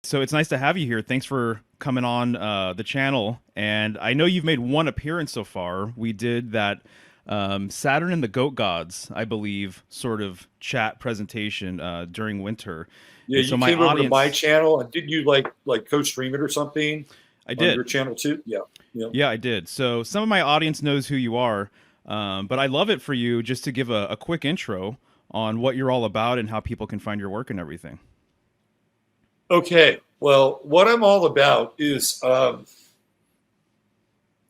So it's nice to have you here. Thanks for coming on the channel. And I know you've made one appearance so far. We did that Saturn and the Goat Gods, I believe, sort of chat presentation during winter. Yeah, And so you my came over to my audience, channel, and didn't you like co-stream it or something I on your did. channel too? Yeah, yeah. Yeah, I did. So some of my audience knows who you are, but I love it for you just to give a quick intro on what you're all about and how people can find your work and everything. Okay. Well, what I'm all about is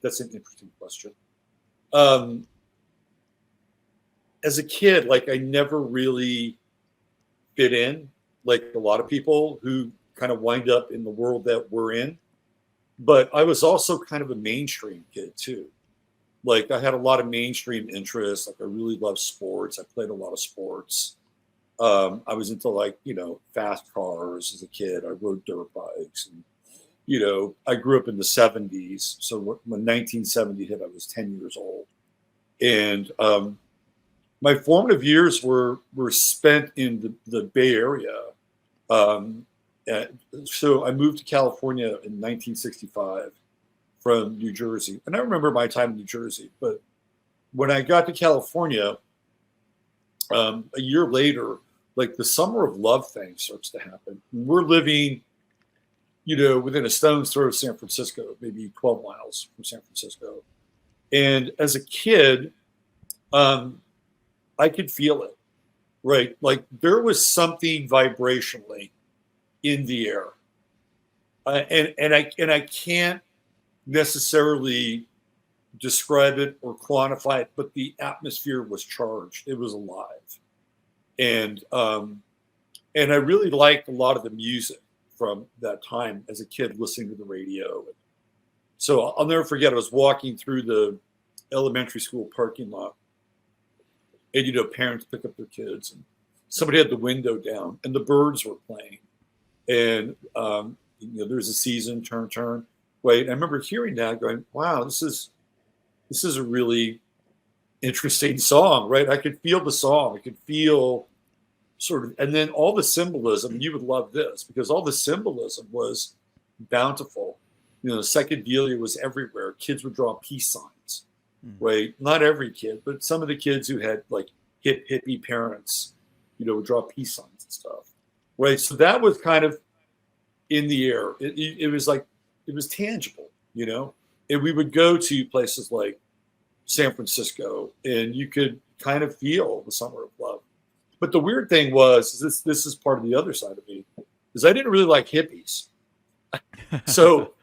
that's an interesting question. Um, as a kid, like I never really fit in, like a lot of people who kind of wind up in the world that we're in. But I was also kind of a mainstream kid too. Like I had a lot of mainstream interests. Like I really loved sports. I played a lot of sports. I was into like fast cars as a kid. I rode dirt bikes, and I grew up in the '70s. So when 1970 hit, I was 10 years old, and my formative years were spent in the Bay Area. Um, so I moved to California in 1965 from New Jersey, and I remember my time in New Jersey. But when I got to California, a year later, like the summer of love thing starts to happen. We're living, within a stone's throw of San Francisco, maybe 12 miles from San Francisco. And as a kid, um, I could feel it, right? Like there was something vibrationally in the air, and I can't necessarily describe it or quantify it, but the atmosphere was charged. It was alive, and and I really liked a lot of the music from that time as a kid, listening to the radio. So I'll never forget. I was walking through the elementary school parking lot, and parents pick up their kids, and somebody had the window down, and the birds were playing, and there's a season turn. Wait, I remember hearing that, going, "Wow, this is a really interesting song," right? I could feel the song. I could feel sort of, and then all the symbolism. You would love this because all the symbolism was bountiful. Psychedelia was everywhere. Kids would draw peace signs, Mm. right? Not every kid, but some of the kids who had like hippie parents, would draw peace signs and stuff, right? So that was kind of in the air. It was like it was tangible, And we would go to places like San Francisco, and you could kind of feel the summer of love. But the weird thing was, this is part of the other side of me, is I didn't really like hippies. So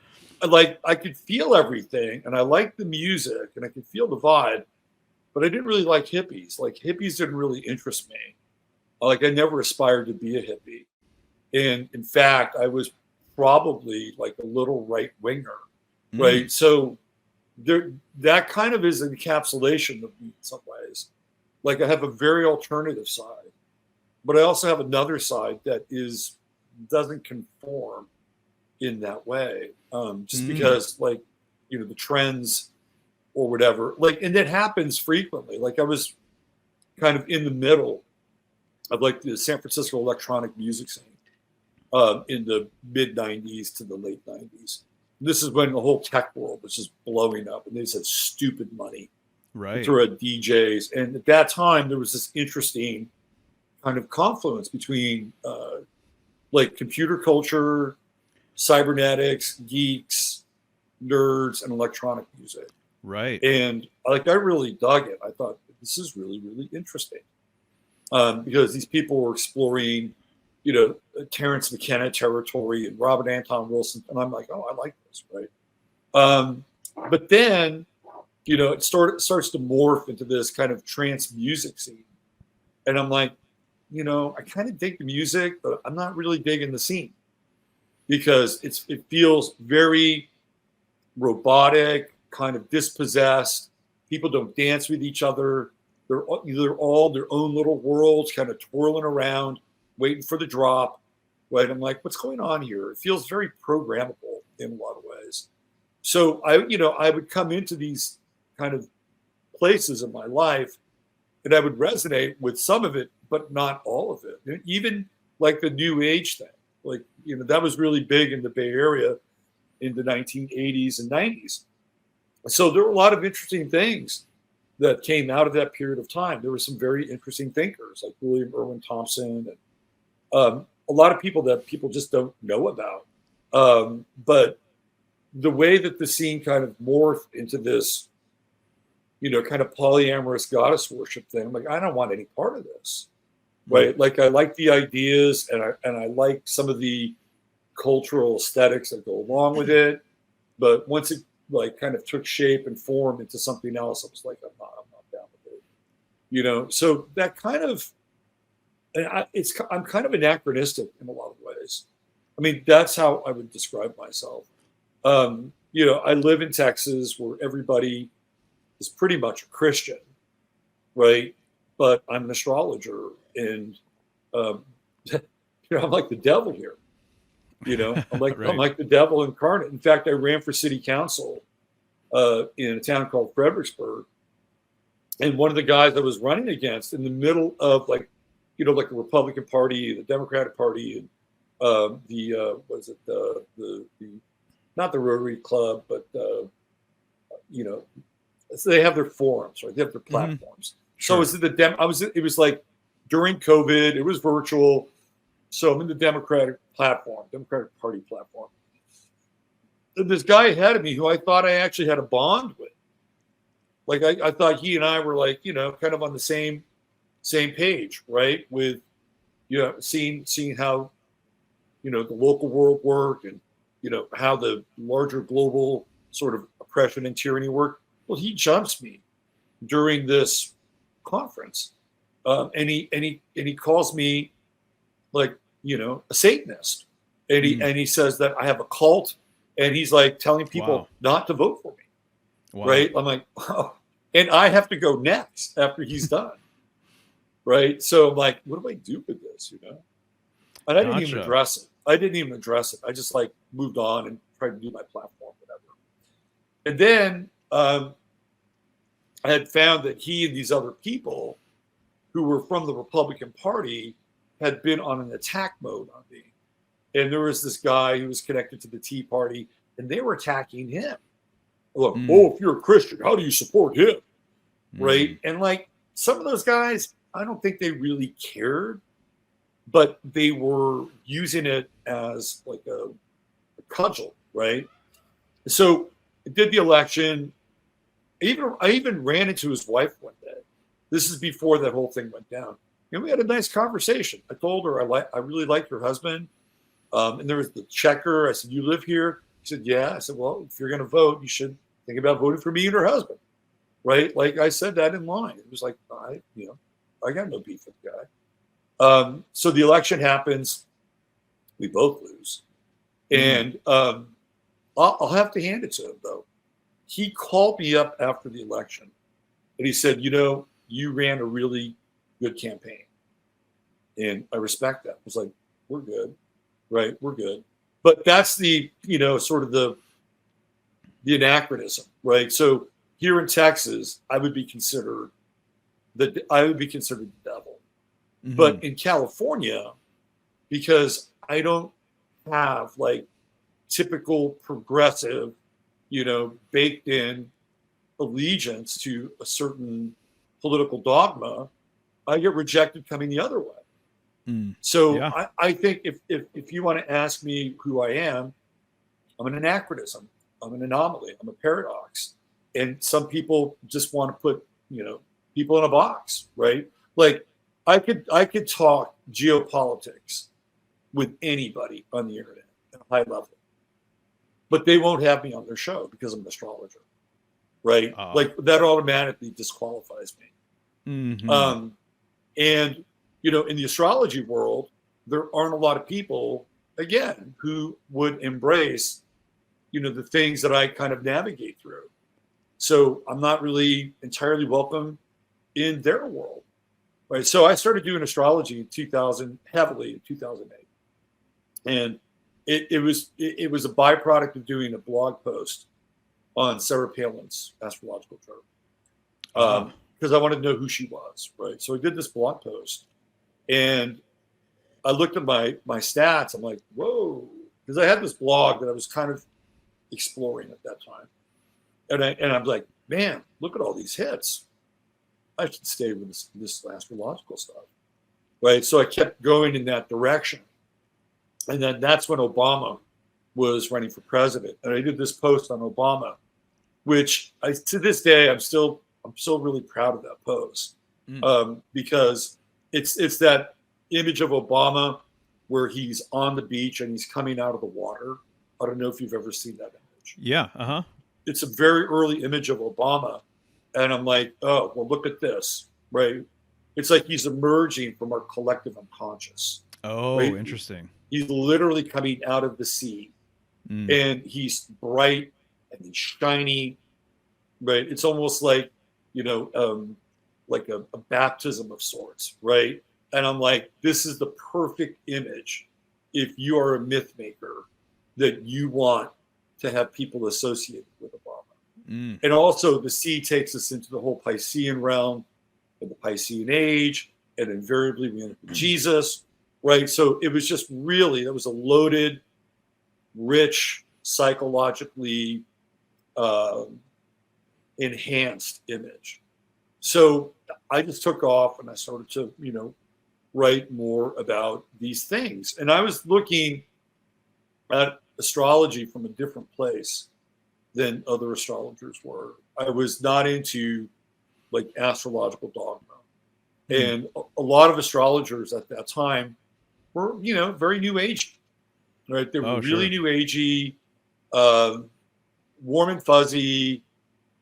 like I could feel everything, and I liked the music, and I could feel the vibe, but I didn't really like hippies. Like hippies didn't really interest me. Like I never aspired to be a hippie. And in fact, I was probably like a little right winger, Mm. right? So there, that kind of is an encapsulation of me in some ways. Like I have a very alternative side, but I also have another side that doesn't conform in that way. Just Mm. because like, the trends or whatever, like, and that happens frequently. Like I was kind of in the middle of like the San Francisco electronic music scene in the mid '90s to the late '90s. This is when the whole tech world was just blowing up, and they just had stupid money to Right. throw at DJs. And at that time, there was this interesting kind of confluence between like computer culture, cybernetics, geeks, nerds, and electronic music. Right. And like I really dug it. I thought this is really, really interesting because these people were exploring, Terrence McKenna territory and Robert Anton Wilson, and I'm like, oh, I like this, right? But then, it starts to morph into this kind of trance music scene, and I'm like, I kind of dig the music, but I'm not really digging the scene because it feels very robotic, kind of dispossessed. People don't dance with each other. They're all their own little worlds, kind of twirling around, waiting for the drop. Right? I'm like, what's going on here? It feels very programmable in a lot of ways. So I would come into these kind of places in my life, and I would resonate with some of it, but not all of it. Even like the New Age thing. Like, that was really big in the Bay Area in the 1980s and 90s. So there were a lot of interesting things that came out of that period of time. There were some very interesting thinkers like William Irwin Thompson and a lot of people that people just don't know about. But the way that the scene kind of morphed into this, kind of polyamorous goddess worship thing, I'm like, I don't want any part of this. Right. Like, I like the ideas and I like some of the cultural aesthetics that go along with it. But once it like kind of took shape and form into something else, I was like, I'm not down with it. So that kind of, and I'm kind of anachronistic in a lot of ways. I mean, that's how I would describe myself. I live in Texas where everybody is pretty much a Christian, right? But I'm an astrologer, and I'm like the devil here. I'm like right. I'm like the devil incarnate. In fact, I ran for city council in a town called Fredericksburg, and one of the guys I was running against in the middle of like the Republican Party, the Democratic Party, and the not the Rotary Club, but so they have their forums, right? They have their platforms. So it was like during COVID, it was virtual. So I'm in the Democratic Party platform. And this guy ahead of me who I thought I actually had a bond with. Like I thought he and I were like, kind of on the same page, right? With, seeing how, the local world worked and, how the larger global sort of oppression and tyranny worked. Well, he jumps me during this conference. And he calls me like, a Satanist. And he says that I have a cult, and he's like telling people not to vote for me. Wow. Right. I'm like, oh, and I have to go next after he's done. Right. So I'm like, what do I do with this? And I didn't even address it. I just like moved on and tried to do my platform, whatever. And then I had found that he and these other people who were from the Republican Party had been on an attack mode on me. And there was this guy who was connected to the Tea Party, and they were attacking him. Look, if you're a Christian, how do you support him? Right. And like some of those guys, I don't think they really cared, but they were using it as like a cudgel. Right. So I did the election. I even ran into his wife one day. This is before that whole thing went down. And we had a nice conversation. I told her I really like your husband. And there was the checker. I said, you live here? She said, yeah. I said, well, if you're going to vote, you should think about voting for me and her husband. Right. Like I said that in line. It was like, I got no beef with the guy. So the election happens. We both lose. And I'll have to hand it to him, though. He called me up after the election and he said, you ran a really good campaign. And I respect that. I was like, we're good. Right. We're good. But that's the, sort of the anachronism. Right. So here in Texas, I would be considered the devil. But in California, because I don't have like typical progressive, baked in allegiance to a certain political dogma, I get rejected coming the other way. So I think if you want to ask me who I am, I'm an anachronism. I'm an anomaly. I'm a paradox. And some people just want to put, people in a box, right? Like I could talk geopolitics with anybody on the internet at a high level, but they won't have me on their show because I'm an astrologer, right? Like that automatically disqualifies me. And, in the astrology world, there aren't a lot of people, again, who would embrace, the things that I kind of navigate through. So I'm not really entirely welcome in their world, right? So I started doing astrology in heavily in 2008. And it was a byproduct of doing a blog post on Sarah Palin's astrological chart. Because I wanted to know who she was, right? So I did this blog post, and I looked at my stats. I'm like, whoa, because I had this blog that I was kind of exploring at that time, and I'm like, man, look at all these hits. I should stay with this astrological stuff, right? So I kept going in that direction, and then that's when Obama was running for president, and I did this post on Obama, which to this day I'm still really proud of that post, because it's that image of Obama where he's on the beach and he's coming out of the water. I don't know if you've ever seen that image. Yeah. It's a very early image of Obama, and I'm like, oh well, look at this, right? It's like he's emerging from our collective unconscious. Oh, right? interesting. He's literally coming out of the sea, and he's bright and he's shiny, right? It's almost like, like a baptism of sorts, right? And I'm like, this is the perfect image if you are a myth maker that you want to have people associated with Obama. And also the sea takes us into the whole Piscean realm and the Piscean age, and invariably we end up with Jesus, right? So it was just really, it was a loaded, rich, psychologically enhanced image. So I just took off and I started to, write more about these things. And I was looking at astrology from a different place than other astrologers were. I was not into like astrological dogma. And a lot of astrologers at that time were, very new age, right? They were really new agey, warm and fuzzy.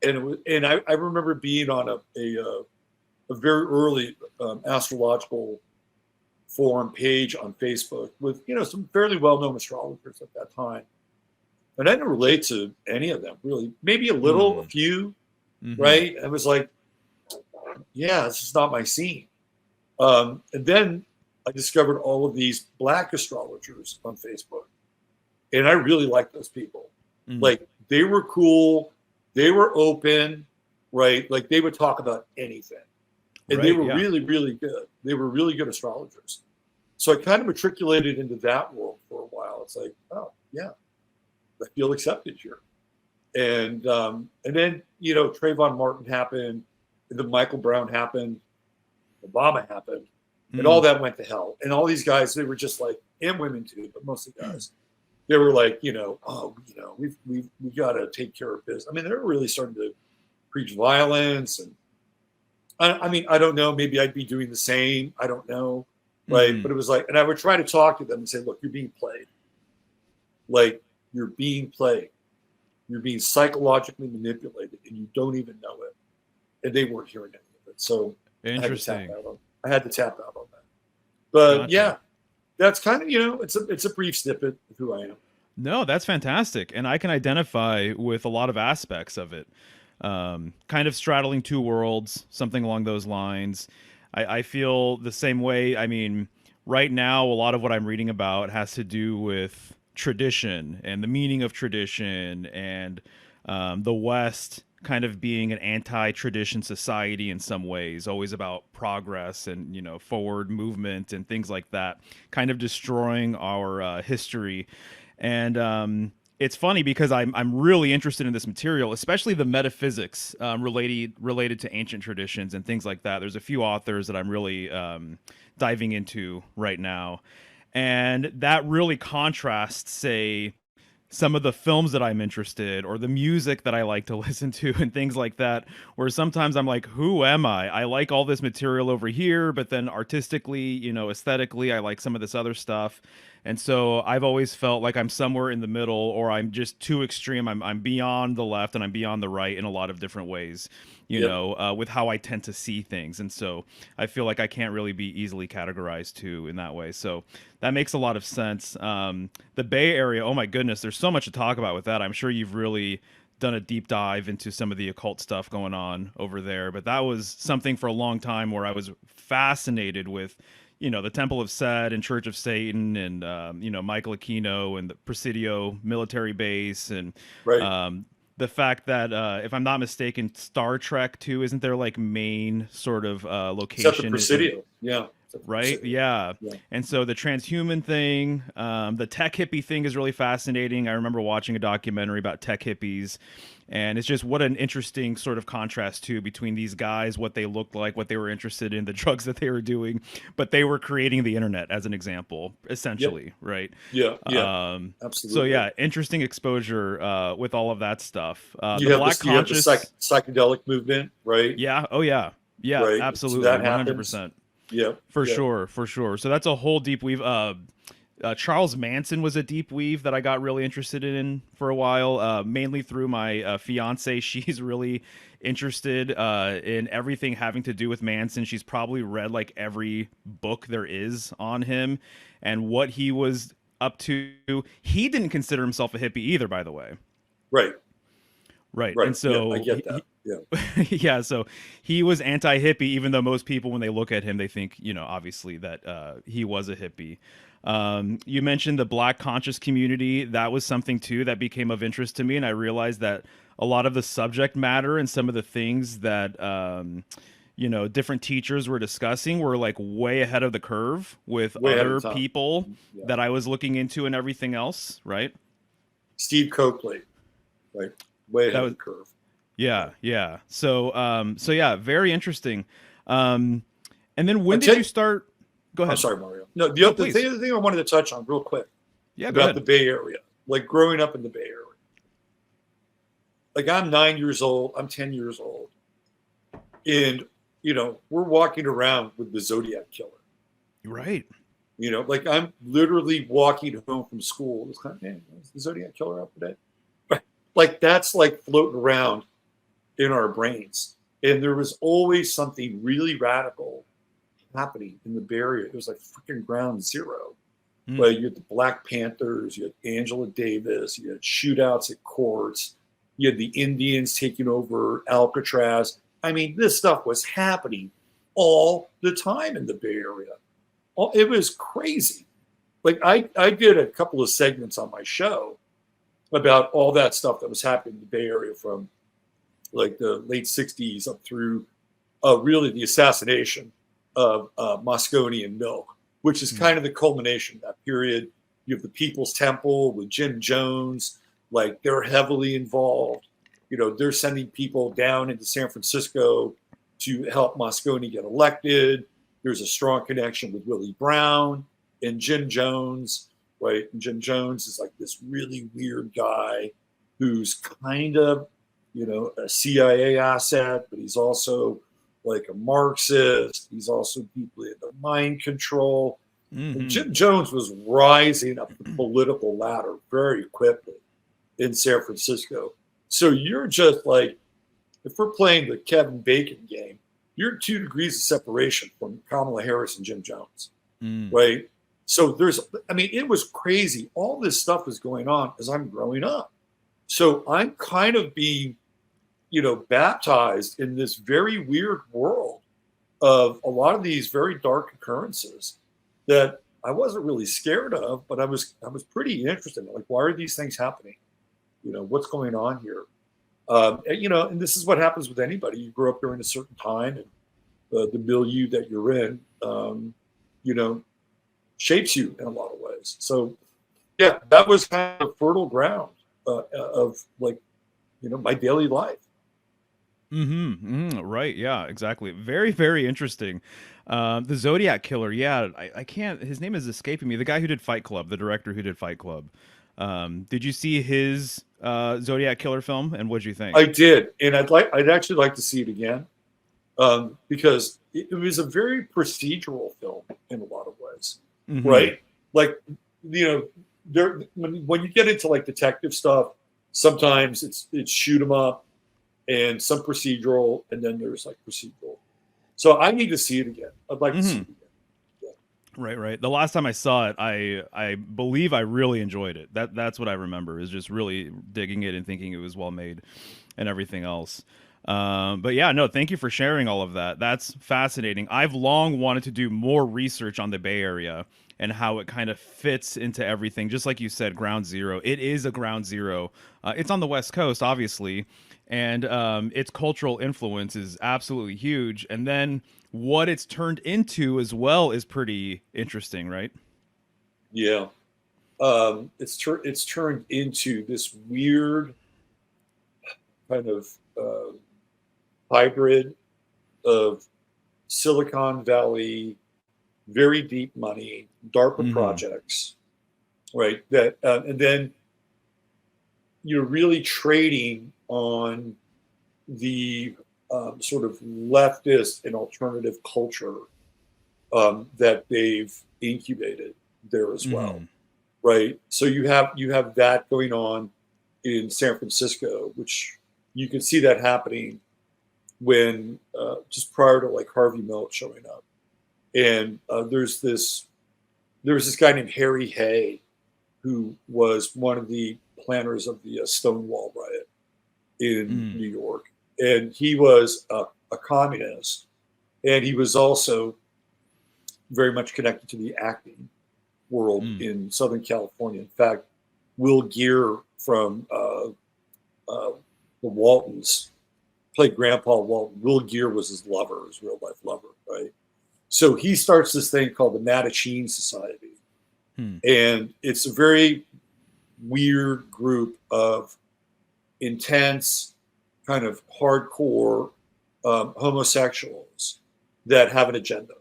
And I remember being on a very early astrological forum page on Facebook with, some fairly well-known astrologers at that time. And I didn't relate to any of them really, maybe a little, a few, right? I was like, yeah, this is not my scene. And then I discovered all of these Black astrologers on Facebook. And I really liked those people. Like, they were cool. They were open, right? Like, they would talk about anything. And they were really, really good. They were really good astrologers. So I kind of matriculated into that world for a while. It's like, oh, yeah, I feel accepted here. And then, Trayvon Martin happened. And then Michael Brown happened. Obama happened. And all that went to hell. And all these guys, they were just like, and women too, but mostly guys. They were like, we got to take care of business. I mean, they were really starting to preach violence. And I mean, I don't know, maybe I'd be doing the same. I don't know. Right. But it was like, and I would try to talk to them and say, look, you're being played. Like, you're being played. You're being psychologically manipulated and you don't even know it. And they weren't hearing any of it. So interesting. I had to tap out on that. But yeah, that's kind of, it's a brief snippet of who I am. No, that's fantastic. And I can identify with a lot of aspects of it. Kind of straddling two worlds, something along those lines. I feel the same way. I mean, right now, a lot of what I'm reading about has to do with tradition and the meaning of tradition, and the West kind of being an anti-tradition society in some ways, always about progress and, forward movement and things like that, kind of destroying our history. And it's funny because I'm really interested in this material, especially the metaphysics related to ancient traditions and things like that. There's a few authors that I'm really diving into right now, and that really contrasts, say, some of the films that I'm interested, or the music that I like to listen to and things like that, where sometimes I'm like, who am I? I like all this material over here, but then artistically, aesthetically, I like some of this other stuff. And so I've always felt like I'm somewhere in the middle, or I'm just too extreme. I'm beyond the left and I'm beyond the right in a lot of different ways, with how I tend to see things. And so I feel like I can't really be easily categorized too in that way. So that makes a lot of sense. The Bay Area, oh my goodness, there's so much to talk about with that. I'm sure you've really done a deep dive into some of the occult stuff going on over there. But that was something for a long time where I was fascinated with, the Temple of Set and Church of Satan and, Michael Aquino and the Presidio military base. And the fact that, if I'm not mistaken, Star Trek too, isn't there like main sort of location? Except the Presidio, yeah. right? Yeah. Yeah. And so the transhuman thing, the tech hippie thing is really fascinating. I remember watching a documentary about tech hippies, and it's just what an interesting sort of contrast too between these guys, what they looked like, what they were interested in, the drugs that they were doing, but they were creating the internet as an example, Yep. essentially, right? Yeah. Yeah. So Absolutely. yeah, interesting exposure with all of that stuff. The You have Black this. You have the Conscious, psychedelic movement, right? yeah, oh yeah, yeah, Right. So absolutely, that one hundred happens. percent. Yeah. For Yeah. sure, for sure. So that's a whole deep weave. Charles Manson was a deep weave that I got really interested in for a while, mainly through my fiance. She's really interested in everything having to do with Manson. She's probably read like every book there is on him and what he was up to. He didn't consider himself a hippie either, by the way. Right. Right. Right. And Yeah. I so get that. Yeah. yeah, so he was anti-hippie, even though most people, when they look at him, they think, obviously that he was a hippie. You mentioned the Black conscious community. That was something too that became of interest to me, and I realized that a lot of the subject matter and some of the things that different teachers were discussing were like way ahead of the curve with Way ahead of other the time. people Yeah. that I was looking into and everything else. Right. Steve Coakley, right? Way ahead That of was the curve. Yeah, yeah. So yeah, very interesting. And then when I did tell you start? Go I'm ahead. sorry, Mario. No, No, the please. thing I wanted to touch on real quick Yeah, go about the ahead. Bay Area, like growing up in the Bay Area. Like I'm 9 years old, I'm 10 years old. And, we're walking around with the Zodiac Killer. Right. Like I'm literally walking home from school. It's kind of, man, is the Zodiac Killer out today? Like that's like floating around in our brains. And there was always something really radical happening in the Bay Area. It was like freaking ground zero. Mm. But you had the Black Panthers, you had Angela Davis, you had shootouts at courts, you had the Indians taking over Alcatraz. I mean, this stuff was happening all the time in the Bay Area. It was crazy. Like I did a couple of segments on my show about all that stuff that was happening in the Bay Area from like the late 60s up through really the assassination of Moscone and Milk, which is kind of the culmination of that period. You have the People's Temple with Jim Jones, like they're heavily involved. They're sending people down into San Francisco to help Moscone get elected. There's a strong connection with Willie Brown and Jim Jones, right? And Jim Jones is like this really weird guy who's kind of, a CIA asset, but he's also like a Marxist. He's also deeply into mind control. Mm-hmm. And Jim Jones was rising up the political ladder very quickly in San Francisco. So you're just like, if we're playing the Kevin Bacon game, you're 2 degrees of separation from Kamala Harris and Jim Jones, right? So it was crazy. All this stuff is going on as I'm growing up. So I'm kind of being, baptized in this very weird world of a lot of these very dark occurrences that I wasn't really scared of, but I was pretty interested in. Like, why are these things happening? What's going on here? And this is what happens with anybody. You grow up during a certain time, and the milieu that you're in, shapes you in a lot of ways. So, yeah, that was kind of fertile ground of like, my daily life. Right. Yeah, exactly. Very, very interesting. The Zodiac Killer. Yeah, I can't. His name is escaping me. The guy who did Fight Club, the director who did Fight Club. Did you see his Zodiac Killer film, and what'd you think? I did, and I'd actually like to see it again because it was a very procedural film in a lot of ways, right? Like, there when you get into like detective stuff, sometimes it's shoot 'em up and some procedural, and then there's like procedural. So I need to see it again. I'd like to see it again. Right. The last time I saw it, I believe I really enjoyed it. That's what I remember, is just really digging it and thinking it was well made and everything else. But yeah, no, thank you for sharing all of that. That's fascinating. I've long wanted to do more research on the Bay Area and how it kind of fits into everything. Just like you said, ground zero. It is a ground zero. It's on the West Coast, obviously, and its cultural influence is absolutely huge. And then what it's turned into as well is pretty interesting, right? Yeah. It's turned into this weird kind of hybrid of Silicon Valley, very deep money, DARPA Mm-hmm. projects, right? That and then you're really trading on the sort of leftist and alternative culture that they've incubated there as well, Mm-hmm. right? So you have that going on in San Francisco, which you can see that happening when just prior to like Harvey Milk showing up, and there was this guy named Harry Hay who was one of the planners of the Stonewall riot in Mm. New York, and he was a communist, and he was also very much connected to the acting world Mm. in Southern California. In fact, Will Geer from uh, the Waltons played Grandpa Walton. Will Geer was his lover, his real life lover, right? So he starts this thing called the Mattachine Society, Hmm. and it's a very weird group of intense, kind of hardcore homosexuals that have an agenda,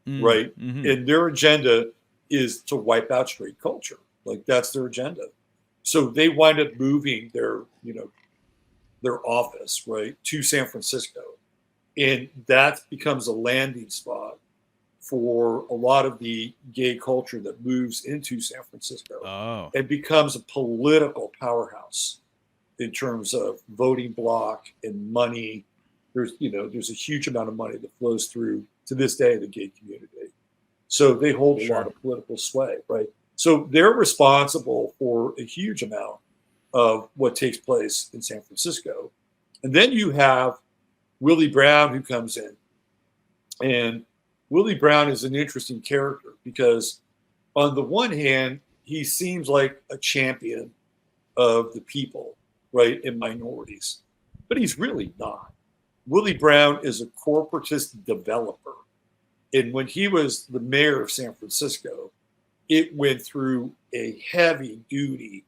Mm. right? Mm-hmm. And their agenda is to wipe out straight culture. Like that's their agenda. So they wind up moving their office, right, to San Francisco. And that becomes a landing spot for a lot of the gay culture that moves into San Francisco Oh, and becomes a political powerhouse in terms of voting bloc and money. There's a huge amount of money that flows through to this day the gay community. So they hold a lot sure. of political sway, right? So they're responsible for a huge amount of what takes place in San Francisco. And then you have Willie Brown who comes in. And Willie Brown is an interesting character because, on the one hand, he seems like a champion of the people, right, and minorities, but he's really not. Willie Brown is a corporatist developer. And when he was the mayor of San Francisco, it went through a heavy duty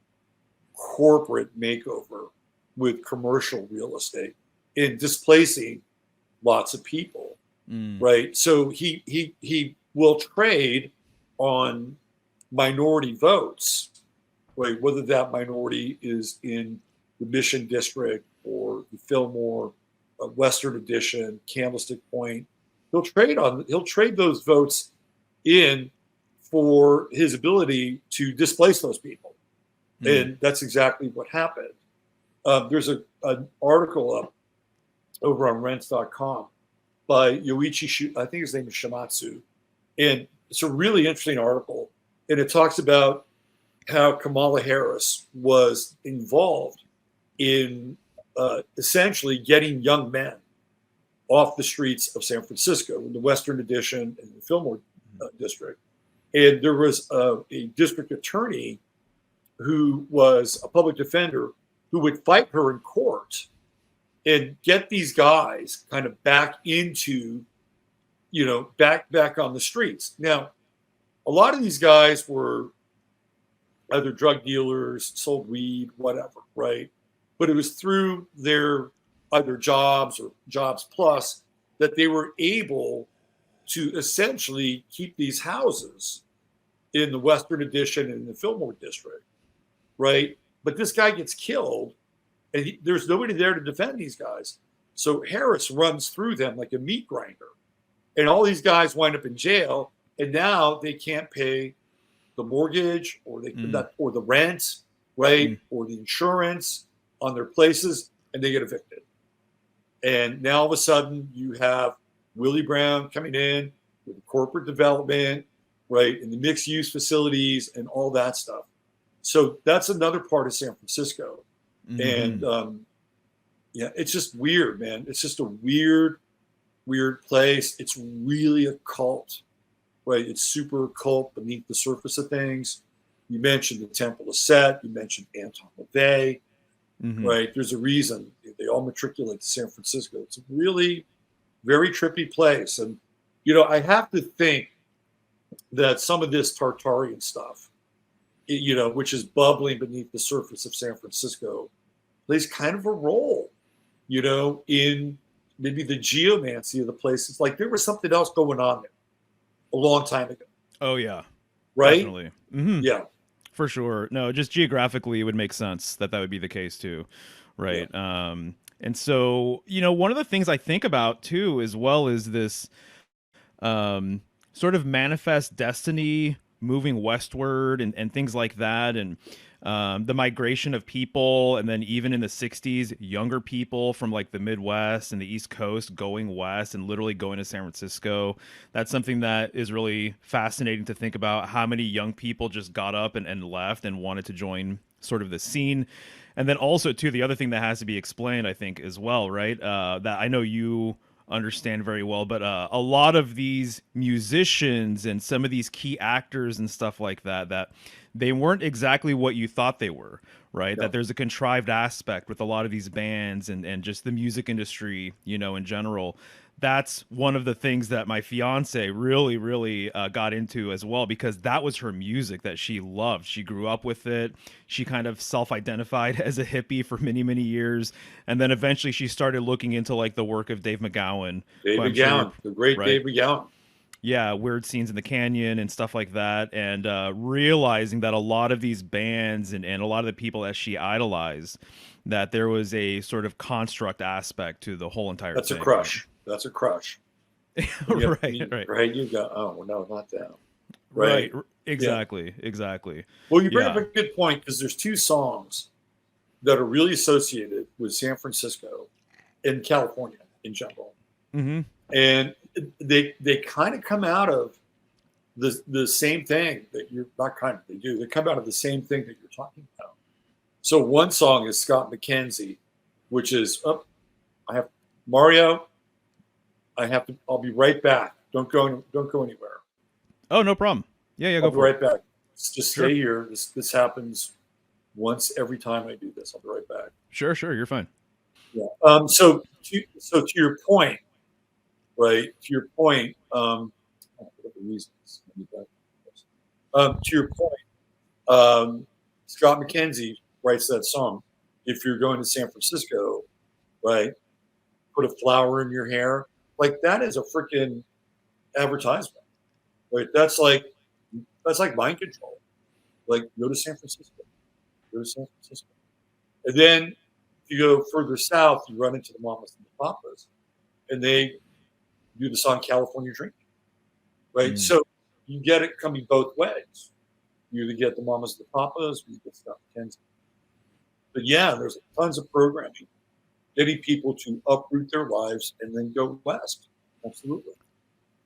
corporate makeover with commercial real estate and displacing lots of people, Mm. right? So he will trade on minority votes, right? Whether that minority is in the Mission District or the Fillmore, Western Addition, Candlestick Point, he'll trade those votes in for his ability to displace those people, Mm. and that's exactly what happened. There's an article up over on rents.com by I think his name is Shimatsu. And it's a really interesting article. And it talks about how Kamala Harris was involved in essentially getting young men off the streets of San Francisco in the Western Addition and the Fillmore district. And there was a district attorney who was a public defender who would fight her in court and get these guys kind of back into, back on the streets. Now, a lot of these guys were either drug dealers, sold weed, whatever, right? But it was through their either jobs or jobs plus that they were able to essentially keep these houses in the Western Addition and the Fillmore district, right? But this guy gets killed, and there's nobody there to defend these guys. So Harris runs through them like a meat grinder, and all these guys wind up in jail, and now they can't pay the mortgage or Mm. or the rent, right, Mm. or the insurance on their places, and they get evicted. And now all of a sudden you have Willie Brown coming in with corporate development, right, and the mixed use facilities and all that stuff. So that's another part of San Francisco. Mm-hmm. And yeah, it's just weird, man. It's just a weird place. It's really a cult. right? It's super occult beneath the surface of things. You mentioned the Temple of Set. You mentioned Anton LaVey, Mm-hmm. right? There's a reason they all matriculate to San Francisco. It's a really very trippy place. And, I have to think that some of this Tartarian stuff, which is bubbling beneath the surface of San Francisco, plays kind of a role, in maybe the geomancy of the place. It's like there was something else going on there a long time ago, Oh yeah, right? definitely. Mm-hmm. Yeah, For sure. No, just geographically, it would make sense that that would be the case too, yeah, right? And so, one of the things I think about too, as well, is this um, sort of manifest destiny moving westward and things like that. And the migration of people. And then even in the 60s, younger people from like the Midwest and the East Coast going west and literally going to San Francisco. That's something that is really fascinating to think about, how many young people just got up and left and wanted to join sort of the scene. And then also, too, the other thing that has to be explained, I think, as well, right? That I know you understand very well, but a lot of these musicians and some of these key actors and stuff like that, that they weren't exactly what you thought they were, right? yeah. That there's a contrived aspect with a lot of these bands and just the music industry, in general. That's one of the things that my fiance really, really got into as well, because that was her music that she loved. She grew up with it. She kind of self-identified as a hippie for many, many years, and then eventually she started looking into like the work of Dave McGowan, Dave who I'm sure you're McGowan, the great right. Dave McGowan. Yeah, Weird Scenes in the Canyon and stuff like that, and realizing that a lot of these bands and a lot of the people that she idolized, that there was a sort of construct aspect to the whole entire That's a thing. crush. That's a crush. Right, right. Right. You go, oh, no, not that. Right. Right. Yeah. Exactly. Exactly. Well, you bring up Yeah. a good point because there's two songs that are really associated with San Francisco and California in general. Mm-hmm. And they kind of come out of the same thing that you're not kind of they do. They come out of the same thing that you're talking about. So one song is Scott McKenzie, which is I have Mario. I'll be right back. Don't go anywhere. Oh, no problem. Yeah, yeah, I'll go be for it. right back. Just Sure. stay here. This happens once every time I do this. I'll be right back. Sure, sure. You're fine. Yeah. So to your point, right? To your point, what the reasons? To your point, Scott McKenzie writes that song. If you're going to San Francisco, right? Put a flower in your hair. Like that is a freaking advertisement. Right? That's like mind control. Like go to San Francisco. Go to San Francisco. And then if you go further south, you run into the Mamas and the Papas, and they do the song California Dreaming. Right? Mm. So you get it coming both ways. You either get the Mamas and the Papas, or you get Scott McKenzie. But yeah, there's tons of programming getting people to uproot their lives and then go west. Absolutely.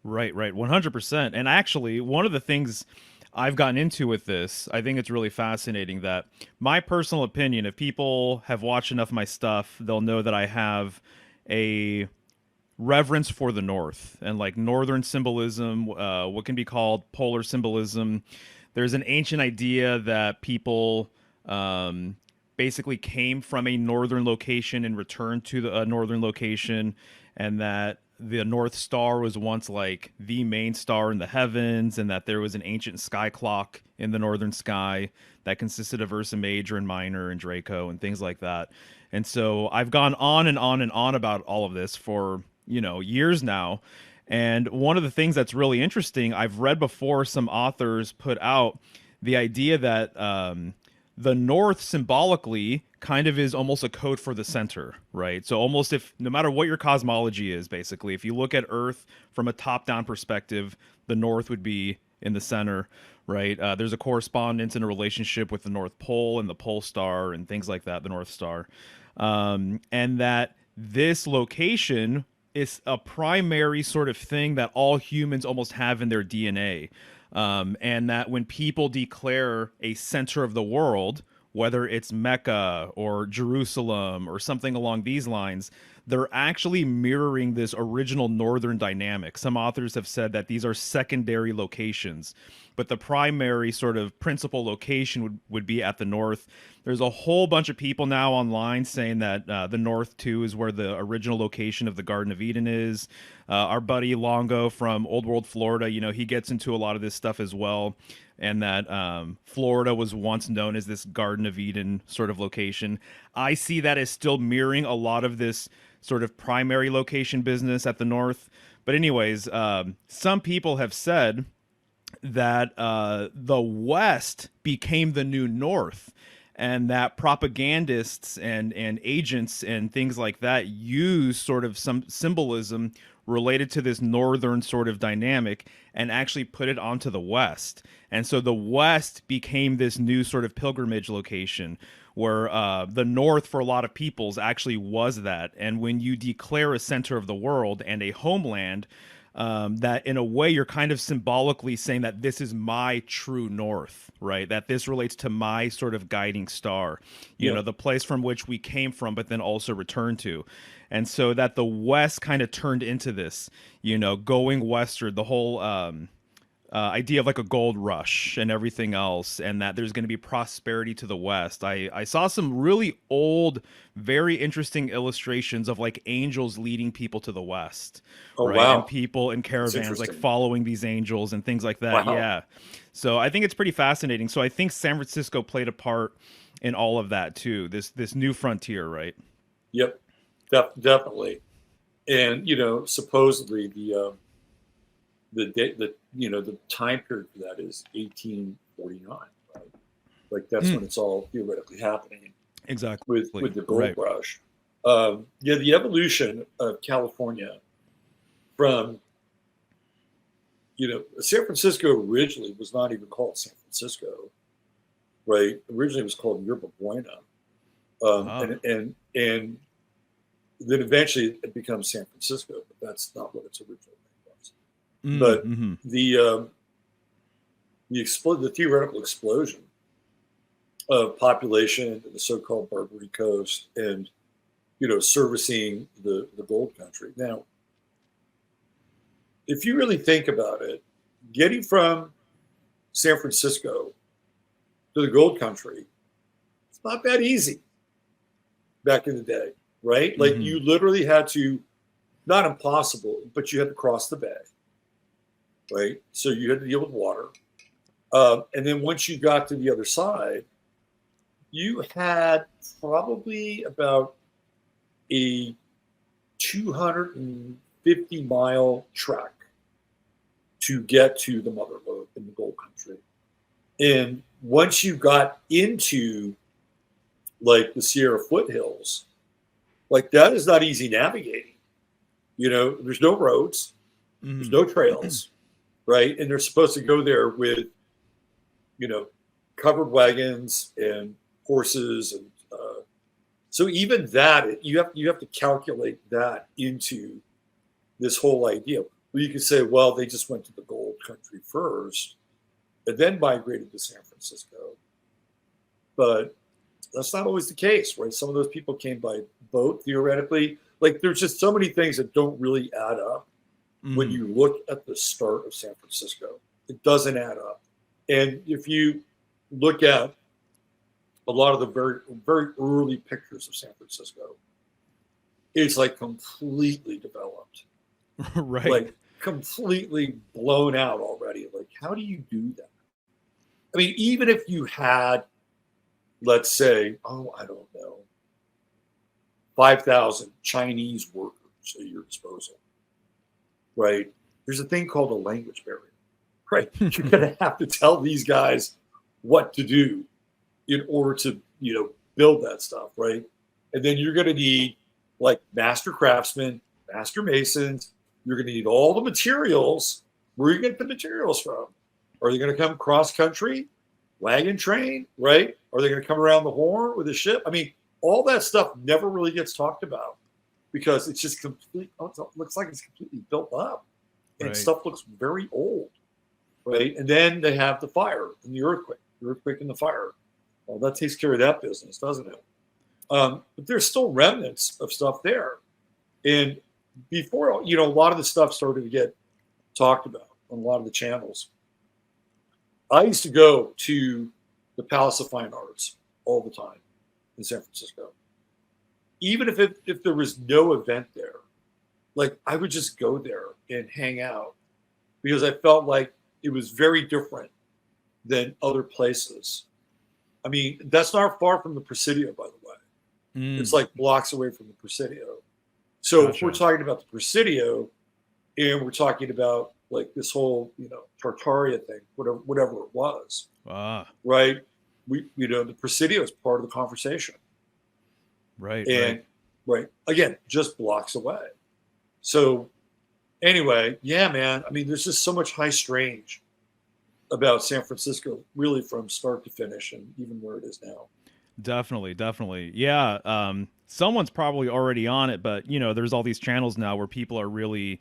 Right, right. 100%. And actually, one of the things I've gotten into with this, I think it's really fascinating that my personal opinion, if people have watched enough of my stuff, they'll know that I have a reverence for the North and like Northern symbolism, what can be called polar symbolism. There's an ancient idea that people basically came from a northern location and returned to the northern location, and that the North Star was once like the main star in the heavens, and that there was an ancient sky clock in the northern sky that consisted of Ursa Major and Minor and Draco and things like that. And so I've gone on and on and on about all of this for, years now. And one of the things that's really interesting, I've read before some authors put out the idea that the North symbolically kind of is almost a code for the center, right? So almost, if no matter what your cosmology is, basically, if you look at Earth from a top-down perspective, the North would be in the center, right? There's a correspondence and a relationship with the North Pole and the Pole Star and things like that, the North Star. And that this location is a primary sort of thing that all humans almost have in their DNA. And that when people declare a center of the world, whether it's Mecca or Jerusalem or something along these lines, they're actually mirroring this original northern dynamic. Some authors have said that these are secondary locations, but the primary sort of principal location would be at the north. There's a whole bunch of people now online saying that the north too is where the original location of the Garden of Eden is. Our buddy Longo from Old World Florida, he gets into a lot of this stuff as well, and that Florida was once known as this Garden of Eden sort of location. I see that as still mirroring a lot of this sort of primary location business at the north. But anyways, some people have said that the West became the new North, and that propagandists and agents and things like that use sort of some symbolism related to this northern sort of dynamic and actually put it onto the West. And so the West became this new sort of pilgrimage location where the North for a lot of peoples actually was that. And when you declare a center of the world and a homeland, that in a way you're kind of symbolically saying that this is my true north, right? That this relates to my sort of guiding star, the place from which we came from, but then also returned to. And so that the West kind of turned into this, going westward, the whole idea of like a gold rush and everything else, and that there's going to be prosperity to the West. I saw some really old, very interesting illustrations of like angels leading people to the West. Oh, right? wow. And people in caravans like following these angels and things like that. Wow. Yeah. So I think it's pretty fascinating. So I think San Francisco played a part in all of that too. This new frontier, right? Yep, definitely. And supposedly the time period for that is 1849, right? Like that's when it's all theoretically happening. Exactly. With the gold rush. The evolution of California from San Francisco originally was not even called San Francisco, right? Originally it was called Yerba Buena, and then eventually it becomes San Francisco, but that's not what its original name was. But the theoretical explosion of population in the so-called Barbary Coast and servicing the gold country. Now, if you really think about it, getting from San Francisco to the gold country, it's not that easy back in the day, right? Like you literally had to, not impossible, but you had to cross the bay, right? So you had to deal with water. And then once you got to the other side, you had probably about a 250-mile trek to get to the mother lode in the gold country. And once you got into like the Sierra foothills, like that is not easy navigating. There's no roads, there's no trails, right? And they're supposed to go there with, covered wagons and horses, and so even that you have to calculate that into this whole idea. Well, you could say, well, they just went to the gold country first and then migrated to San Francisco, but that's not always the case, right? Some of those people came by boat theoretically. Like there's just so many things that don't really add up when you look at the start of San Francisco. It doesn't add up. And if you look at a lot of the very, very early pictures of San Francisco, it's like completely developed, right? Like completely blown out already. Like, how do you do that? I mean, even if you had, let's say, I don't know, 5,000 Chinese workers at your disposal, right? There's a thing called a language barrier, right? You're going to have to tell these guys what to do in order to, build that stuff, right? And then you're going to need like master craftsmen, master masons. You're going to need all the materials. Where are you going to get the materials from? Are they going to come cross country, wagon train, right? Are they going to come around the Horn with a ship? I mean, all that stuff never really gets talked about because it's just complete. It looks like it's completely built up, and stuff looks very old, right? And then they have the fire and the earthquake and the fire. Well, that takes care of that business, doesn't it? But there's still remnants of stuff there. And before, a lot of the stuff started to get talked about on a lot of the channels, I used to go to the Palace of Fine Arts all the time in San Francisco. Even if there was no event there, like I would just go there and hang out because I felt like it was very different than other places. I mean, that's not far from the Presidio, by the way. It's like blocks away from the Presidio. So if we're talking about the Presidio and we're talking about like this whole, Tartaria thing, whatever it was, right? The Presidio is part of the conversation. Right. And again, just blocks away. So anyway, yeah, man. I mean, there's just so much high strange about San Francisco, really from start to finish, and even where it is now. Definitely. Yeah. Someone's probably already on it, but there's all these channels now where people are really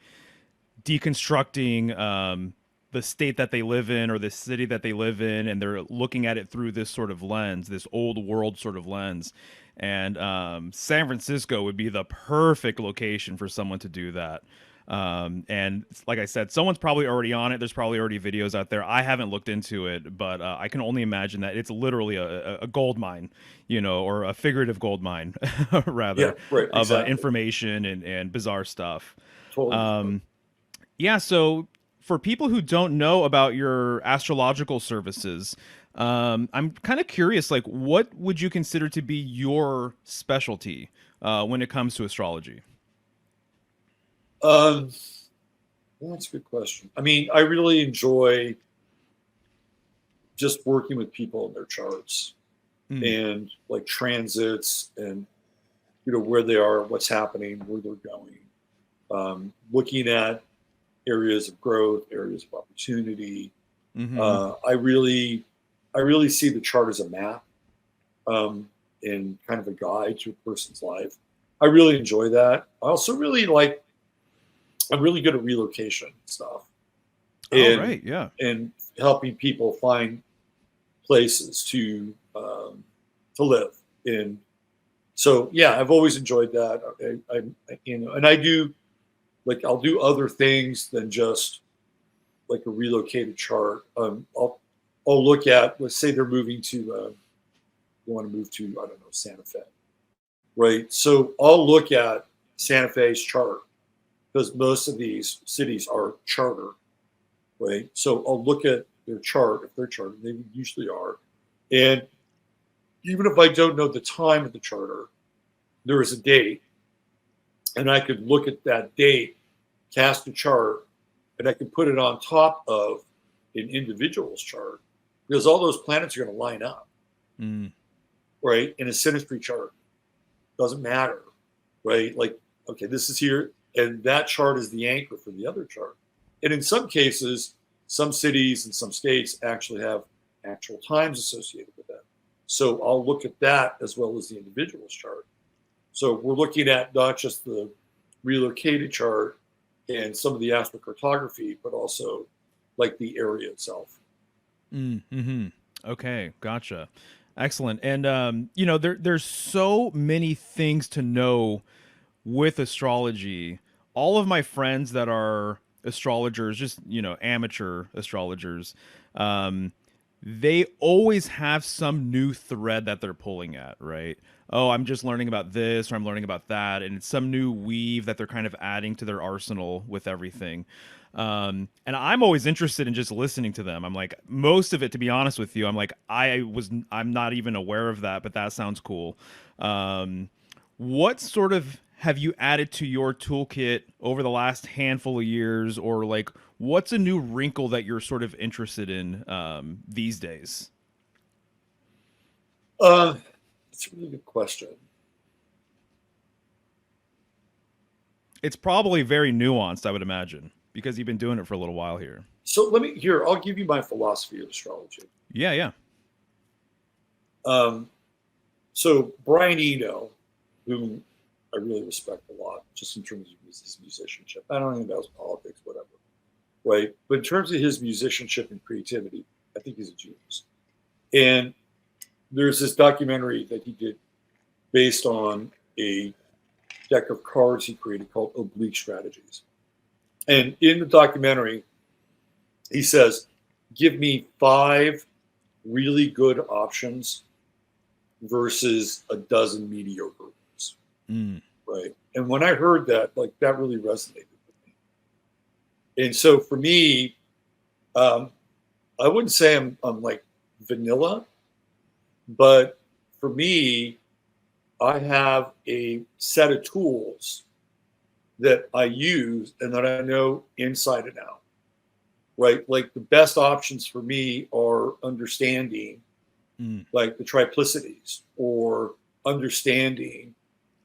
deconstructing the state that they live in or the city that they live in, and they're looking at it through this sort of lens, this old world sort of lens. And San Francisco would be the perfect location for someone to do that. And like I said, someone's probably already on it. There's probably already videos out there. I haven't looked into it, but I can only imagine that it's literally a gold mine, or a figurative gold mine, rather, of information and bizarre stuff. Totally. Yeah, so for people who don't know about your astrological services, I'm kind of curious, like, what would you consider to be your specialty when it comes to astrology? Well, that's a good question. I mean, I really enjoy just working with people in their charts and like transits and, where they are, what's happening, where they're going, looking at areas of growth, areas of opportunity. I really see the chart as a map and kind of a guide to a person's life. I really enjoy that. I also really I'm really good at relocation stuff. And helping people find places to live in. So yeah, I've always enjoyed that. And I do, like, I'll do other things than just like a relocated chart. I'll look at, let's say they're moving to, they want to move to, I don't know, Santa Fe, right? So I'll look at Santa Fe's chart because most of these cities are charter, right? So I'll look at their chart, if they're chartered, they usually are. And even if I don't know the time of the charter, there is a date, and I could look at that date, cast a chart, and I can put it on top of an individual's chart because all those planets are going to line up, right? In a synastry chart. Doesn't matter, right? Like, okay, this is here, and that chart is the anchor for the other chart. And in some cases, some cities and some states actually have actual times associated with that. So I'll look at that as well as the individual's chart. So we're looking at not just the relocated chart and some of the astrocartography, but also like the area itself. Okay, gotcha. Excellent. And there's so many things to know with astrology. All of my friends that are astrologers, just amateur astrologers, they always have some new thread that they're pulling at, right? Oh, I'm just learning about this or I'm learning about that, and it's some new weave that they're kind of adding to their arsenal with everything. And I'm always interested in just listening to them. I'm like, most of it, to be honest with you, I'm like, I'm not even aware of that, but that sounds cool. What sort of have you added to your toolkit over the last handful of years, or like, what's a new wrinkle that you're sort of interested in these days? It's a really good question. It's probably very nuanced, I would imagine, because you've been doing it for a little while here. So I'll give you my philosophy of astrology. Yeah. So Brian Eno, whom I really respect a lot, just in terms of his musicianship. I don't know about his politics, whatever, right? But in terms of his musicianship and creativity, I think he's a genius. And there's this documentary that he did based on a deck of cards he created called Oblique Strategies. And in the documentary, he says, give me 5 really good options versus a dozen mediocre ones. Right. And when I heard that, like, that really resonated with me. And so for me, I wouldn't say I'm like vanilla, but for me, I have a set of tools that I use and that I know inside and out, right? Like the best options for me are understanding like the triplicities or understanding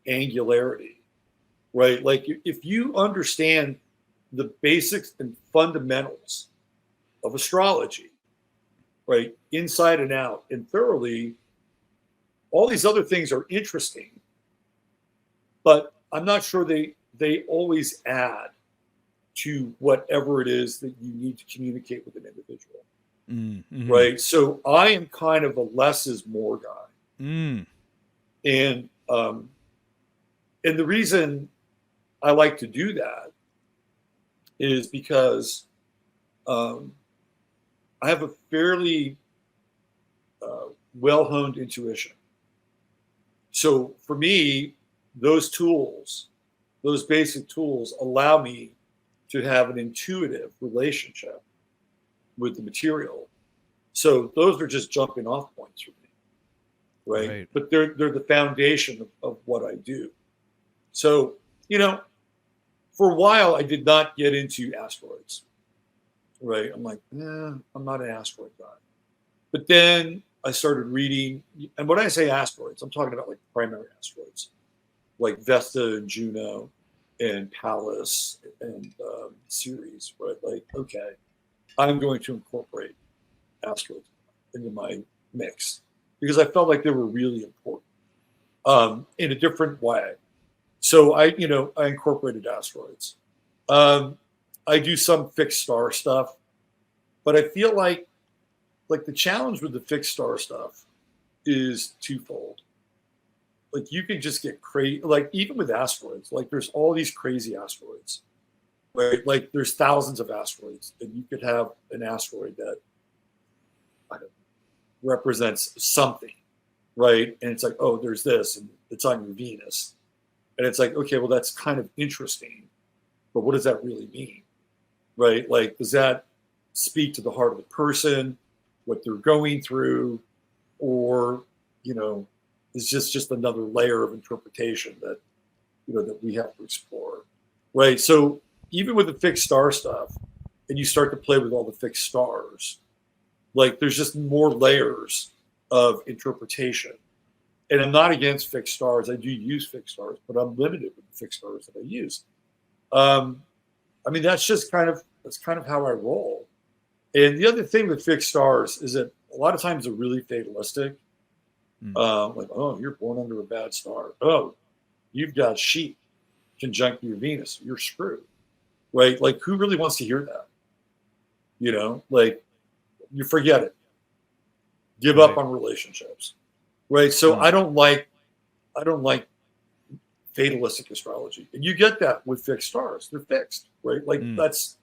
angularity, right? Like if you understand the basics and fundamentals of astrology, right, inside and out and thoroughly, all these other things are interesting, but I'm not sure they always add to whatever it is that you need to communicate with an individual. Right. So I am kind of a less is more guy. And the reason I like to do that is because I have a fairly well-honed intuition. So for me, those tools, those basic tools allow me to have an intuitive relationship with the material. So those are just jumping off points for me, right? But they're the foundation of what I do. So, you know, for a while I did not get into asteroids, right? I'm like, I'm not an asteroid guy. But then I started reading, and when I say asteroids, I'm talking about like primary asteroids, like Vesta and Juno and Pallas and Ceres, right? Like, okay, I'm going to incorporate asteroids into my mix because I felt like they were really important in a different way. So I incorporated asteroids. I do some fixed star stuff, but I feel like the challenge with the fixed star stuff is twofold. Like you can just get crazy, like even with asteroids, like there's all these crazy asteroids, right? Like there's thousands of asteroids, and you could have an asteroid that represents something, right? And it's like, oh, there's this, and it's on your Venus. And it's like, okay, well, that's kind of interesting, but what does that really mean, right? Like, does that speak to the heart of the person, what they're going through, or, is just another layer of interpretation that, that we have to explore, right? So even with the fixed star stuff, and you start to play with all the fixed stars, like there's just more layers of interpretation. And I'm not against fixed stars. I do use fixed stars, but I'm limited with the fixed stars that I use. That's kind of how I roll. And the other thing with fixed stars is that a lot of times they're really fatalistic. Like, oh, you're born under a bad star. Oh, you've got sheep conjunct your Venus. You're screwed, right? Like, who really wants to hear that? Like, you forget it. Give up on relationships, right? So I don't like fatalistic astrology, and you get that with fixed stars. They're fixed, right? Like that's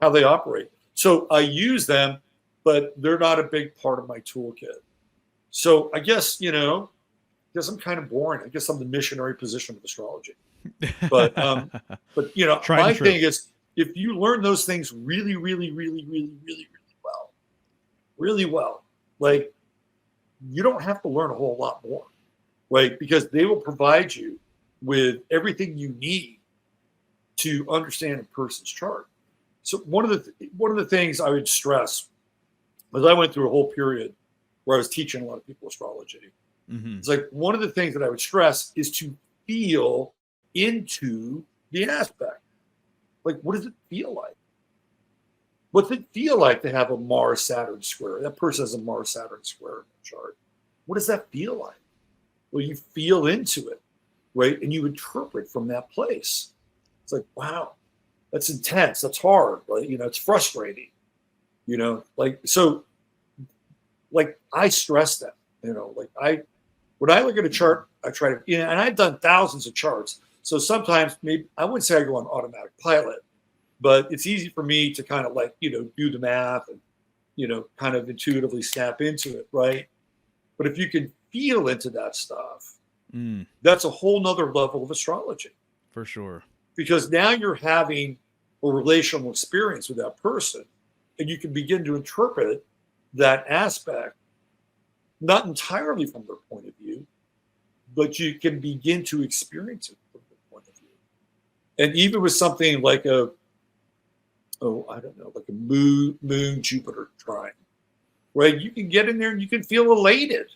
how they operate. So I use them, but they're not a big part of my toolkit. So I guess I'm kind of boring. I guess I'm the missionary position of astrology. But my thing is, if you learn those things really, really, really, really, really, really well, like you don't have to learn a whole lot more, right? Because they will provide you with everything you need to understand a person's chart. So one of the things I would stress, as I went through a whole period where I was teaching a lot of people astrology, it's like one of the things that I would stress is to feel into the aspect. Like, what does it feel like? What's it feel like to have a Mars-Saturn square? That person has a Mars-Saturn square in the chart. What does that feel like? Well, you feel into it, right? And you interpret from that place. It's like, wow, that's intense. That's hard. Right? It's frustrating. So I stress that. Like when I look at a chart, I try to, and I've done thousands of charts. So sometimes maybe I wouldn't say I go on automatic pilot, but it's easy for me to kind of like, do the math and, kind of intuitively snap into it. Right. But if you can feel into that stuff, that's a whole nother level of astrology. For sure. Because now you're having a relational experience with that person, and you can begin to interpret that aspect, not entirely from their point of view, but you can begin to experience it from their point of view. And even with something like like a moon Jupiter trine, right? You can get in there and you can feel elated,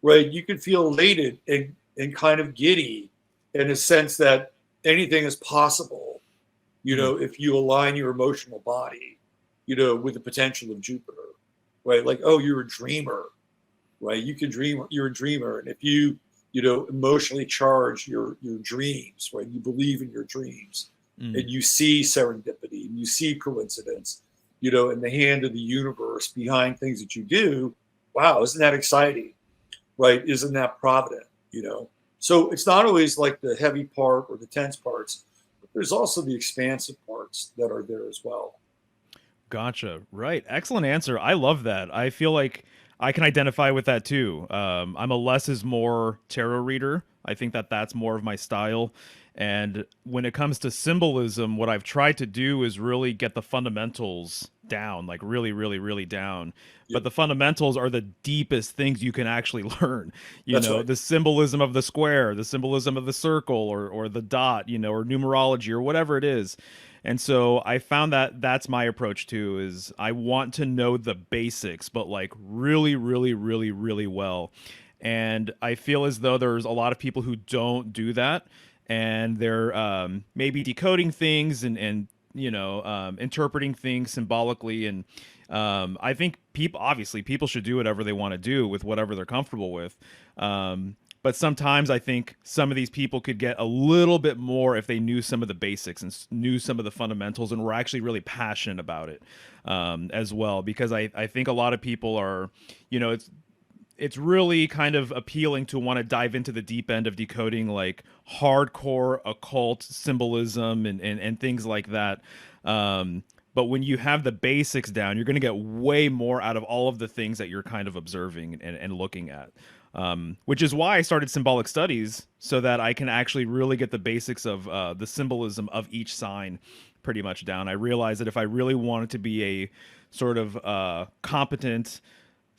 right? You can feel elated and kind of giddy in a sense that anything is possible, if you align your emotional body, with the potential of Jupiter, right? Like, oh, you're a dreamer, right? You can dream, you're a dreamer. And if you, emotionally charge your dreams, right? You believe in your dreams and you see serendipity and you see coincidence, in the hand of the universe behind things that you do. Wow, isn't that exciting, right? Isn't that provident, So it's not always like the heavy part or the tense parts, but there's also the expansive parts that are there as well. Gotcha. Right. Excellent answer. I love that. I feel like I can identify with that too. I'm a less is more tarot reader. I think that that's more of my style. And when it comes to symbolism, what I've tried to do is really get the fundamentals down, like really, really, really down. Yep. But the fundamentals are the deepest things you can actually learn. That's right. The symbolism of the square, the symbolism of the circle or the dot, or numerology or whatever it is. And so I found that that's my approach too, is I want to know the basics, but like really, really, really, really well. And I feel as though there's a lot of people who don't do that, and they're maybe decoding things and interpreting things symbolically. And I think people should do whatever they want to do with whatever they're comfortable with. But sometimes I think some of these people could get a little bit more if they knew some of the basics and knew some of the fundamentals and were actually really passionate about it as well. Because I think a lot of people are, it's really kind of appealing to want to dive into the deep end of decoding like hardcore occult symbolism and things like that. But when you have the basics down, you're going to get way more out of all of the things that you're kind of observing and looking at. Which is why I started Symbolic Studies, so that I can actually really get the basics of the symbolism of each sign pretty much down. I realized that if I really wanted to be a sort of competent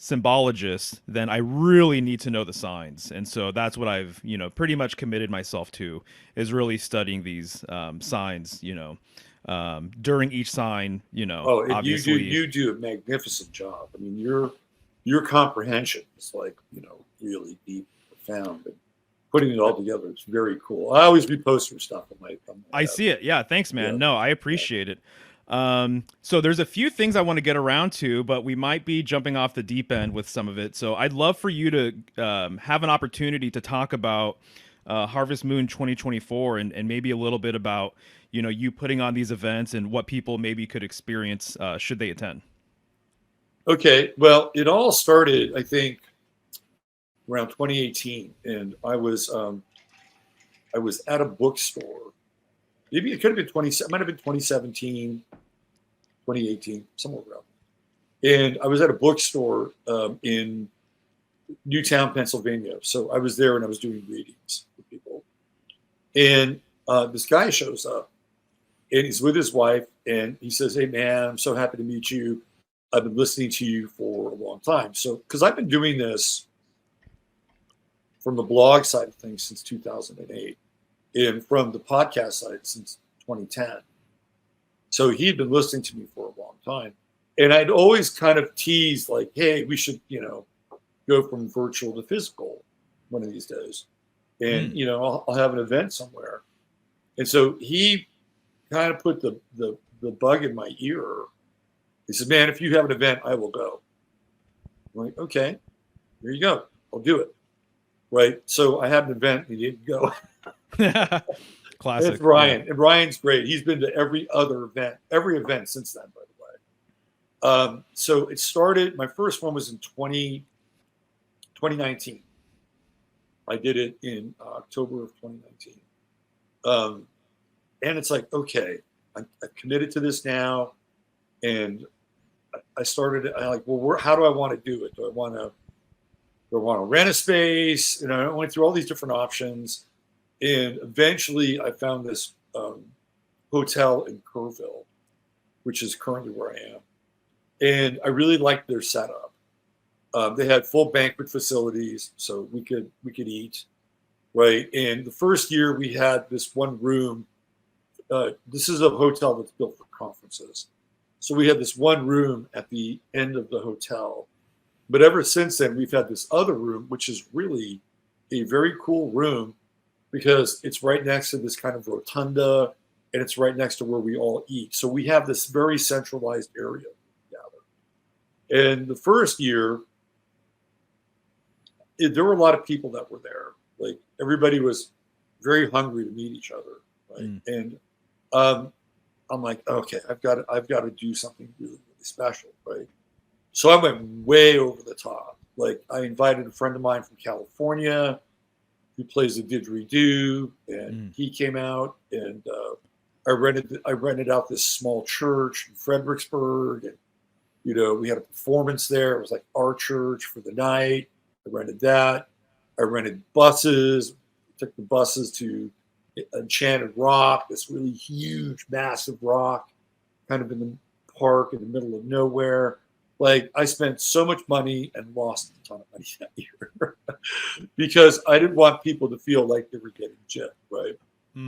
symbologist, then I really need to know the signs. And so that's what I've, pretty much committed myself to, is really studying these signs, during each sign, Oh, and obviously. you do a magnificent job. I mean, your comprehension is like, really deep, profound, and putting it all together is very cool. I always repost your stuff on my I see it. Yeah, thanks, man. Yeah. No, I appreciate it. So there's a few things I want to get around to, but we might be jumping off the deep end with some of it. So I'd love for you to have an opportunity to talk about Harvest Moon 2024 and maybe a little bit about, you putting on these events and what people maybe could experience should they attend. Okay, well, it all started, I think, around 2018, and I was at a bookstore. Maybe it could have been it might have been 2017, 2018, somewhere around. And I was at a bookstore in Newtown, Pennsylvania. So I was there and I was doing readings with people. And this guy shows up, and he's with his wife, and he says, "Hey, man, I'm so happy to meet you. I've been listening to you for a long time." So, because I've been doing this from the blog side of things since 2008, and from the podcast side since 2010. So he'd been listening to me for a long time. And I'd always kind of teased like, hey, we should, go from virtual to physical one of these days. And, I'll have an event somewhere. And so he kind of put the bug in my ear. He said, "Man, if you have an event, I will go." I'm like, "Okay, here you go. I'll do it." Right. So I had an event and he didn't go. Classic. It's Ryan. Yeah. And Ryan's great. He's been to every event since then, by the way. So it started, my first one was in 2019. I did it in October of 2019. And it's like, okay, I'm committed to this now. And I started, I like, well, how do I want to do it? Do I want to rent a space? I went through all these different options. And eventually I found this hotel in Kerrville, which is currently where I am. And I really liked their setup. They had full banquet facilities, so we could eat, right? And the first year we had this one room. This is a hotel that's built for conferences. So we had this one room at the end of the hotel. But ever since then, we've had this other room, which is really a very cool room because it's right next to this kind of rotunda and it's right next to where we all eat. So we have this very centralized area together. And the first year, there were a lot of people that were there. Like everybody was very hungry to meet each other, right? And I'm like, okay, I've got to do something really, really special, right? So I went way over the top. Like I invited a friend of mine from California who plays the didgeridoo, and he came out, and I rented out this small church in Fredericksburg, and we had a performance there. It was like our church for the night. I rented that. I rented buses. Took the buses to Enchanted Rock, this really huge, massive rock, kind of in the park in the middle of nowhere. Like I spent so much money and lost a ton of money that year because I didn't want people to feel like they were getting gypped, right?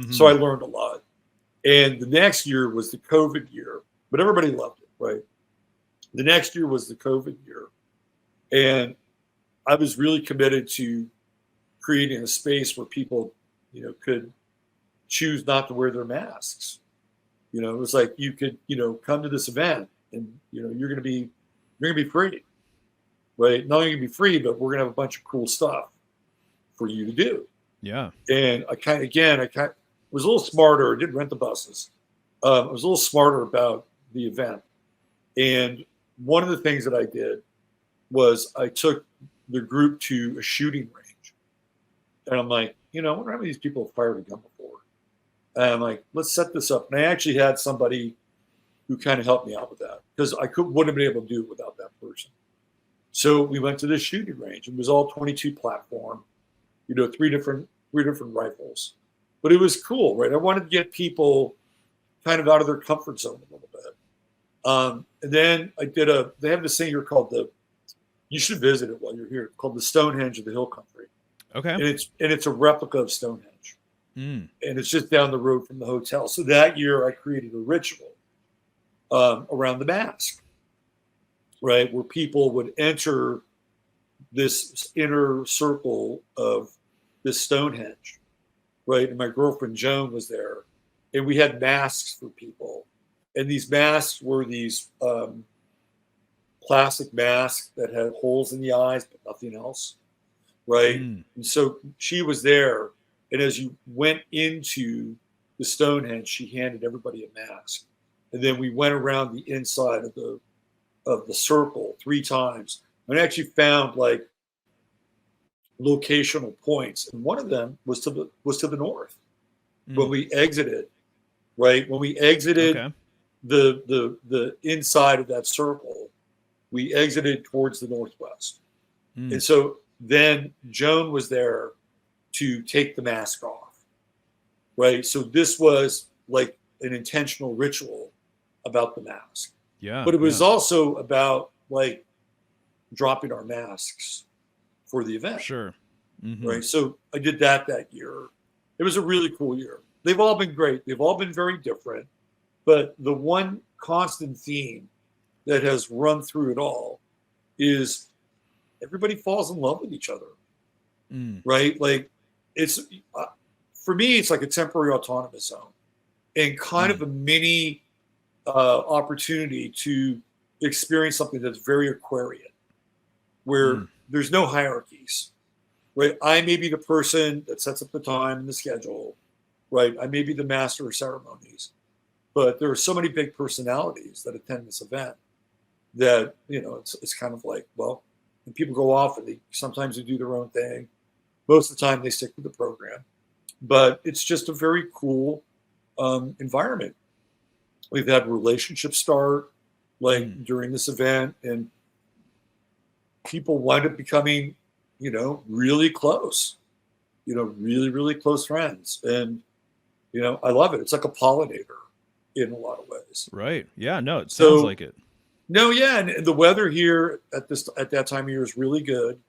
So I learned a lot. And the next year was the COVID year, but everybody loved it, right? The next year was the COVID year. And I was really committed to creating a space where people, could choose not to wear their masks. It was like you could, come to this event and you're gonna be free. Right? Not only gonna be free, but we're gonna have a bunch of cool stuff for you to do. Yeah. And I was a little smarter. I didn't rent the buses. I was a little smarter about the event. And one of the things that I did was I took the group to a shooting range. And I'm like, I wonder how many of these people have fired a gun before. And I'm like, let's set this up. And I actually had somebody who kind of helped me out with that because wouldn't have been able to do it without that person. So we went to this shooting range. It was all 22 platform, three different rifles. But it was cool, right? I wanted to get people kind of out of their comfort zone a little bit. And then they have this thing here called you should visit it while you're here, called the Stonehenge of the Hill Country. Okay. And it's a replica of Stonehenge. And it's just down the road from the hotel. So that year I created a ritual around the mask, right? Where people would enter this inner circle of this Stonehenge, right? And my girlfriend Joan was there. And we had masks for people. And these masks were these plastic masks that had holes in the eyes, but nothing else, right? And so she was there. And as you went into the Stonehenge, she handed everybody a mask. And then we went around the inside of the circle 3 times. And I actually found like locational points. And one of them was to the north. When we exited, right? When we exited the inside of that circle, we exited towards the northwest. And so then Joan was there to take the mask off, right? So this was like an intentional ritual about the mask. Yeah. But it was also about like dropping our masks for the event. Sure. Right. So I did that year. It was a really cool year. They've all been great. They've all been very different. But the one constant theme that has run through it all is everybody falls in love with each other. Right? Like it's for me, it's like a temporary autonomous zone and kind of a mini opportunity to experience something that's very Aquarian, where there's no hierarchies. Right? I may be the person that sets up the time and the schedule. Right? I may be the master of ceremonies, but there are so many big personalities that attend this event that it's kind of like, well, and people go off and sometimes they do their own thing. Most of the time they stick with the program, but it's just a very cool environment. We've had relationships start like during this event, and people wind up becoming, really close, really, really close friends. And, I love it. It's like a pollinator in a lot of ways. Right. Yeah. No, it sounds So, like it. no, yeah. And the weather here at that time of year is really good.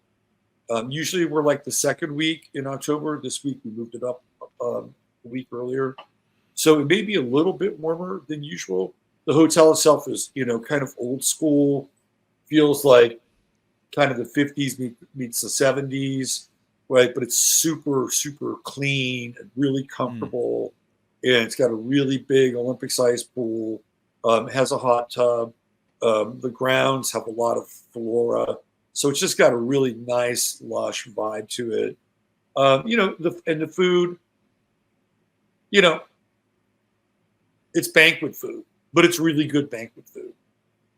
Usually we're like the second week in October. This week we moved it up a week earlier. So it may be a little bit warmer than usual. The hotel itself is, kind of old school, feels like kind of the 50s meets the 70s, right? But it's super, super clean and really comfortable. And it's got a really big Olympic-sized pool. Has a hot tub. The grounds have a lot of flora. So it's just got a really nice, lush vibe to it. And the food, it's banquet food, but it's really good banquet food.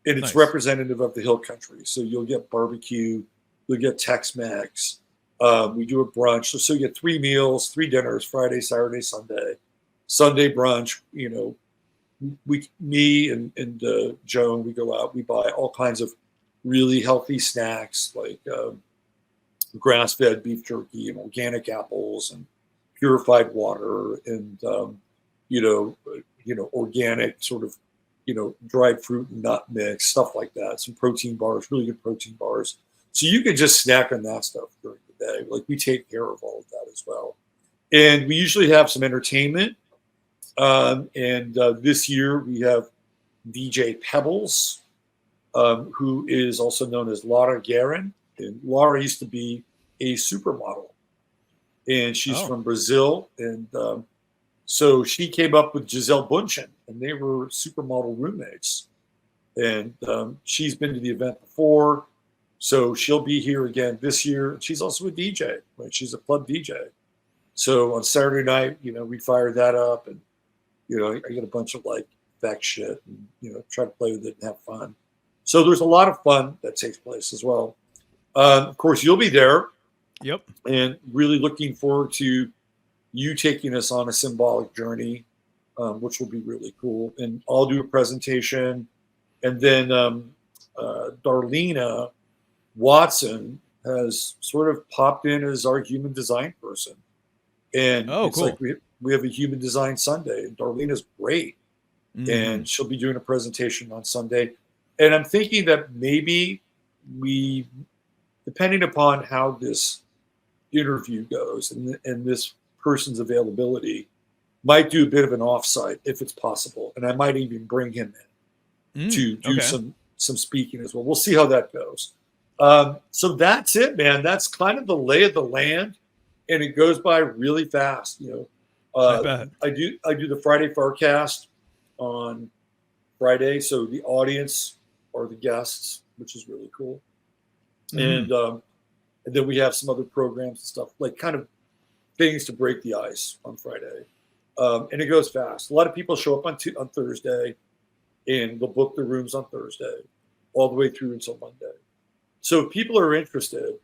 And it's Nice. representative of the hill country. So you'll get barbecue, you'll get Tex-Mex. We do a brunch. So you get 3 meals, 3 dinners, Friday, Saturday, Sunday. Sunday brunch, me and Joan, we go out, we buy all kinds of really healthy snacks like grass-fed beef jerky and organic apples and purified water and, organic sort of, dried fruit and nut mix, stuff like that. Some protein bars, really good protein bars. So you can just snack on that stuff during the day. Like we take care of all of that as well. And we usually have some entertainment. This year we have DJ Pebbles, who is also known as Laura Guerin. And Laura used to be a supermodel. And she's from Brazil. And so she came up with Gisele Bundchen, and they were supermodel roommates. And she's been to the event before, so she'll be here again this year. She's also a DJ, right? She's a club DJ. So on Saturday night, we fire that up, and I get a bunch of like fact shit, and try to play with it and have fun. So there's a lot of fun that takes place as well. Of course, you'll be there. Yep. And really looking forward to you taking us on a symbolic journey, which will be really cool. And I'll do a presentation. And then Darlena Watson has sort of popped in as our human design person. And it's cool. like we have a human design Sunday. And Darlena's great. And she'll be doing a presentation on Sunday. And I'm thinking that maybe we, depending upon how this interview goes and this person's availability, might do a bit of an offsite if it's possible, and I might even bring him in to do some speaking as well. We'll see how that goes. So that's it, man. That's kind of the lay of the land, and it goes by really fast. I bet. I do the Friday forecast on Friday, so the audience are the guests, which is really cool. And then we have some other programs and stuff, like kind of things to break the ice on Friday. And it goes fast. A lot of people show up on Thursday, and they'll book their rooms on Thursday all the way through until Monday. So if people are interested,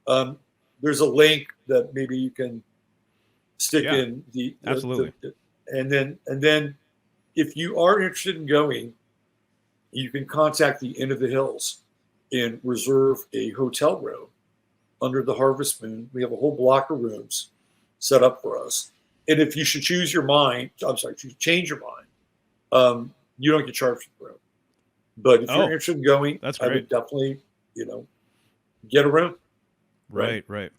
there's a link that maybe you can stick in absolutely. And then if you are interested in going, you can contact the Inn of the Hills and reserve a hotel room under the Harvest Moon. We have a whole block of rooms set up for us. And if you should change your mind, you don't get charged for the room. But if you're interested in going, that's great. I would definitely, get a room. Right.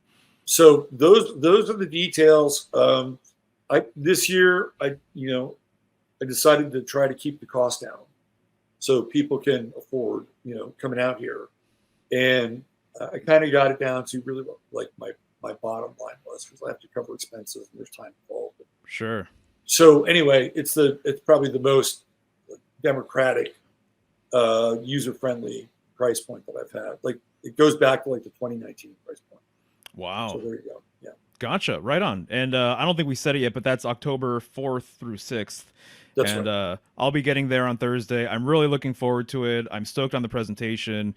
So those are the details. This year I decided to try to keep the cost down so people can afford, coming out here. And I kind of got it down to really what like my bottom line was, because I have to cover expenses and there's time involved. Sure. So anyway, it's probably the most democratic, user-friendly price point that I've had. Like it goes back to like the 2019 price point. Wow. So there you go. Yeah. Gotcha. Right on. And I don't think we said it yet, but that's October 4th through 6th. That's right. I'll be getting there on Thursday. I'm really looking forward to it. I'm stoked on the presentation.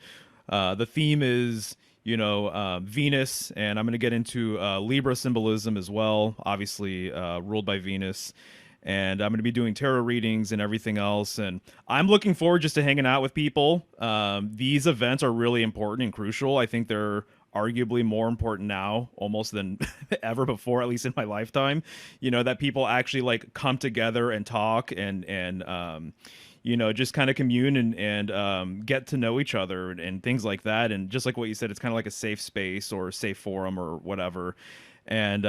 The theme is, Venus, and I'm going to get into Libra symbolism as well, obviously ruled by Venus. And I'm going to be doing tarot readings and everything else. And I'm looking forward just to hanging out with people. These events are really important and crucial. I think they're arguably more important now almost than ever before, at least in my lifetime. That people actually like come together and talk and just kind of commune and get to know each other and things like that. And just like what you said, it's kind of like a safe space or a safe forum or whatever. And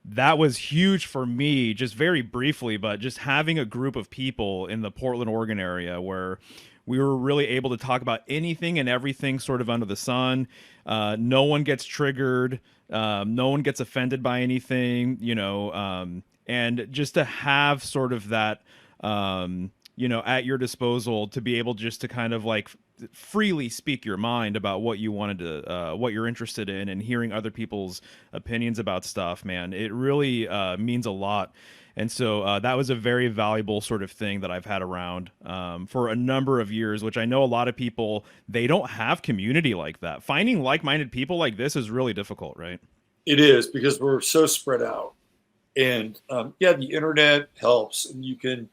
that was huge for me, just very briefly, but just having a group of people in the Portland, Oregon area where we were really able to talk about anything and everything sort of under the sun. No one gets triggered. No one gets offended by anything. And just to have sort of that, at your disposal to be able just to kind of like freely speak your mind about what you wanted to, what you're interested in, and hearing other people's opinions about stuff, man, it really means a lot. And so that was a very valuable sort of thing that I've had around for a number of years, which I know a lot of people, they don't have community like that. Finding like-minded people like this is really difficult, right? It is, because we're so spread out. And the internet helps, and you can,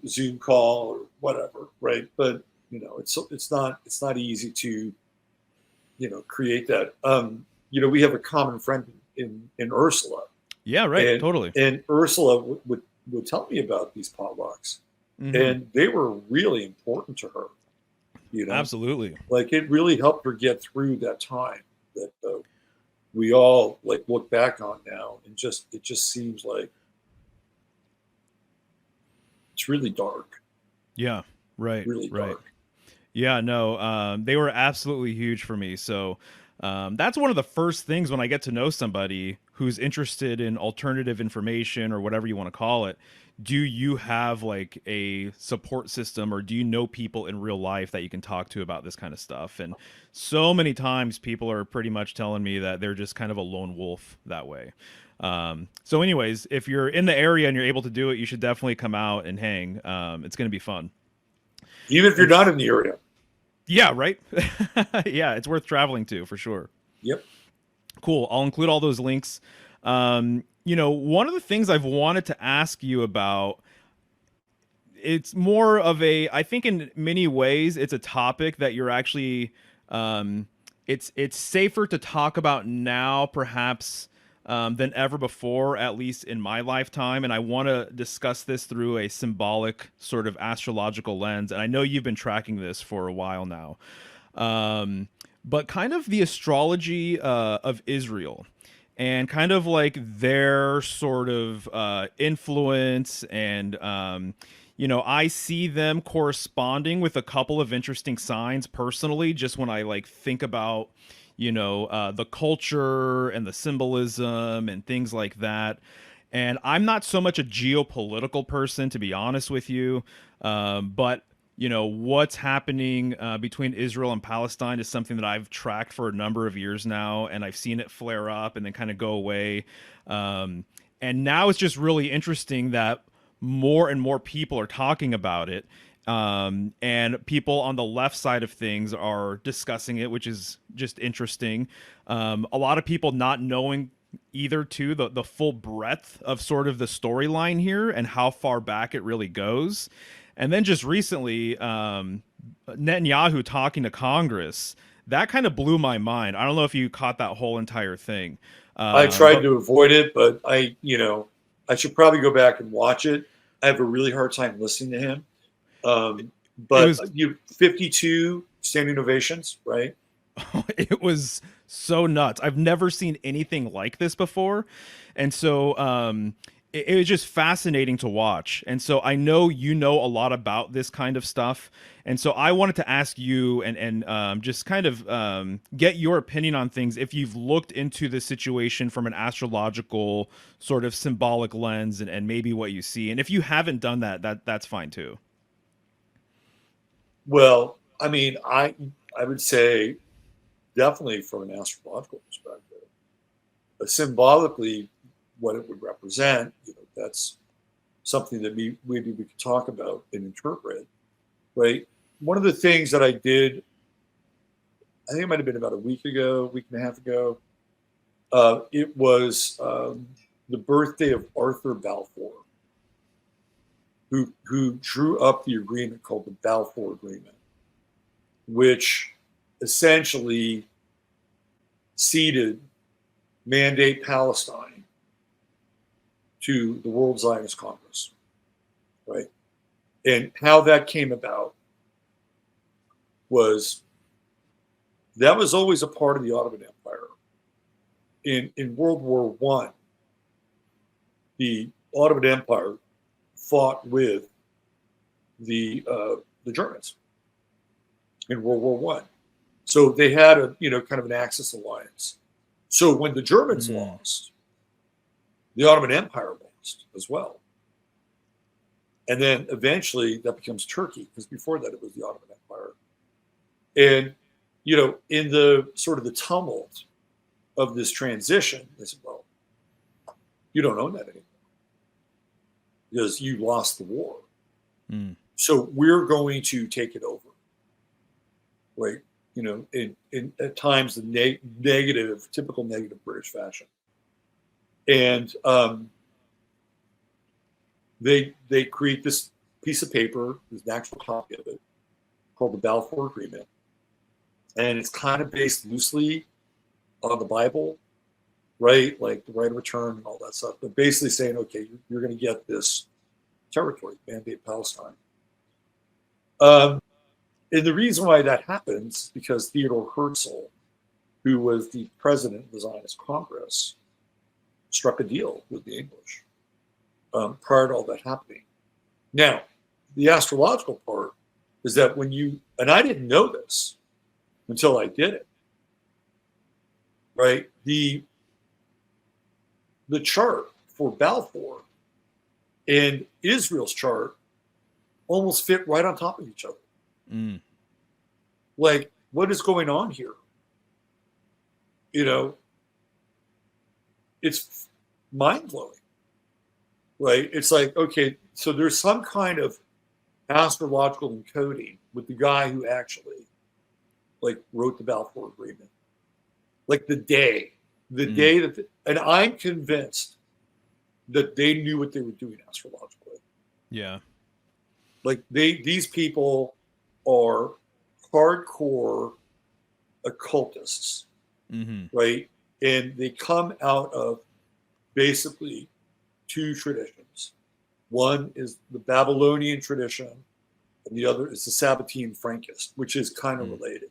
Zoom call or whatever, right? But it's not easy to, create that. We have a common friend in Ursula. Yeah, right. And, Totally. And Ursula would tell me about these potlucks, and they were really important to her. Absolutely. Like, it really helped her get through that time that we all like look back on now, and it just seems like it's really dark. Yeah. Right. Really dark. Yeah. No. They were absolutely huge for me. So. That's one of the first things when I get to know somebody who's interested in alternative information or whatever you want to call it. Do you have like a support system, or do you know people in real life that you can talk to about this kind of stuff? And so many times people are pretty much telling me that they're just kind of a lone wolf that way. So anyways, if you're in the area and you're able to do it, you should definitely come out and hang. It's going to be fun. Even if you're not in the area. Yeah, right? Yeah, it's worth traveling to for sure. Yep. Cool. I'll include all those links. One of the things I've wanted to ask you about, it's more of I think in many ways, it's a topic that you're actually, it's safer to talk about now, perhaps, than ever before, at least in my lifetime. And I want to discuss this through a symbolic sort of astrological lens. And I know you've been tracking this for a while now. But kind of the astrology of Israel and kind of like their sort of influence. And, I see them corresponding with a couple of interesting signs personally, just when I like think about the culture and the symbolism and things like that. And I'm not so much a geopolitical person, to be honest with you. But, what's happening between Israel and Palestine is something that I've tracked for a number of years now, and I've seen it flare up and then kind of go away. And now it's just really interesting that more and more people are talking about it. And people on the left side of things are discussing it, which is just interesting. A lot of people not knowing either to the full breadth of sort of the storyline here and how far back it really goes. And then just recently, Netanyahu talking to Congress, that kind of blew my mind. I don't know if you caught that whole entire thing. I tried to avoid it, but I should probably go back and watch it. I have a really hard time listening to him. But you 52 standing ovations, right? It was so nuts. I've never seen anything like this before. And so it was just fascinating to watch. And so I know you know a lot about this kind of stuff. And so I wanted to ask you and just kind of get your opinion on things if you've looked into the situation from an astrological sort of symbolic lens and maybe what you see. And if you haven't done that's fine too. Well, I mean, I would say definitely from an astrological perspective, symbolically, what it would represent, that's something that maybe we could talk about and interpret, right? One of the things that I did I think it might have been about a week and a half ago. It was the birthday of Arthur Balfour, who drew up the agreement called the Balfour Agreement, which essentially ceded Mandate Palestine to the World Zionist Congress, right? And how that came about was that was always a part of the Ottoman Empire. In World War I, the Ottoman Empire fought with the Germans in World War One, so they had a kind of an Axis alliance. So when the Germans lost, the Ottoman Empire lost as well, and then eventually that becomes Turkey, because before that it was the Ottoman Empire. And in the sort of the tumult of this transition, they said, well, you don't own that anymore because you lost the war. So we're going to take it over. Right. In at times the negative, typical negative British fashion. And they create this piece of paper, there's an actual copy of it, called the Balfour Agreement. And it's kind of based loosely on the Bible, right? Like the right of return and all that stuff. But basically saying, okay, you're going to get this territory, Mandate Palestine. And the reason why that happens is because Theodore Herzl, who was the president of the Zionist Congress, struck a deal with the English prior to all that happening. Now, the astrological part is that and I didn't know this until I did it, right? The chart for Balfour and Israel's chart almost fit right on top of each other. Like, what is going on here? It's mind-blowing, right? It's like, okay, so there's some kind of astrological encoding with the guy who actually wrote the Balfour Agreement. Like the day that, and I'm convinced that they knew what they were doing astrologically. Yeah. Like these people are hardcore occultists, right? And they come out of basically two traditions. One is the Babylonian tradition, and the other is the Sabbatean Frankist, which is kind of related.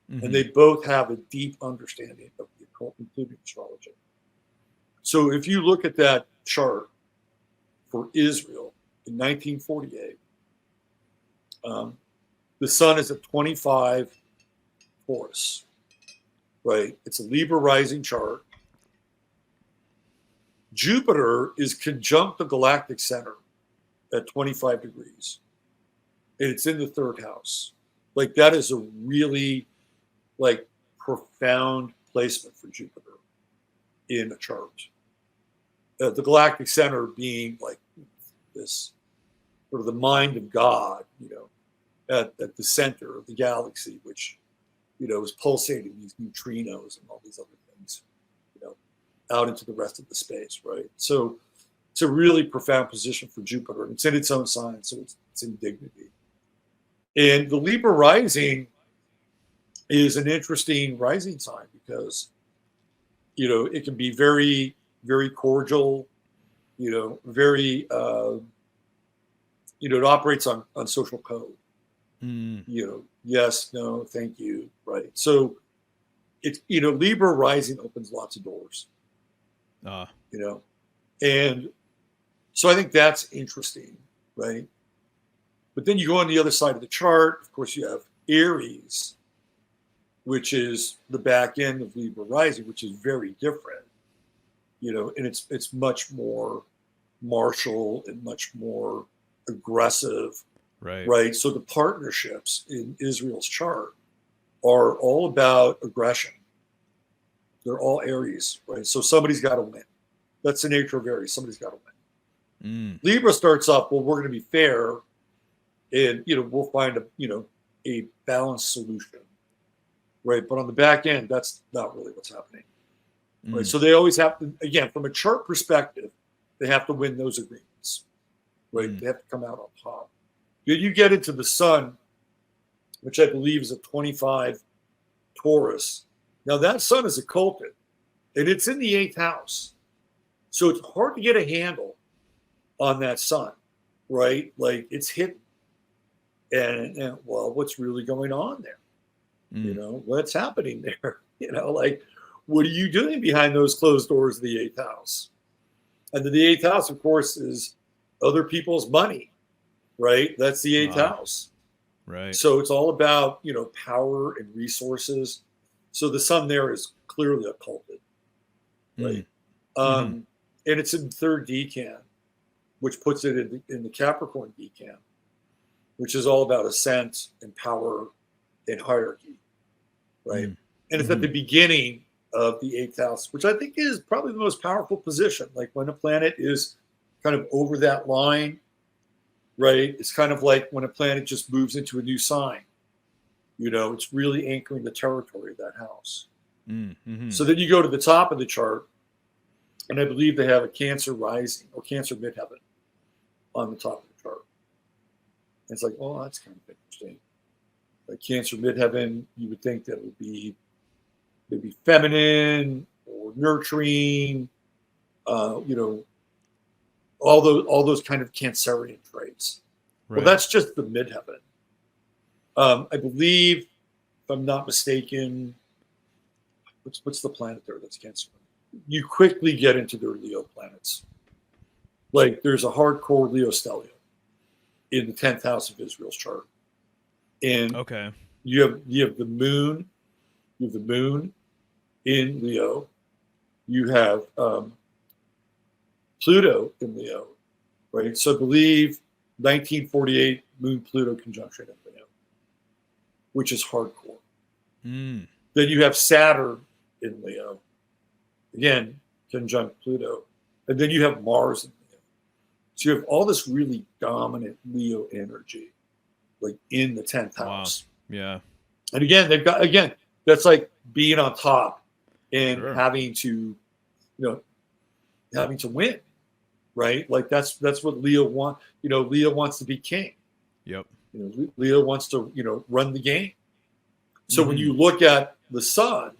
And they both have a deep understanding of the occult, including astrology. So if you look at that chart for Israel in 1948, the sun is at 25 Taurus, right? It's a Libra rising chart. Jupiter is conjunct the galactic center at 25 degrees. And it's in the third house. Like that is a really profound placement for Jupiter in a chart. The galactic center being like this sort of the mind of God, at the center of the galaxy, which, is pulsating these neutrinos and all these other things, out into the rest of the space, right? So it's a really profound position for Jupiter. It's in its own sign, so it's in dignity. And the Libra rising is an interesting rising sign because, it can be very, very cordial, very, it operates on social code. Yes, no, thank you, right? So it's, Libra rising opens lots of doors, and so I think that's interesting, right? But then you go on the other side of the chart, of course, you have Aries, which is the back end of Libra rising, which is very different, and it's much more martial and much more aggressive, right? So the partnerships in Israel's chart are all about aggression. They're all Aries, right? So somebody's got to win. That's the nature of Aries. Somebody's got to win. Libra starts off, well, we're going to be fair, and we'll find a balanced solution. right? But on the back end, that's not really what's happening, right? Mm. So they always have to, again, from a chart perspective, they have to win those agreements, right? Mm. They have to come out on top. You get into the sun, which I believe is a 25 Taurus. Now that sun is occulted, and it's in the 8th house. So it's hard to get a handle on that sun, right? Like it's hidden. And well, what's really going on there? You Mm. know, what's happening there? You know, like what are you doing behind those closed doors of the 8th house? And then the 8th house, of course, is other people's money, right? That's the 8th house. Right. So it's all about, you know, power and resources. So the sun there is clearly occulted, right? Mm. And it's in third decan, which puts it in the Capricorn decan, which is all about ascent and power and hierarchy, right? Mm. And it's at the beginning of the 8th house, which I think is probably the most powerful position. Like when a planet is kind of over that line, right? It's kind of like when a planet just moves into a new sign. You know, it's really anchoring the territory of that house. So then you go to the top of the chart, and I believe they have a Cancer rising or Cancer midheaven on the top of the chart. And it's like, well, that's kind of interesting. Like Cancer midheaven, you would think that would be maybe feminine or nurturing, you know, all those kind of Cancerian traits. Right. Well, that's just the midheaven. I believe, if I'm not mistaken, what's the planet there that's Cancer? You quickly get into their Leo planets. Like there's a hardcore Leo stellium in the 10th house of Israel's chart, and you have the moon, in Leo. You have Pluto in Leo, right? So I believe 1948 Moon Pluto conjunction in Leo, which is hardcore. Then you have Saturn in Leo, again, conjunct Pluto. And then you have Mars in Leo. So you have all this really dominant Leo energy, like in the 10th house. Wow. Yeah. And again, that's like being on top and having to win, right? Like that's what Leo wants. You know, Leo wants to be king. Yep. You know, Leo wants to, run the game. So when you look at the sun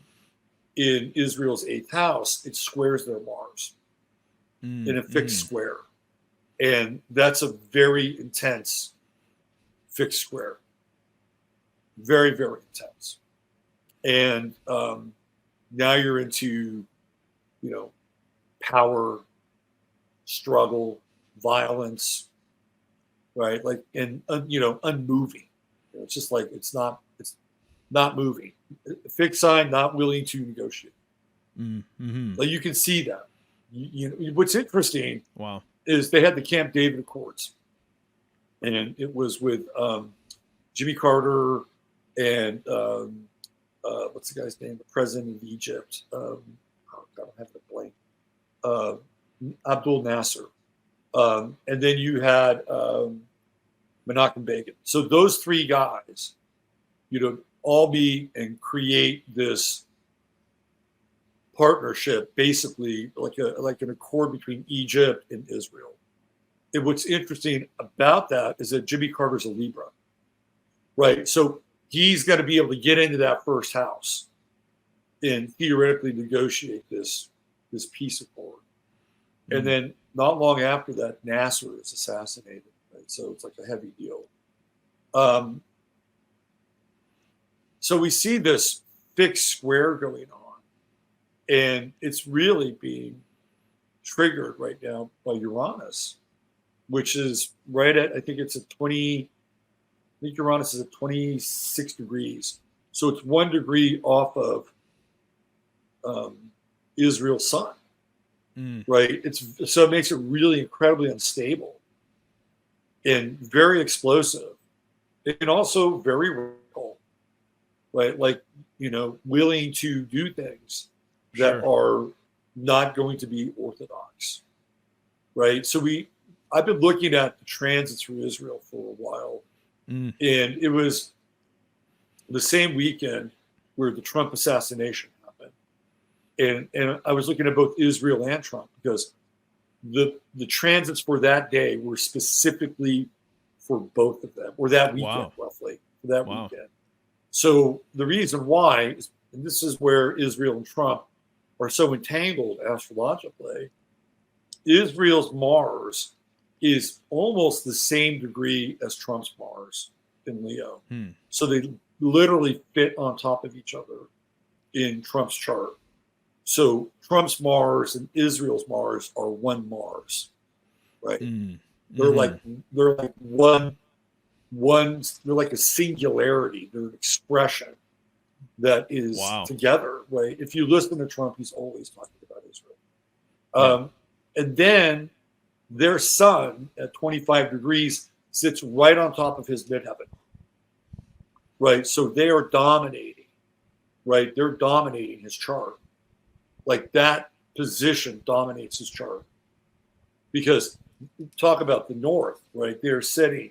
in Israel's 8th house, it squares their Mars in a fixed square. And that's a very intense fixed square. Very, very intense. And now you're into, power, struggle, violence, right? Like, and, unmoving. It's just like, it's not moving. Fixed sign, not willing to negotiate. Like you can see that. What's interesting is they had the Camp David Accords, and it was with Jimmy Carter and what's the guy's name? The president of Egypt. Oh God, I'm having a blank. Abdul Nasser, and then you had Menachem Begin. So those three guys, all be and create this partnership, basically like an accord between Egypt and Israel. And what's interesting about that is that Jimmy Carter's a Libra, right? So he's got to be able to get into that first house and theoretically negotiate this peace accord. And then not long after that, Nasser is assassinated, right? So it's like a heavy deal. So we see this fixed square going on, and it's really being triggered right now by Uranus, which is right at, I think it's at 20, I think Uranus is at 26 degrees. So it's 1 degree off of Israel's sun, right? So it makes it really incredibly unstable and very explosive and also very radical, right? Like, willing to do things that are not going to be orthodox, right? So I've been looking at the transits through Israel for a while, and it was the same weekend where the Trump assassination happened. And I was looking at both Israel and Trump because the transits for that day were specifically for both of them, or that weekend, roughly, for that weekend. So the reason why, and this is where Israel and Trump are so entangled astrologically, Israel's Mars is almost the same degree as Trump's Mars in Leo. So they literally fit on top of each other in Trump's chart. So Trump's Mars and Israel's Mars are one Mars, right? They're like one. They're like a singularity. They're an expression that is together, right? If you listen to Trump, he's always talking about Israel. And then their sun at 25 degrees sits right on top of his midheaven, right? So they are dominating, right? They're dominating his chart. Like that position dominates his chart. Because talk about the north, right? They're sitting,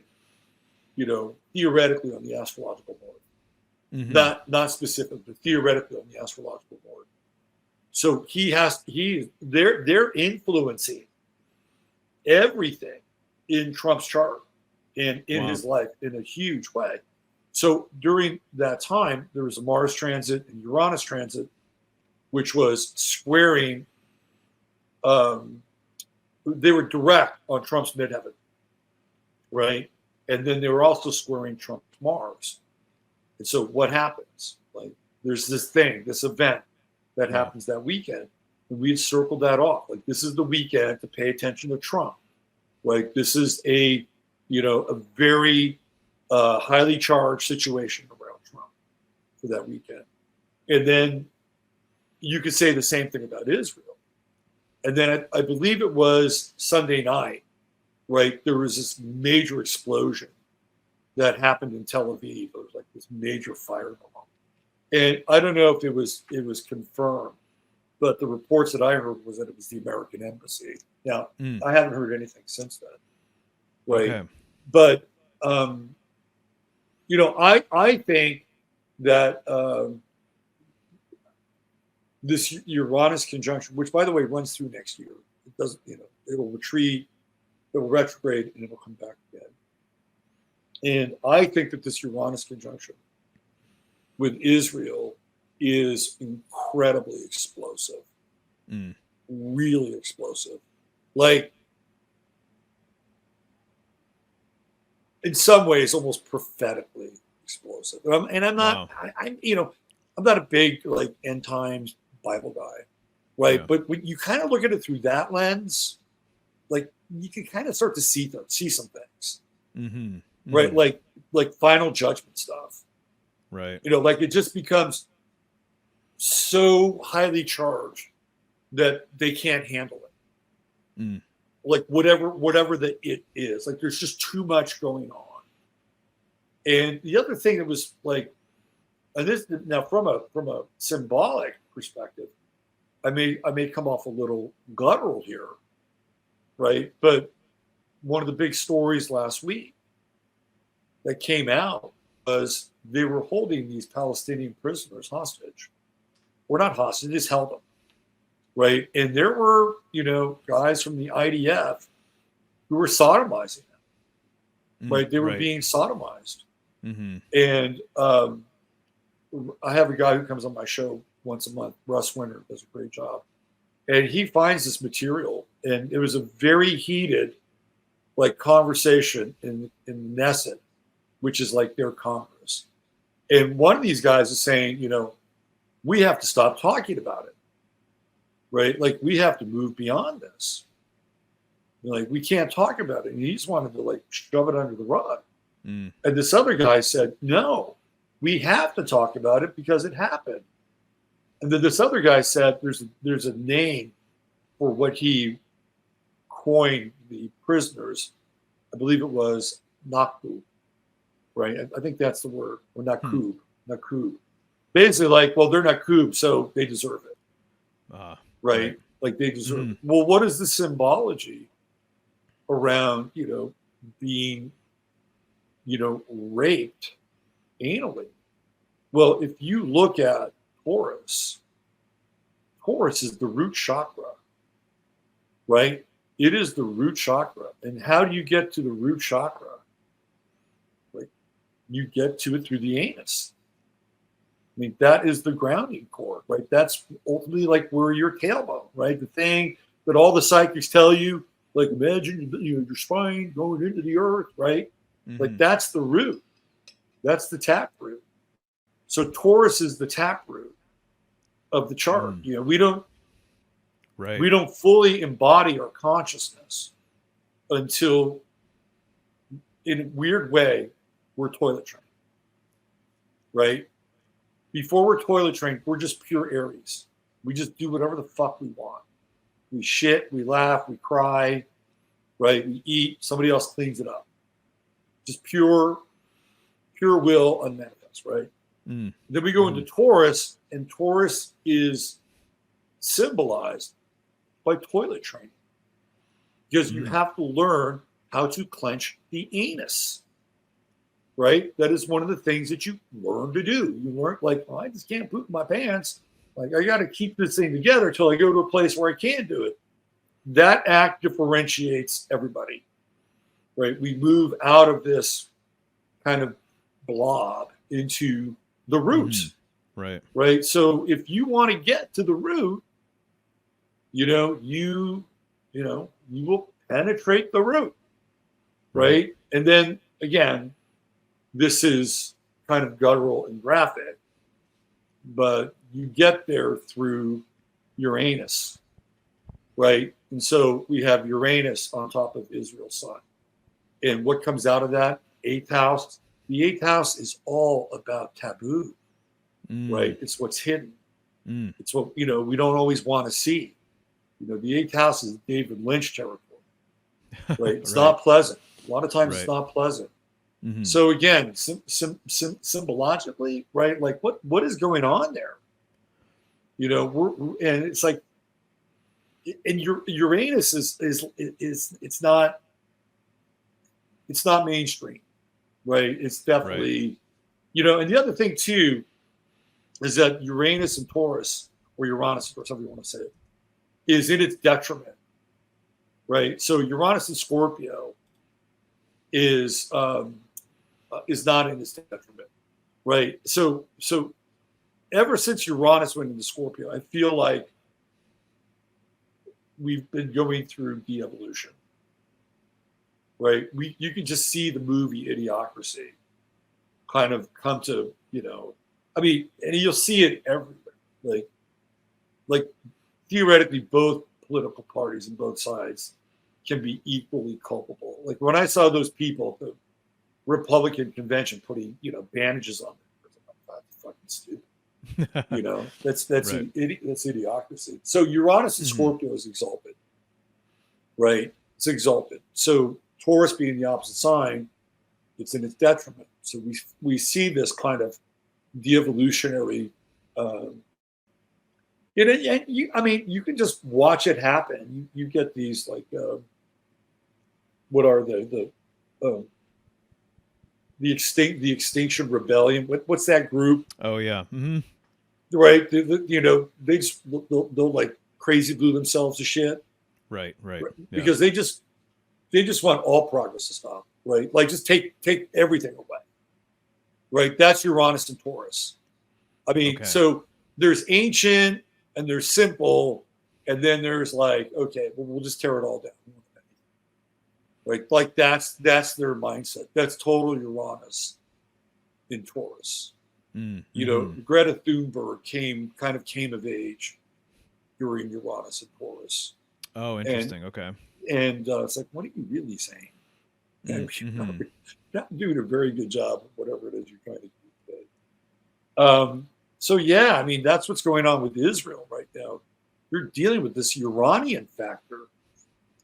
theoretically on the astrological north. Not specifically, but theoretically on the astrological north. So they're influencing everything in Trump's chart and in his life in a huge way. So during that time, there was a Mars transit and Uranus transit, which was squaring. They were direct on Trump's midheaven, right? And then they were also squaring Trump's Mars. And so what happens? Like there's this event that happens that weekend, and we had circled that off. Like this is the weekend to pay attention to Trump. Like this is a very highly charged situation around Trump for that weekend. And then you could say the same thing about Israel. And then I believe it was Sunday night, right? There was this major explosion that happened in Tel Aviv. It was like this major firebomb. And I don't know if it was confirmed, but the reports that I heard was that it was the American embassy. Now, I haven't heard anything since then, right? Okay. But, I think that this Uranus conjunction, which by the way runs through next year, it doesn't, it'll retreat, it will retrograde, and it'll come back again. And I think that this Uranus conjunction with Israel is incredibly explosive, really explosive. Like, in some ways, almost prophetically explosive. And I'm not, I'm not a big like end times Bible guy, right? Yeah. But when you kind of look at it through that lens, like you can kind of start to see some things, right? Like final judgment stuff, right? Like it just becomes so highly charged that they can't handle it. Like whatever that it is, like there's just too much going on. And the other thing that was like, and this now from a symbolic perspective, I may come off a little guttural here, right? But one of the big stories last week that came out was they were holding these Palestinian prisoners hostage. Or not hostage, they just held them, right? And there were, guys from the IDF who were sodomizing them, right? They were being sodomized. And I have a guy who comes on my show once a month, Russ Winter, does a great job. And he finds this material, and it was a very heated, like, conversation in Knesset, which is like their Congress. And one of these guys is saying, we have to stop talking about it, right? Like, we have to move beyond this. Like, we can't talk about it. And he just wanted to, like, shove it under the rug. And this other guy said, no, we have to talk about it because it happened. And then this other guy said, there's a name for what he coined the prisoners. I believe it was Nakub, right? I think that's the word, or Nakub, Nakub. Basically, like, well, they're Nakub, so they deserve it, right? Like they deserve it. Well, what is the symbology around, being, raped anally, Well, if you look at Taurus, Taurus is the root chakra, right? It is the root chakra. And how do you get to the root chakra? Like, you get to it through the anus. I mean, that is the grounding cord, right? That's ultimately like where your tailbone, right? The thing that all the psychics tell you, like imagine your spine going into the earth, right? Mm-hmm. Like that's the root. That's the tap root. So Taurus is the tap root of the chart. You know, we don't fully embody our consciousness until, in a weird way, we're toilet trained, right? Before we're toilet trained, we're just pure Aries. We just do whatever the fuck we want. We shit, we laugh, we cry, right? We eat, somebody else cleans it up. Just pure will unmanifest, right? Then we go into Taurus, and Taurus is symbolized by toilet training. Because you have to learn how to clench the anus, right? That is one of the things that you learn to do. You learn, like, I just can't poop in my pants. Like, I got to keep this thing together until I go to a place where I can do it. That act differentiates everybody, right? We move out of this kind of blob into the root, right? So if you want to get to the root, you will penetrate the root, right? And then again, this is kind of guttural and graphic, but you get there through Uranus, right? And so we have Uranus on top of Israel's sun. And what comes out of that? Eighth house. The eighth house is all about taboo, right? It's what's hidden. It's what, we don't always want to see. The eighth house is David Lynch territory, right? It's not pleasant. A lot of times it's not pleasant. So again, symbologically, right? Like what is going on there? And it's like, and Uranus is it's not mainstream, right? It's definitely, and the other thing too is that Uranus and Taurus, or Uranus, or however you want to say it, is in its detriment, right? So Uranus and Scorpio is not in its detriment, right? So ever since Uranus went into Scorpio, I feel like we've been going through de-evolution, right? You can just see the movie Idiocracy kind of come to, and you'll see it everywhere. Like theoretically, both political parties and both sides can be equally culpable. Like when I saw those people at the Republican convention putting, bandages on them, that's fucking stupid. That's idiocracy. So Uranus and Scorpio is exalted, right? It's exalted. So Taurus being the opposite sign, it's in its detriment. So we see this kind of de-evolutionary. You can just watch it happen. You get these like, what are the Extinction Rebellion? What's that group? Oh yeah. Right. They'll like crazy glue themselves to shit. Right. Because they just want all progress to stop. Right. Like just take everything away. Right. That's Uranus and Taurus. So there's ancient and there's simple, and then there's like, okay, well, we'll just tear it all down. Right. Like that's their mindset. That's total Uranus in Taurus. Greta Thunberg came of age during Uranus and Taurus. Oh, interesting. Okay. And it's like, what are you really saying? Not doing a very good job of whatever it is you're trying to do today. So yeah, that's what's going on with Israel right now. They're dealing with this Uranian factor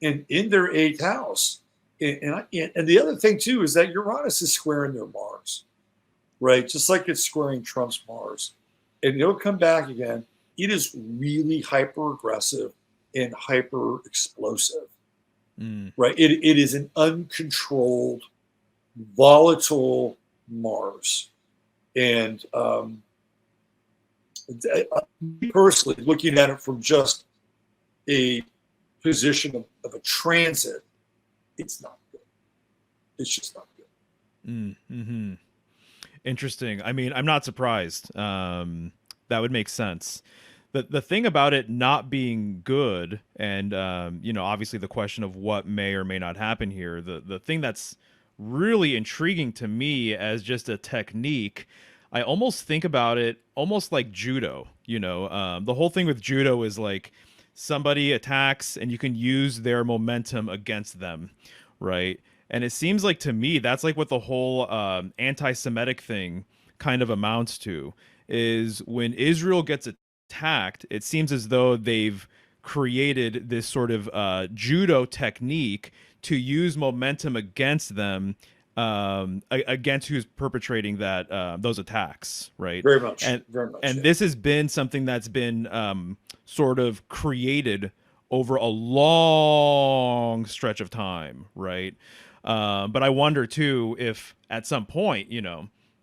in their eighth house. And the other thing too is that Uranus is squaring their Mars, right? Just like it's squaring Trump's Mars, and it'll come back again. It is really hyper aggressive and hyper explosive, right? It is an uncontrolled, volatile Mars, And personally, looking at it from just a position of a transit, it's not good. It's just not good. Mm-hmm. Interesting. I mean, I'm not surprised. That would make sense. The thing about it not being good, and obviously the question of what may or may not happen here. The thing that's really intriguing to me as just a technique, I almost think about it almost like judo. The whole thing with judo is like somebody attacks and you can use their momentum against them, right? And it seems like to me that's like what the whole anti-Semitic thing kind of amounts to is when Israel gets attacked, it seems as though they've created this sort of judo technique to use momentum against them, against who's perpetrating those attacks, right? Very much, And very much. and Yeah. this has been something that's been sort of created over a long stretch of time, right? But I wonder too if at some point,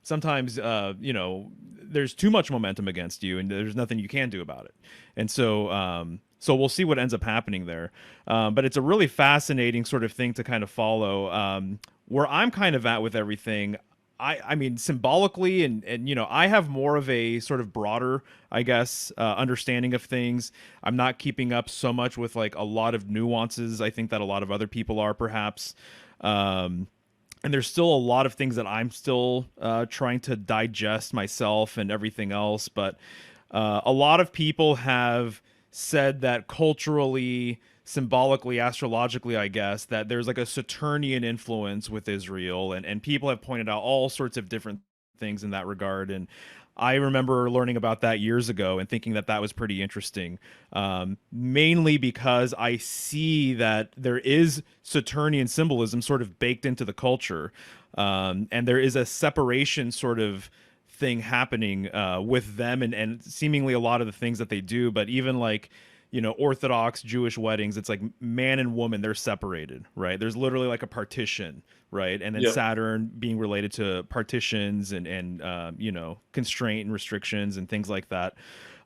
sometimes there's too much momentum against you, and there's nothing you can do about it. And so we'll see what ends up happening there. But it's a really fascinating sort of thing to kind of follow. Where I'm kind of at with everything, I mean, symbolically, and I have more of a sort of broader, I guess, understanding of things. I'm not keeping up so much with like a lot of nuances. I think that a lot of other people are, perhaps. And there's still a lot of things that I'm still trying to digest myself and everything else. But a lot of people have said that culturally, symbolically, astrologically, I guess, that there's like a Saturnian influence with Israel. And people have pointed out all sorts of different things in that regard. And I remember learning about that years ago and thinking that that was pretty interesting, mainly because I see that there is Saturnian symbolism sort of baked into the culture, and there is a separation sort of thing happening with them, and seemingly a lot of the things that they do, but even like Orthodox Jewish weddings, it's like man and woman, they're separated, right? There's literally like a partition, right? And then Yeah. Saturn being related to partitions and constraint and restrictions and things like that.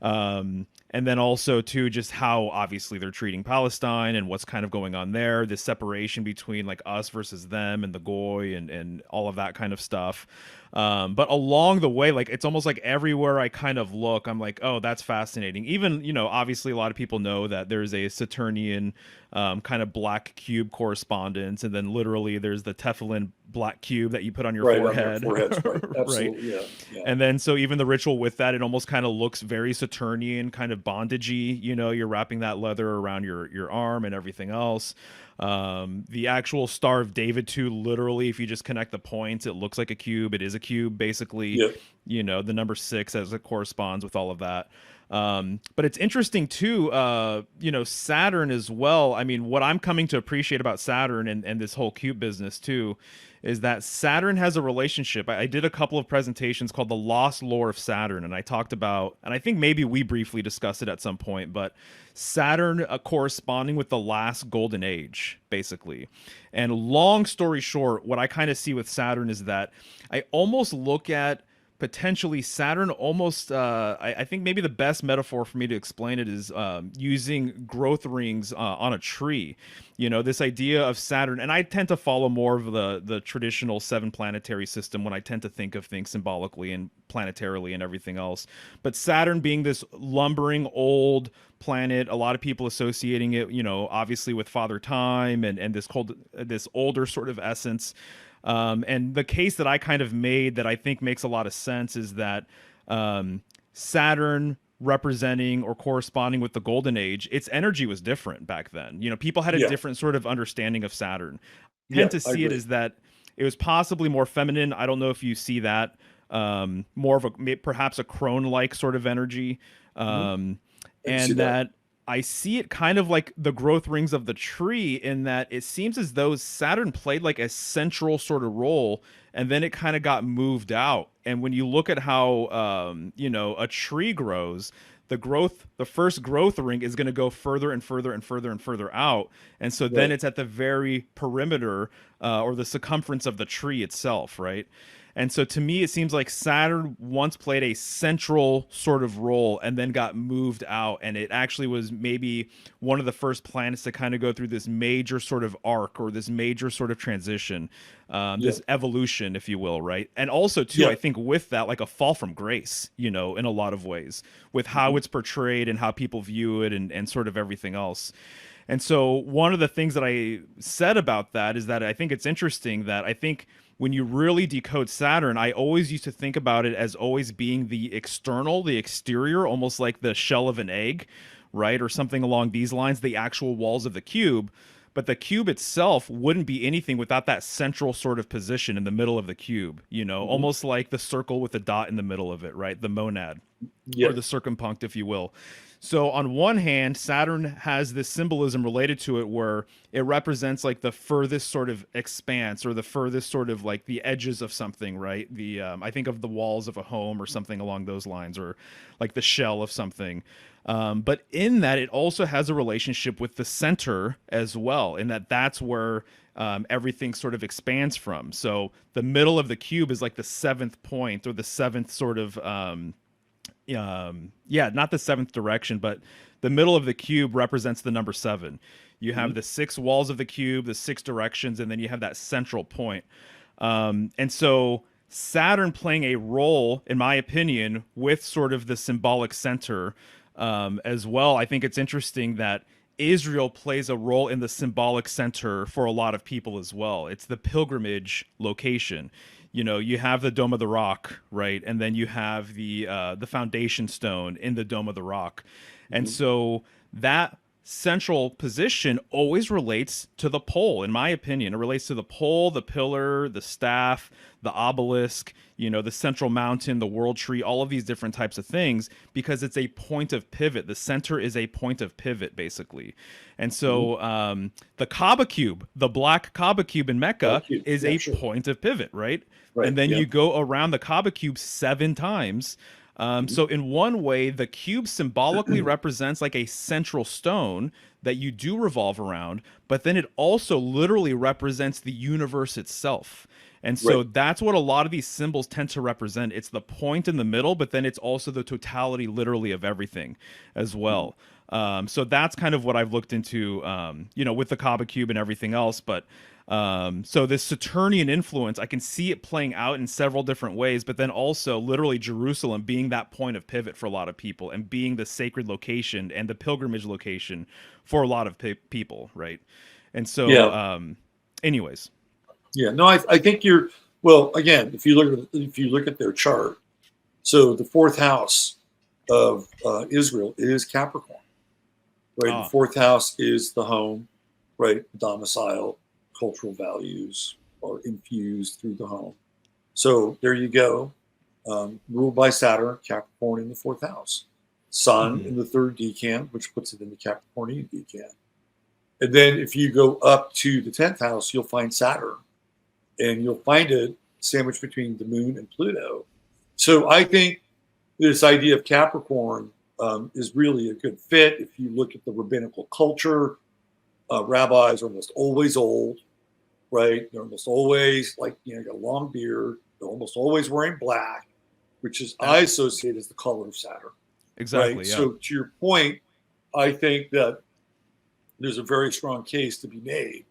And then also too, just how obviously they're treating Palestine and what's kind of going on there, this separation between like us versus them and the goy and all of that kind of stuff. But along the way, like it's almost like everywhere I kind of look, I'm like, oh, that's fascinating. Even, obviously a lot of people know that there's a Saturnian kind of black cube correspondence, and then literally there's the Teflon black cube that you put on your Right, forehead. on their foreheads, right. Right. Absolutely, yeah. Yeah. And then so even the ritual with that, it almost kind of looks very Saturnian, kind of bondagey. You're wrapping that leather around your arm and everything else. The actual Star of David too, literally, if you just connect the points, it looks like a cube. It is a cube, basically. Yep. The number 6 as it corresponds with all of that. But it's interesting too, Saturn as well. I mean, what I'm coming to appreciate about Saturn and this whole cube business too is that Saturn has a relationship. I did a couple of presentations called The Lost Lore of Saturn, and I talked about, and I think maybe we briefly discussed it at some point, but Saturn corresponding with the last golden age, basically. And long story short, what I kind of see with Saturn is that I almost look at potentially Saturn almost, I think maybe the best metaphor for me to explain it is using growth rings on a tree. This idea of Saturn, and I tend to follow more of the traditional 7 planetary system when I tend to think of things symbolically and planetarily and everything else. But Saturn being this lumbering old planet, a lot of people associating it, obviously with Father Time and this older sort of essence. And the case that I kind of made that I think makes a lot of sense is that Saturn representing or corresponding with the golden age, its energy was different back then. People had a Yeah. different sort of understanding of Saturn. I Yeah, tend to I see it agree. as that it was possibly more feminine. I don't know if you see that, more of perhaps a crone-like sort of energy. I can see And that. that I see it kind of like the growth rings of the tree, in that it seems as though Saturn played like a central sort of role, and then it kind of got moved out. And when you look at how a tree grows, the first growth ring is going to go further and further and further and further out, and so then Right. it's at the very perimeter or the circumference of the tree itself, right? And so to me, it seems like Saturn once played a central sort of role and then got moved out. And it actually was maybe one of the first planets to kind of go through this major sort of arc or this major sort of transition, Yeah. this evolution, if you will, right? And also, too, Yeah. I think with that, like a fall from grace, you know, in a lot of ways, with how it's portrayed and how people view it and sort of everything else. And so one of the things that I said about that is that I think it's interesting that I think when you really decode Saturn, I always used to think about it as always being the external, the exterior, almost like the shell of an egg, right? Or something along these lines, the actual walls of the cube. But the cube itself wouldn't be anything without that central sort of position in the middle of the cube, you know, almost like the circle with the dot in the middle of it, right? The monad Yeah. or the circumpunct, if you will. So on one hand, Saturn has this symbolism related to it where it represents like the furthest sort of expanse or the furthest sort of like the edges of something, right? The I think of the walls of a home or something along those lines, or like the shell of something. But in that, it also has a relationship with the center as well, in that that's where everything sort of expands from. So the middle of the cube is like the seventh point or the seventh sort of yeah, not the seventh direction, but the middle of the cube represents the number 7. You have the 6 walls of the cube, the 6 directions, and then you have that central point. And so Saturn playing a role, in my opinion, with sort of the symbolic center as well. I think it's interesting that Israel plays a role in the symbolic center for a lot of people as well. It's the pilgrimage location. You know, you have the Dome of the Rock, right? And then you have the foundation stone in the Dome of the Rock. And so that central position always relates to the pole, in my opinion. It relates to the pole, the pillar, the staff, the obelisk, you know, the central mountain, the world tree, all of these different types of things, because it's a point of pivot. The center is a point of pivot, basically. And so the Kaaba cube, the black Kaaba cube in Mecca, is a point of pivot, right? And then you go around the Kaaba cube 7 times. So in one way, the cube symbolically represents like a central stone that you do revolve around, but then it also literally represents the universe itself. And so that's what a lot of these symbols tend to represent. It's the point in the middle, but then it's also the totality literally of everything as well. So that's kind of what I've looked into, you know, with the Kaaba cube and everything else. But so this Saturnian influence, I can see it playing out in several different ways, but then also literally Jerusalem being that point of pivot for a lot of people and being the sacred location and the pilgrimage location for a lot of people, right? And so, anyways. Yeah, no, I think you're, well, again, if you look at their chart, so the 4th house of Israel is Capricorn, right? The 4th house is the home, right? Domicile, cultural values are infused through the home. So there you go. Ruled by Saturn, Capricorn in the 4th house. Sun in the 3rd decan, which puts it in the Capricornian decan. And then if you go up to the 10th house, you'll find Saturn. And you'll find it sandwiched between the moon and Pluto. So I think this idea of Capricorn is really a good fit. If you look at the rabbinical culture, rabbis are almost always old, right? They're almost always like, you know, got a long beard. They're almost always wearing black, which is I associate as the color of Saturn. Exactly. Right? Yeah. So to your point, I think that there's a very strong case to be made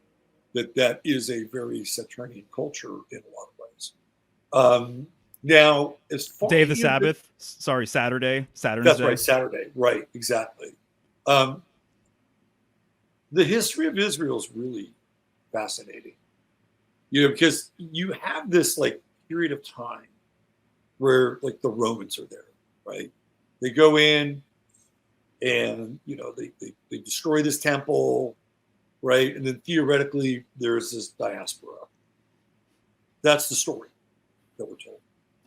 that is a very Saturnian culture in a lot of ways. Now, as far Day of the Sabbath, sorry, Saturday, Saturn's that's day. right, Saturday, right, exactly. The history of Israel is really fascinating, you know, because you have this like period of time where like the Romans are there, right? They go in and, you know, they destroy this temple, right? And then theoretically, there's this diaspora. That's the story that we're told.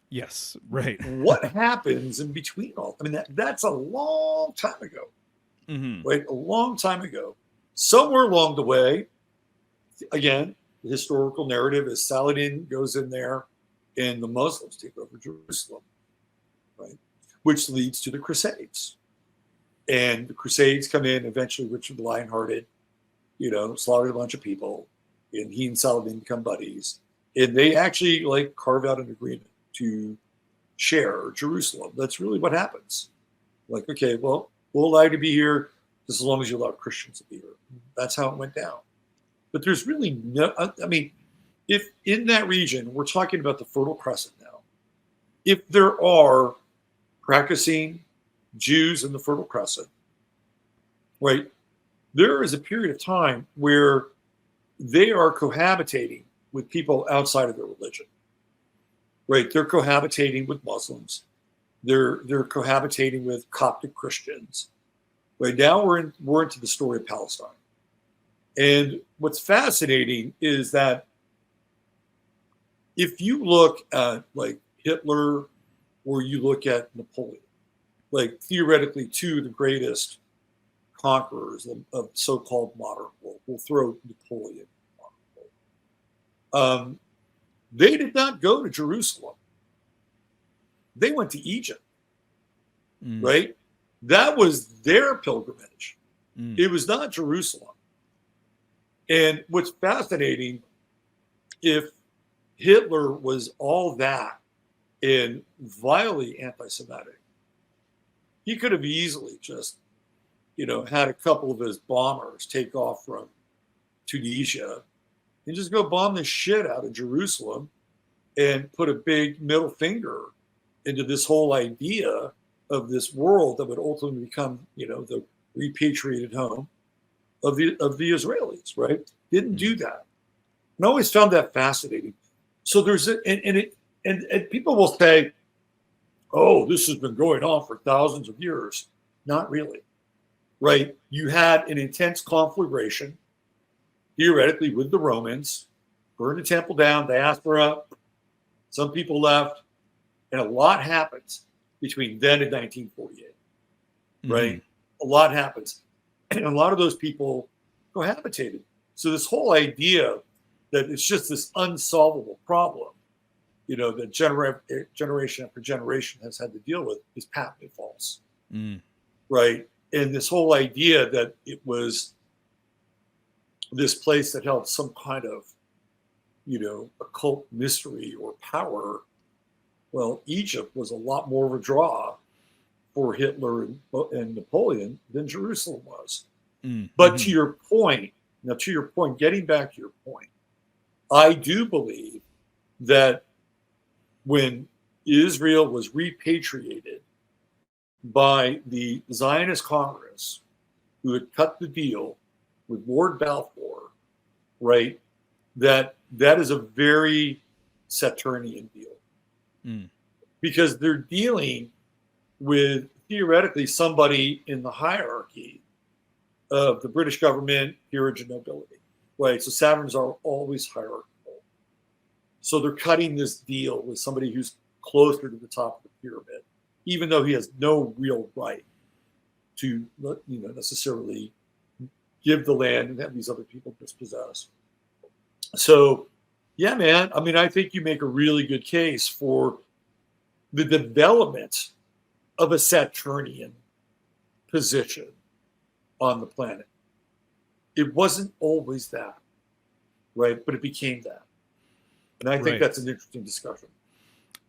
Yes, right. What happens in between all? I mean, that's a long time ago, right? A long time ago. Somewhere along the way, again, the historical narrative is Saladin goes in there and the Muslims take over Jerusalem, right? Which leads to the Crusades. And the Crusades come in, eventually Richard the Lionhearted, you know, slaughtered a bunch of people, and he and Saladin become buddies. And they actually like carve out an agreement to share Jerusalem. That's really what happens. Like, okay, well, we'll allow you to be here just as long as you allow Christians to be here. That's how it went down. But there's really no, I mean, if in that region, we're talking about the Fertile Crescent now, if there are practicing Jews in the Fertile Crescent, right, there is a period of time where they are cohabitating with people outside of their religion, right? They're cohabitating with Muslims. They're cohabitating with Coptic Christians. Right now, we're into the story of Palestine, and what's fascinating is that if you look at like Hitler, or you look at Napoleon, like theoretically two of the greatest conquerors of so-called modern world. We'll throw Napoleon. They did not go to Jerusalem. They went to Egypt, right? That was their pilgrimage. It was not Jerusalem. And what's fascinating, if Hitler was all that and vilely anti-Semitic, he could have easily just, had a couple of his bombers take off from Tunisia and just go bomb the shit out of Jerusalem and put a big middle finger into this whole idea of this world that would ultimately become, the repatriated home of the Israelis, right? Didn't do that. And I always found that fascinating. So there's and people will say, oh, this has been going on for thousands of years. Not really, right? You had an intense conflagration, theoretically, with the Romans, burned the temple down, diaspora, some people left, and a lot happens between then and 1948, right? A lot happens. And a lot of those people cohabitated. So this whole idea that it's just this unsolvable problem, that generation after generation has had to deal with is patently false, right? And this whole idea that it was this place that held some kind of, occult mystery or power. Well, Egypt was a lot more of a draw for Hitler and Napoleon than Jerusalem was. But to your point, getting back to your point, I do believe that when Israel was repatriated by the Zionist Congress, who had cut the deal with Lord Balfour, right, that is a very Saturnian deal. Because they're dealing with, theoretically, somebody in the hierarchy of the British government, peerage, and nobility, right? So Saturns are always hierarchical. So they're cutting this deal with somebody who's closer to the top of the pyramid, even though he has no real right to, necessarily give the land and have these other people dispossessed. So, yeah, man. I mean, I think you make a really good case for the development of a Saturnian position on the planet. It wasn't always that, right? But it became that. And I think that's an interesting discussion.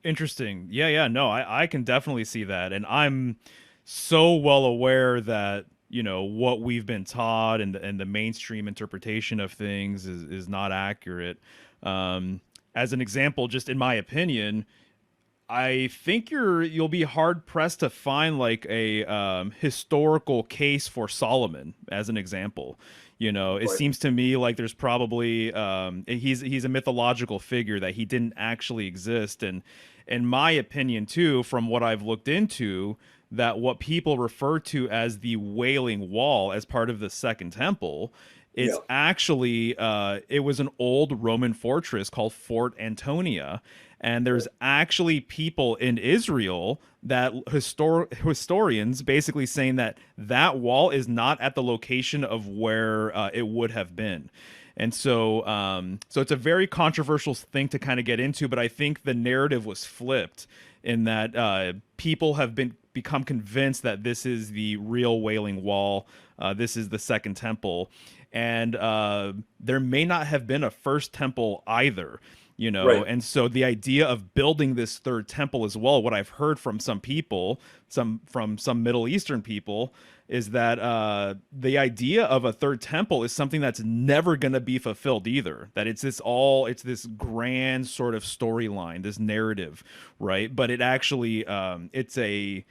Interesting. Yeah. No, I can definitely see that. And I'm so well aware that, what we've been taught and the mainstream interpretation of things is not accurate. As an example, just in my opinion, I think you'll be hard pressed to find like a historical case for Solomon as an example. It seems to me like there's probably he's a mythological figure that he didn't actually exist, and in my opinion too, from what I've looked into, that what people refer to as the Wailing Wall as part of the Second Temple, it's actually it was an old Roman fortress called Fort Antonia. And there's actually people in Israel that historians basically saying that wall is not at the location of where it would have been. And so it's a very controversial thing to kind of get into, but I think the narrative was flipped in that people have become convinced that this is the real Wailing Wall. This is the Second Temple. And there may not have been a first temple either. know. Right. And so the idea of building this third temple as well, what I've heard from some people, from some Middle Eastern people, is that the idea of a third temple is something that's never going to be fulfilled either. That it's this grand sort of storyline, this narrative, right? But it actually it's a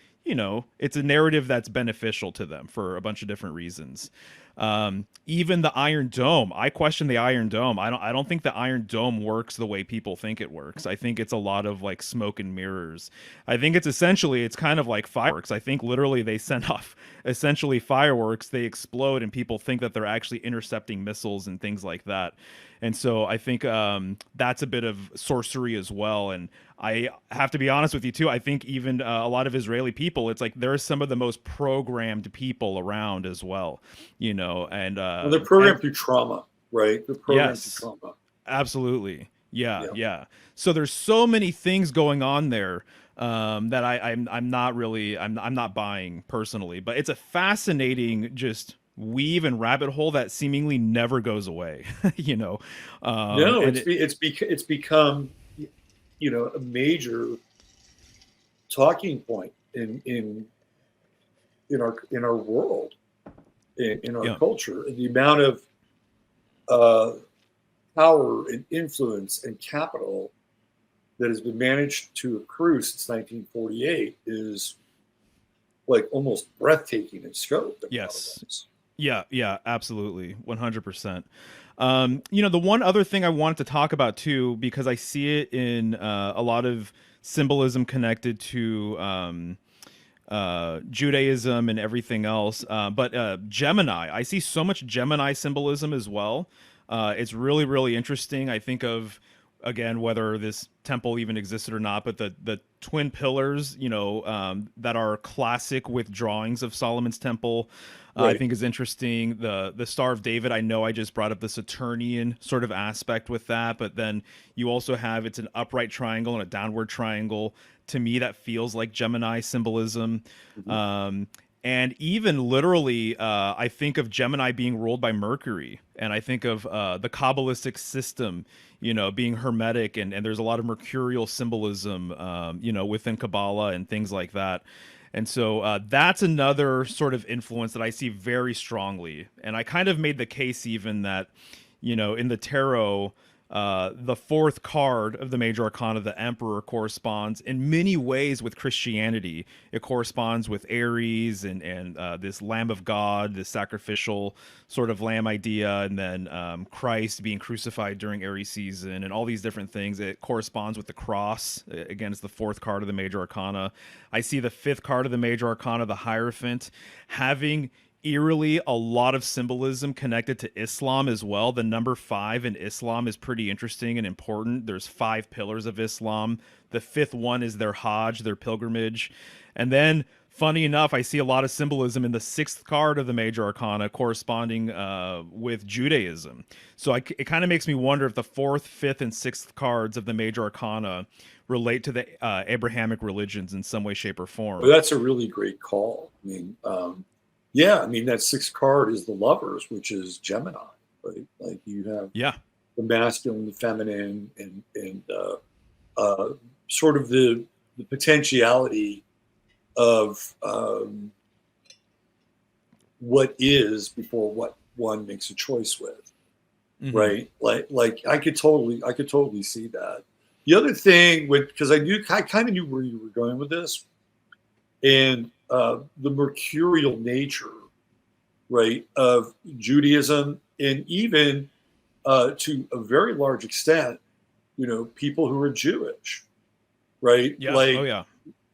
narrative that's beneficial to them for a bunch of different reasons. Even the Iron Dome, I question the Iron Dome. I don't think the Iron Dome works the way people think it works. I think it's a lot of like smoke and mirrors. I think it's kind of like fireworks. I think literally they send off essentially fireworks, they explode, and people think that they're actually intercepting missiles and things like that. And so I think that's a bit of sorcery as well. And I have to be honest with you too. I think even a lot of Israeli people, it's like they're some of the most programmed people around as well, you know. Well, they're programmed through trauma, right? They're programmed Yes, through trauma. absolutely. Yeah, Yeah. yeah. So there's so many things going on there that I'm not really I'm not buying personally, but it's a fascinating just weave and rabbit hole that seemingly never goes away, you know. No, And it, it's become, a major talking point in our world, in our yeah, culture, and the amount of uh, power and influence and capital that has been managed to accrue since 1948 is like almost breathtaking in scope. In a lot of yes. ways. Yeah, yeah, absolutely. 100%. You know, the one other thing I wanted to talk about too, because I see it in a lot of symbolism connected to Judaism and everything else. But Gemini, I see so much Gemini symbolism as well. It's really, really interesting. I think of, again, whether this temple even existed or not, but the twin pillars, you know, that are classic with drawings of Solomon's temple. I Right. think is interesting. The Star of David. I know I just brought up the Saturnian sort of aspect with that, but then you also have it's an upright triangle and a downward triangle. To me, that feels like Gemini symbolism. Mhm. Um, and even literally, I think of Gemini being ruled by Mercury, and I think of the Kabbalistic system, you know, being hermetic, and there's a lot of mercurial symbolism, you know, within Kabbalah and things like that. And so that's another sort of influence that I see very strongly. And I kind of made the case even that, you know, in the tarot, the fourth card of the major arcana, the Emperor, corresponds in many ways with Christianity. It corresponds with Aries and this Lamb of God, this sacrificial sort of lamb idea, and then Christ being crucified during Aries season, and all these different things. It corresponds with the cross. Again, it's the fourth card of the major arcana. I see the fifth card of the major arcana, the Hierophant, having eerily a lot of symbolism connected to Islam as well. The number 5 in Islam is pretty interesting and important. There's 5 pillars of Islam. The fifth one is their Hajj, their pilgrimage. And then, funny enough, I see a lot of symbolism in the sixth card of the major arcana corresponding with Judaism. So it kind of makes me wonder if the fourth, fifth, and sixth cards of the major arcana relate to the Abrahamic religions in some way, shape, or Well, form. that's a really great call. I mean, yeah, I mean that sixth card is the Lovers, which is Gemini, right? Like you have Yeah. the masculine, the feminine, and sort of the potentiality of what is before what one makes a choice with, Hmm. right? Like I could totally see that. The other thing, because I kind of knew where you were going with this, and the mercurial nature, right, of Judaism, and even to a very large extent, people who are Jewish, right? Yeah. Oh, yeah.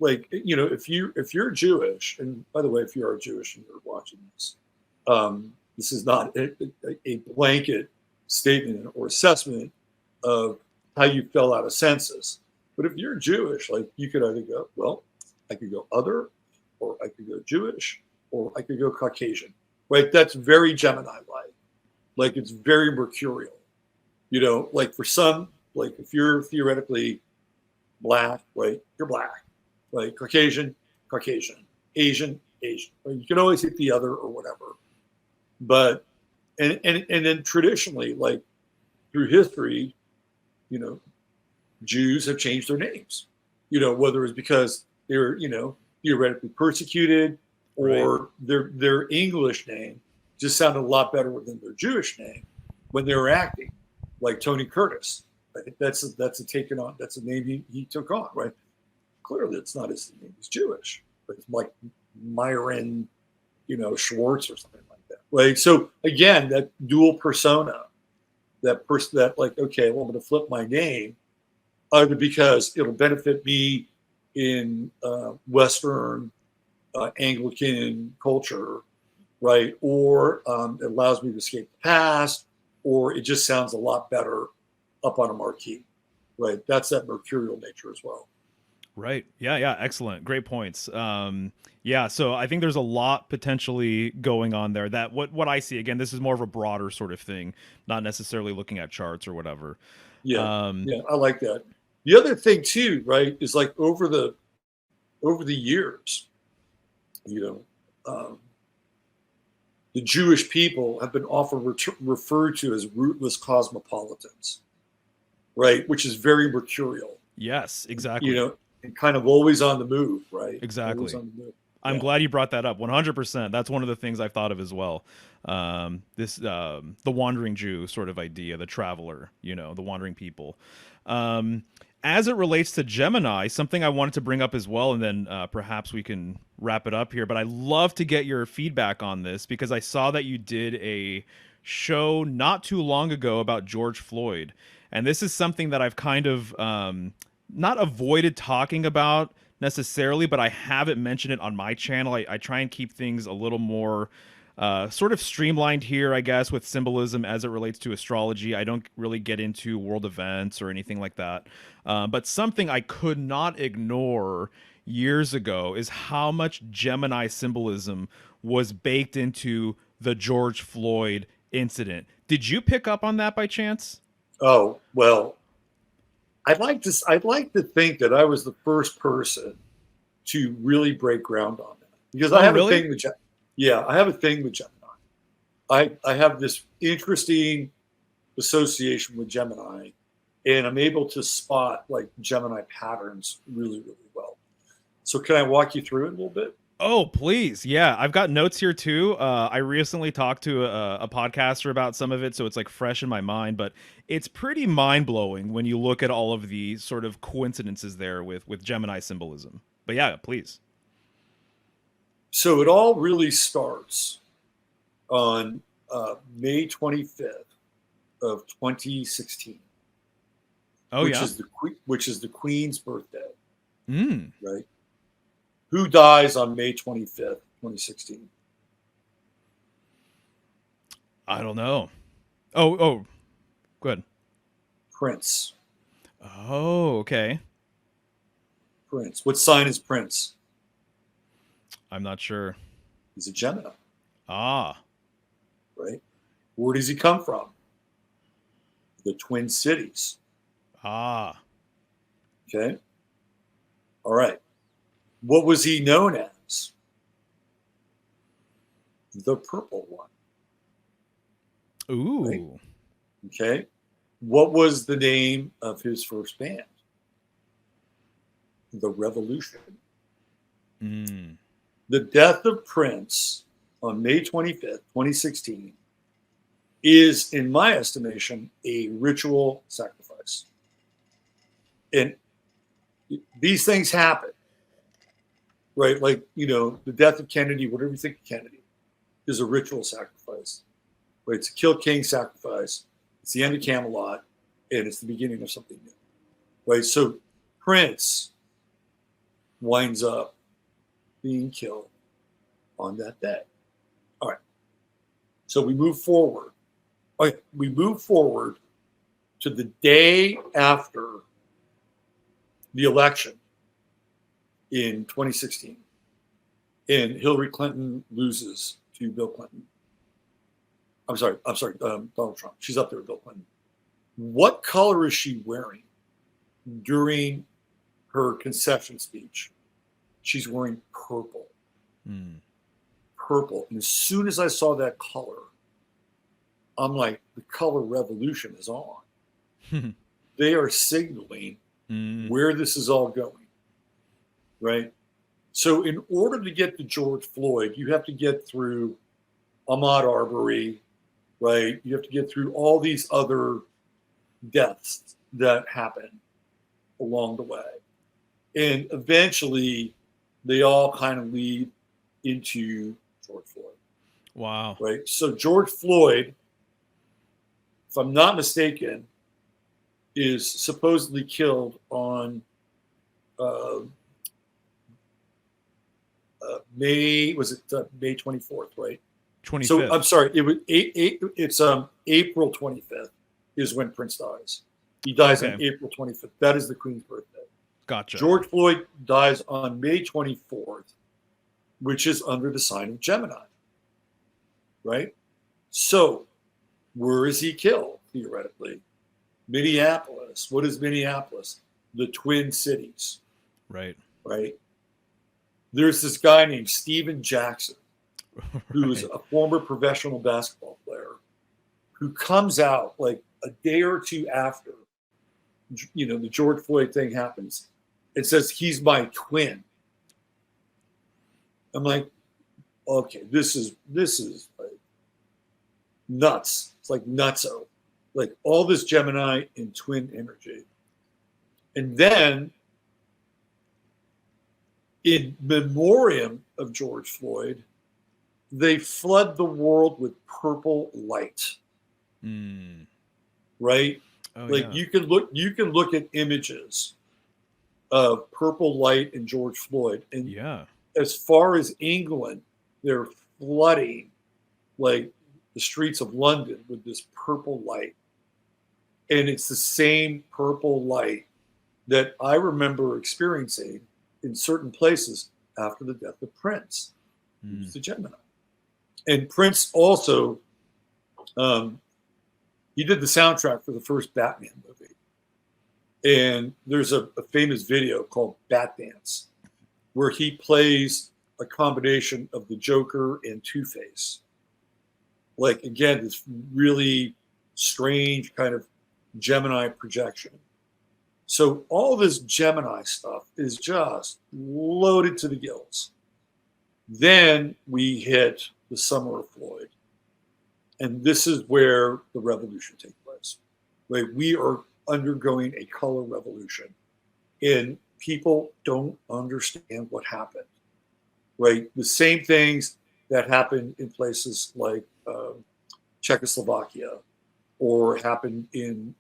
If you're Jewish, and by the way, if you are Jewish and you're watching this, this is not a blanket statement or assessment of how you fill out a census. But if you're Jewish, like you could either go, well, I could go other, or I could go Jewish, or I could go Caucasian, right? That's very Gemini-like. Like it's very mercurial. Like for some, like if you're theoretically black, right, you're black. Like Caucasian, Caucasian, Asian, Asian. Right? You can always hit the other or whatever. But and then traditionally, like through history, you know, Jews have changed their names, whether it's because they're, theoretically persecuted, Right. or their English name just sounded a lot better than their Jewish name when they were acting, like Tony Curtis. Right? That's a name he took on, right? Clearly, it's not his name; he's Jewish, but it's like Myron, Schwartz or something like that. Right? So again, that dual persona, that person that like, okay, well, I'm going to flip my name either because it'll benefit me in Western Anglican culture, right? Or it allows me to escape the past, or it just sounds a lot better up on a marquee, right? That's that mercurial nature as well. Right. Yeah. Yeah. Excellent. Great points. Yeah. So I think there's a lot potentially going on there. That what I see again. This is more of a broader sort of thing, not necessarily looking at charts or whatever. Yeah, Um, yeah, I like that. The other thing too, right, is like over the years, you know, um, the Jewish people have been often referred to as rootless cosmopolitans, right? Which is very mercurial, yes. Exactly. and kind of always on the move, right? Always Exactly. on the move. I'm Yeah. glad you brought that up. 100%. That's one of the things I've thought of as well. This the wandering Jew sort of idea, the traveler, the wandering people. Um, as it relates to Gemini, something I wanted to bring up as well, and then perhaps we can wrap it up here. But I love to get your feedback on this because I saw that you did a show not too long ago about George Floyd, and this is something that I've kind of not avoided talking about necessarily, but I haven't mentioned it on my channel. I try and keep things a little more sort of streamlined here, I guess, with symbolism as it relates to astrology. I don't really get into world events or anything like that. But something I could not ignore years ago is how much Gemini symbolism was baked into the George Floyd incident. Did you pick up on that by chance? Oh well, I'd like to think that I was the first person to really break ground on that because I Oh, have a really? thing with yeah, I have a thing with Gemini. I have this interesting association with Gemini, and I'm able to spot like Gemini patterns really, really well. So can I walk you through it a little bit? Oh, please. Yeah, I've got notes here too. I recently talked to a podcaster about some of it, so it's like fresh in my mind, but it's pretty mind blowing when you look at all of the sort of coincidences there with Gemini symbolism. But yeah, please. So it all really starts on May 25th of 2016, Oh yeah. which is the Queen's birthday, Hmm. right? Who dies on May 25th, 2016? I don't know. Oh, good. Prince. Oh, okay. Prince. What sign is Prince? I'm not sure. He's a Gemini, Ah. right? Where does he come from? The Twin Cities. Ah. Okay. All right. What was he known as? The Purple One. Right. Ooh. Okay. What was the name of his first band? The Revolution. Mm. The death of Prince on May 25th, 2016, is, in my estimation, a ritual sacrifice. And these things happen, right? Like, the death of Kennedy, whatever you think of Kennedy, is a ritual sacrifice, right? It's a kill king sacrifice. It's the end of Camelot, and it's the beginning of something new, right? So Prince winds up being killed on that day. All right. So we move forward. All right, we move forward to the day after the election in 2016, and Hillary Clinton loses to Bill Clinton. I'm sorry, Donald Trump. She's up there with Bill Clinton. What color is she wearing during her concession speech? She's wearing purple. Mm. Purple. And as soon as I saw that color, I'm like, the color revolution is on. They are signaling where this is all going, right? So in order to get to George Floyd, you have to get through Ahmaud Arbery, right? You have to get through all these other deaths that happen along the way. And eventually they all kind of lead into George Floyd. Wow. Right. So George Floyd, if I'm not mistaken, is supposedly killed on May 24th, right? 25th. So I'm sorry, it's April 25th is when Prince dies. He dies on April 25th. That is the Queen's birthday. Gotcha. George Floyd dies on May 24th, which is under the sign of Gemini. Right? So where is he killed, theoretically? Minneapolis. What is Minneapolis? The Twin Cities. Right. Right? There's this guy named Steven Jackson, who's a former professional basketball player, who comes out like a day or two after, the George Floyd thing happens. It says, he's my twin. I'm like, okay, this is like nuts. It's like nutso. Like all this Gemini and twin energy. And then in memoriam of George Floyd, they flood the world with purple light. Right? Oh, like you can look at images of purple light and George Floyd. And as far as England, they're flooding like the streets of London with this purple light. And it's the same purple light that I remember experiencing in certain places after the death of Prince. He was the Gemini. And Prince also, he did the soundtrack for the first Batman movie. And there's a famous video called Bat Dance, where he plays a combination of the Joker and Two-Face. Like, again, this really strange kind of Gemini projection. So all this Gemini stuff is just loaded to the gills. Then we hit the summer of Floyd. And this is where the revolution takes place. Like we are undergoing a color revolution. And people don't understand what happened. Right? The same things that happened in places like Czechoslovakia, or happened in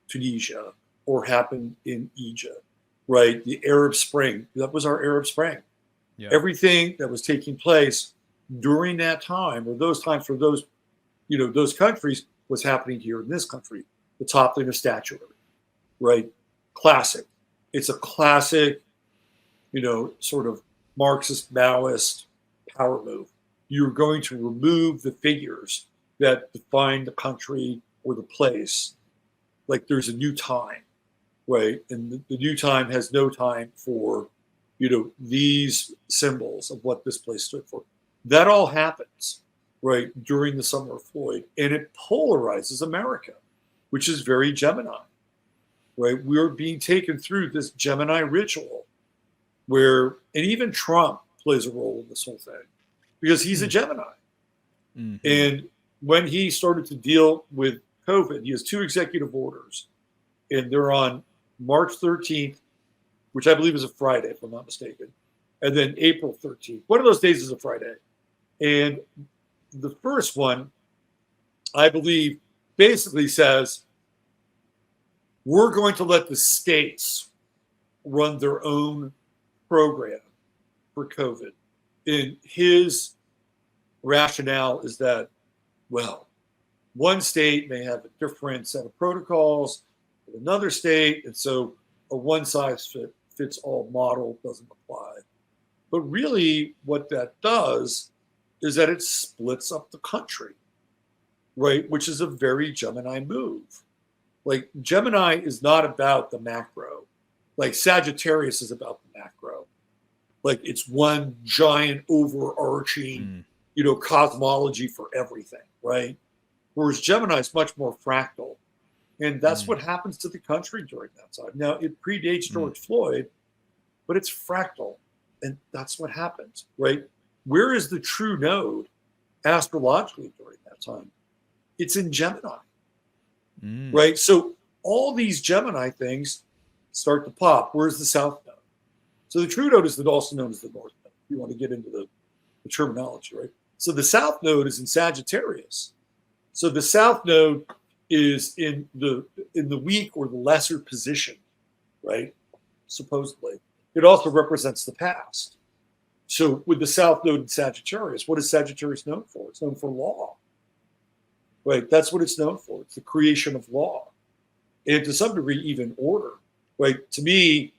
Tunisia, or happened in Egypt, right? The Arab Spring, that was our Arab Spring. Yeah. Everything that was taking place during that time, or those times for those, those countries, was happening here in this country. The toppling of statuary, right? Classic. It's a classic, sort of Marxist, Maoist power move. You're going to remove the figures that define the country or the place. Like there's a new time, right? And the new time has no time for, these symbols of what this place stood for. That all happens, right, during the summer of Floyd. And it polarizes America, which is very Gemini, right? We're being taken through this Gemini ritual where, and even Trump plays a role in this whole thing because he's a Gemini. Mm-hmm. And when he started to deal with COVID, he has 2 executive orders, and they're on March 13th, which I believe is a Friday, if I'm not mistaken, and then April 13th. One of those days is a Friday. And the first one, I believe, basically says, we're going to let the states run their own program for COVID. And his rationale is that, well, one state may have a different set of protocols than another state, and so a one-size-fits-all model doesn't apply. But really, what that does is that it splits up the country, right? Which is a very Gemini move. Like, Gemini is not about the macro. Like, Sagittarius is about the macro. Like, it's one giant overarching, cosmology for everything, right? Whereas Gemini is much more fractal. And that's what happens to the country during that time. Now, it predates George Floyd, but it's fractal. And that's what happens, right? Where is the true node astrologically during that time? It's in Gemini, right? So all these Gemini things start to pop. Where's the south node? So the true node is also known as the north node. If you want to get into the terminology, right? So the south node is in Sagittarius. So the south node is in the weak or the lesser position, right? Supposedly. It also represents the past. So with the south node in Sagittarius, what is Sagittarius known for? It's known for law, right? That's what it's known for. It's the creation of law, and to some degree, even order, right? To me,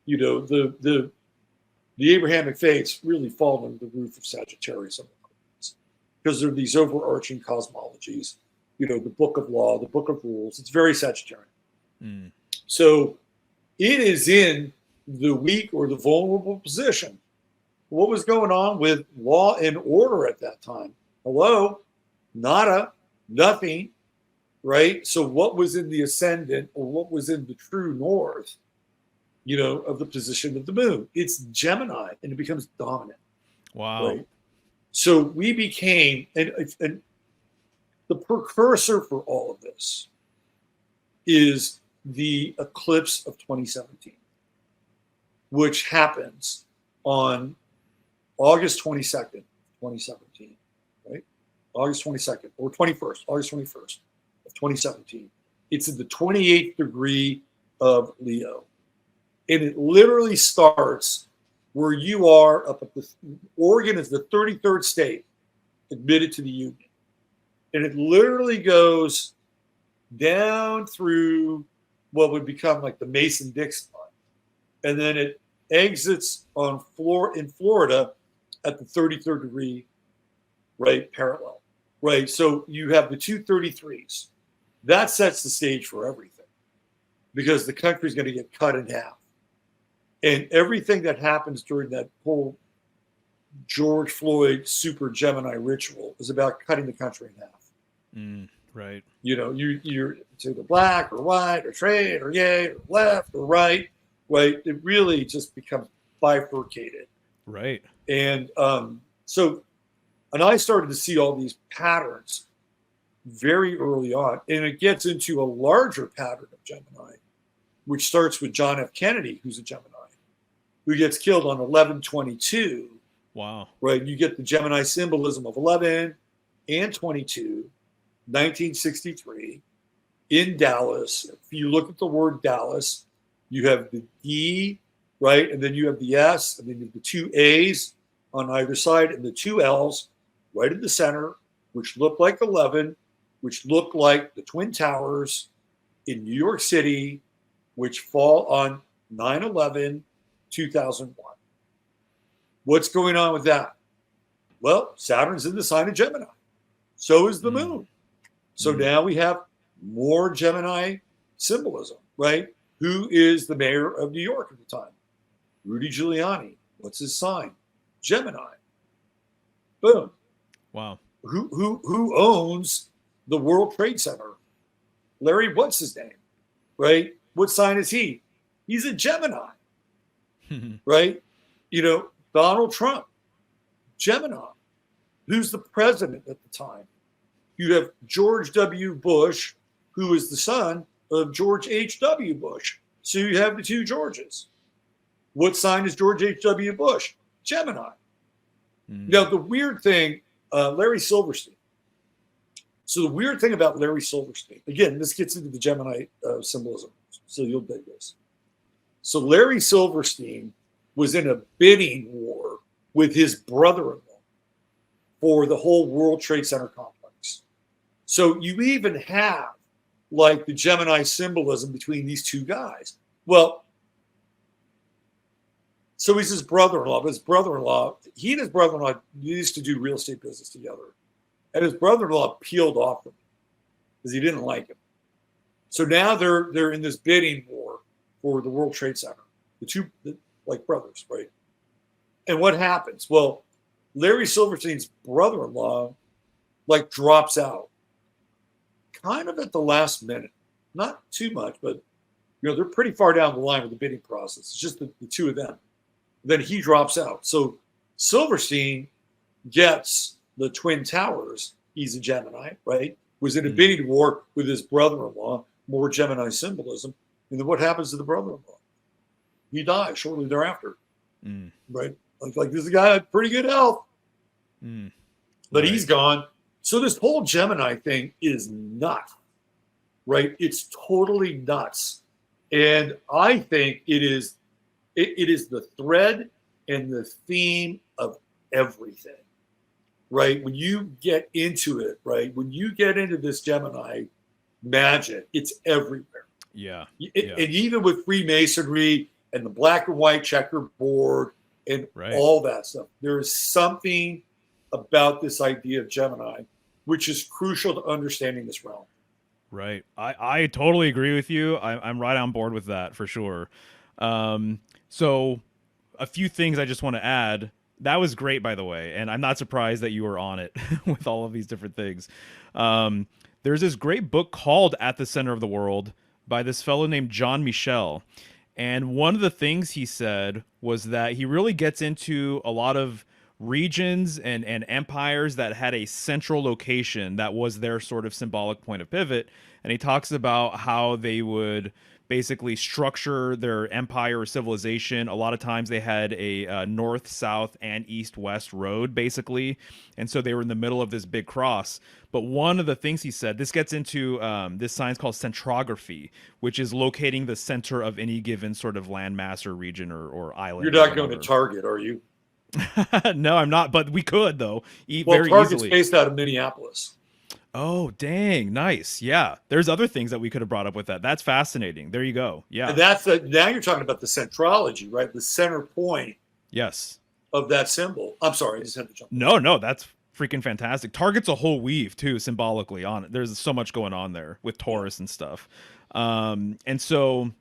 you know, the Abrahamic faiths really fall under the roof of Sagittarius because they're these overarching cosmologies. You know, the book of law, the book of rules. It's very Sagittarian. So it is in the weak or the vulnerable position. What was going on with law and order at that time? Hello? Nada, nothing, right? So what was in the ascendant or what was in the true north, you know, of the position of the moon? It's Gemini, and it becomes dominant. Wow. Right? So we became, and the precursor for all of this is the eclipse of 2017, which happens on August 22nd, 2017, right? August 22nd or 21st, August 21st of 2017. It's in the 28th degree of Leo. And it literally starts where you are up at Oregon is the 33rd state admitted to the Union. And it literally goes down through what would become like the Mason-Dixon line. And then it exits in Florida at the 33rd degree, right, parallel, right? So you have the 233s. That sets the stage for everything because the country's going to get cut in half. And everything that happens during that whole George Floyd super Gemini ritual is about cutting the country in half. Right. You know, you're to the black or white or straight or gay or left or right. It really just becomes bifurcated. Right. And and I started to see all these patterns very early on. And it gets into a larger pattern of Gemini, which starts with John F. Kennedy, who's a Gemini, who gets killed on 11/22. Wow. Right. You get the Gemini symbolism of 11 and 22. 1963 in Dallas. If you look at the word Dallas, you have the D, right? And then you have the S, and then you have the two A's on either side, and the two L's right in the center, which look like 11, which look like the Twin Towers in New York City, which fall on 9/11, 2001. What's going on with that? Well, Saturn's in the sign of Gemini. So is the moon. So now we have more Gemini symbolism, right? Who is the mayor of New York at the time? Rudy Giuliani. What's his sign? Gemini. Boom. Wow. Who owns the World Trade Center? Larry, what's his name? Right? What sign is he? He's a Gemini. Right? You know, Donald Trump, Gemini. Who's the president at the time? You have George W. Bush, who is the son of George H.W. Bush. So you have the two Georges. What sign is George H.W. Bush? Gemini. Now, the weird thing, Larry Silverstein. So the weird thing about Larry Silverstein, again, this gets into the Gemini symbolism, so you'll dig this. So Larry Silverstein was in a bidding war with his brother-in-law for the whole World Trade Center complex. So you even have like the Gemini symbolism between these two guys. Well, so he's his brother-in-law, but his brother-in-law, he and his brother-in-law used to do real estate business together. And his brother-in-law peeled off him because he didn't like him. So now they're in this bidding war for the World Trade Center. The two, like brothers, right? And what happens? Well, Larry Silverstein's brother-in-law like drops out, kind of at the last minute. Not too much, but they're pretty far down the line with the bidding process. It's just the two of them. Then he drops out. So Silverstein gets the Twin Towers. He's a Gemini, right? Was in a bidding war with his brother-in-law, more Gemini symbolism. And then what happens to the brother-in-law? He dies shortly thereafter, right? Like this guy had pretty good health, but he's gone. So this whole Gemini thing is nuts, right? It's totally nuts. And I think it is the thread and the theme of everything, right? When you get into it, right? When you get into this Gemini magic, it's everywhere. Yeah. And even with Freemasonry and the black and white checkerboard and all that stuff, there is something about this idea of Gemini which is crucial to understanding this realm. Right. I totally agree with you. I'm right on board with that for sure. So a few things I just want to add. That was great, by the way, and I'm not surprised that you were on it with all of these different things. There's this great book called At the Center of the World by this fellow named John Michel. And one of the things he said was that he really gets into a lot of regions and empires that had a central location that was their sort of symbolic point of pivot. And he talks about how they would basically structure their empire or civilization. A lot of times they had a north, south, and east, west road, basically. And so they were in the middle of this big cross. But one of the things he said, this gets into this science called centrography, which is locating the center of any given sort of landmass or region or island. You're not going to Target, are you? No, I'm not, but we could, though. Well, Target's based out of Minneapolis. Oh, dang. Nice. Yeah. There's other things that we could have brought up with that. That's fascinating. There you go. Yeah. And now you're talking about the centrology, right? The center point. Yes. Of that symbol. I'm sorry. I just had to jump. No, that's freaking fantastic. Target's a whole weave, too, symbolically on it. There's so much going on there with Taurus and stuff. And so,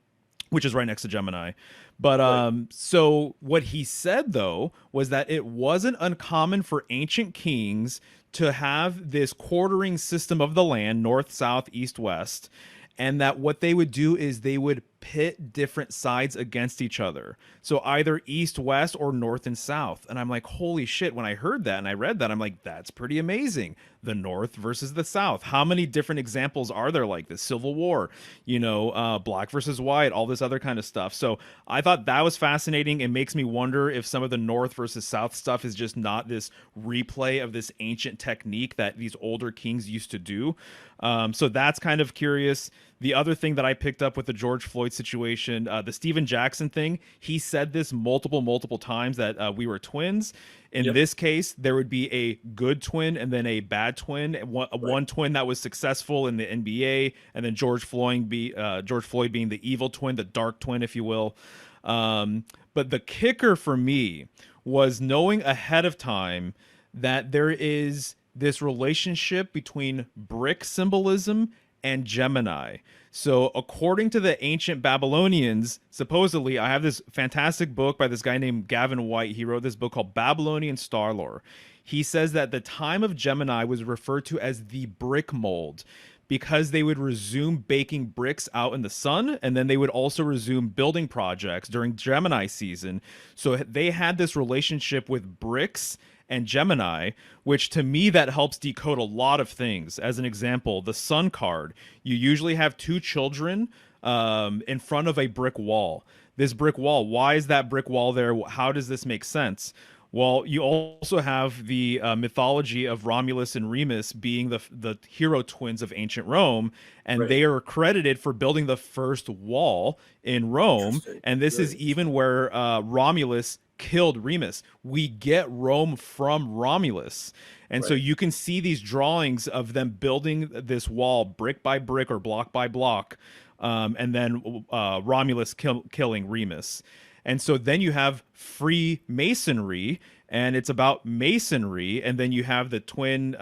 which is right next to Gemini. But so what he said, though, was that it wasn't uncommon for ancient kings to have this quartering system of the land, north, south, east, west, and that what they would do is they would pit different sides against each other. So either east, west, or north and south. And I'm like, holy shit, when I heard that and I read that, I'm like, that's pretty amazing. The north versus the south. How many different examples are there like this? Civil War, black versus white, all this other kind of stuff. So I thought that was fascinating. It makes me wonder if some of the north versus south stuff is just not this replay of this ancient technique that these older kings used to do. So that's kind of curious. The other thing that I picked up with the George Floyd situation, the Steven Jackson thing, he said this multiple times that we were twins. In this case, there would be a good twin and then a bad twin. One twin that was successful in the NBA, and then George Floyd being the evil twin, the dark twin, if you will. But the kicker for me was knowing ahead of time that there is this relationship between brick symbolism and Gemini. So according to the ancient Babylonians, supposedly, I have this fantastic book by this guy named Gavin White. He wrote this book called Babylonian Star Lore. He says that the time of Gemini was referred to as the brick mold because they would resume baking bricks out in the sun, and then they would also resume building projects during Gemini season. So they had this relationship with bricks and Gemini, which to me that helps decode a lot of things. As an example, the sun card, you usually have two children in front of a brick wall. This brick wall, why is that brick wall there? How does this make sense? Well, you also have the mythology of Romulus and Remus being the hero twins of ancient Rome, and they are credited for building the first wall in Rome. And this is even where Romulus killed Remus. We get Rome from Romulus. And so you can see these drawings of them building this wall brick by brick or block by block, and then Romulus killing Remus. And so then you have Freemasonry, and it's about masonry, and then you have the twin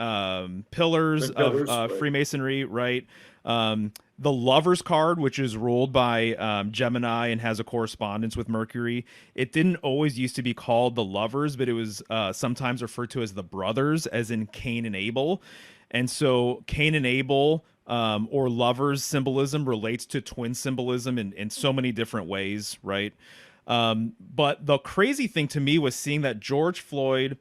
pillars of Freemasonry, right? The Lover's card, which is ruled by Gemini and has a correspondence with Mercury. It didn't always used to be called the Lovers, but it was sometimes referred to as the Brothers, as in Cain and Abel. And so Cain and Abel, or lovers symbolism, relates to twin symbolism in so many different ways, right? But the crazy thing to me was seeing that George Floyd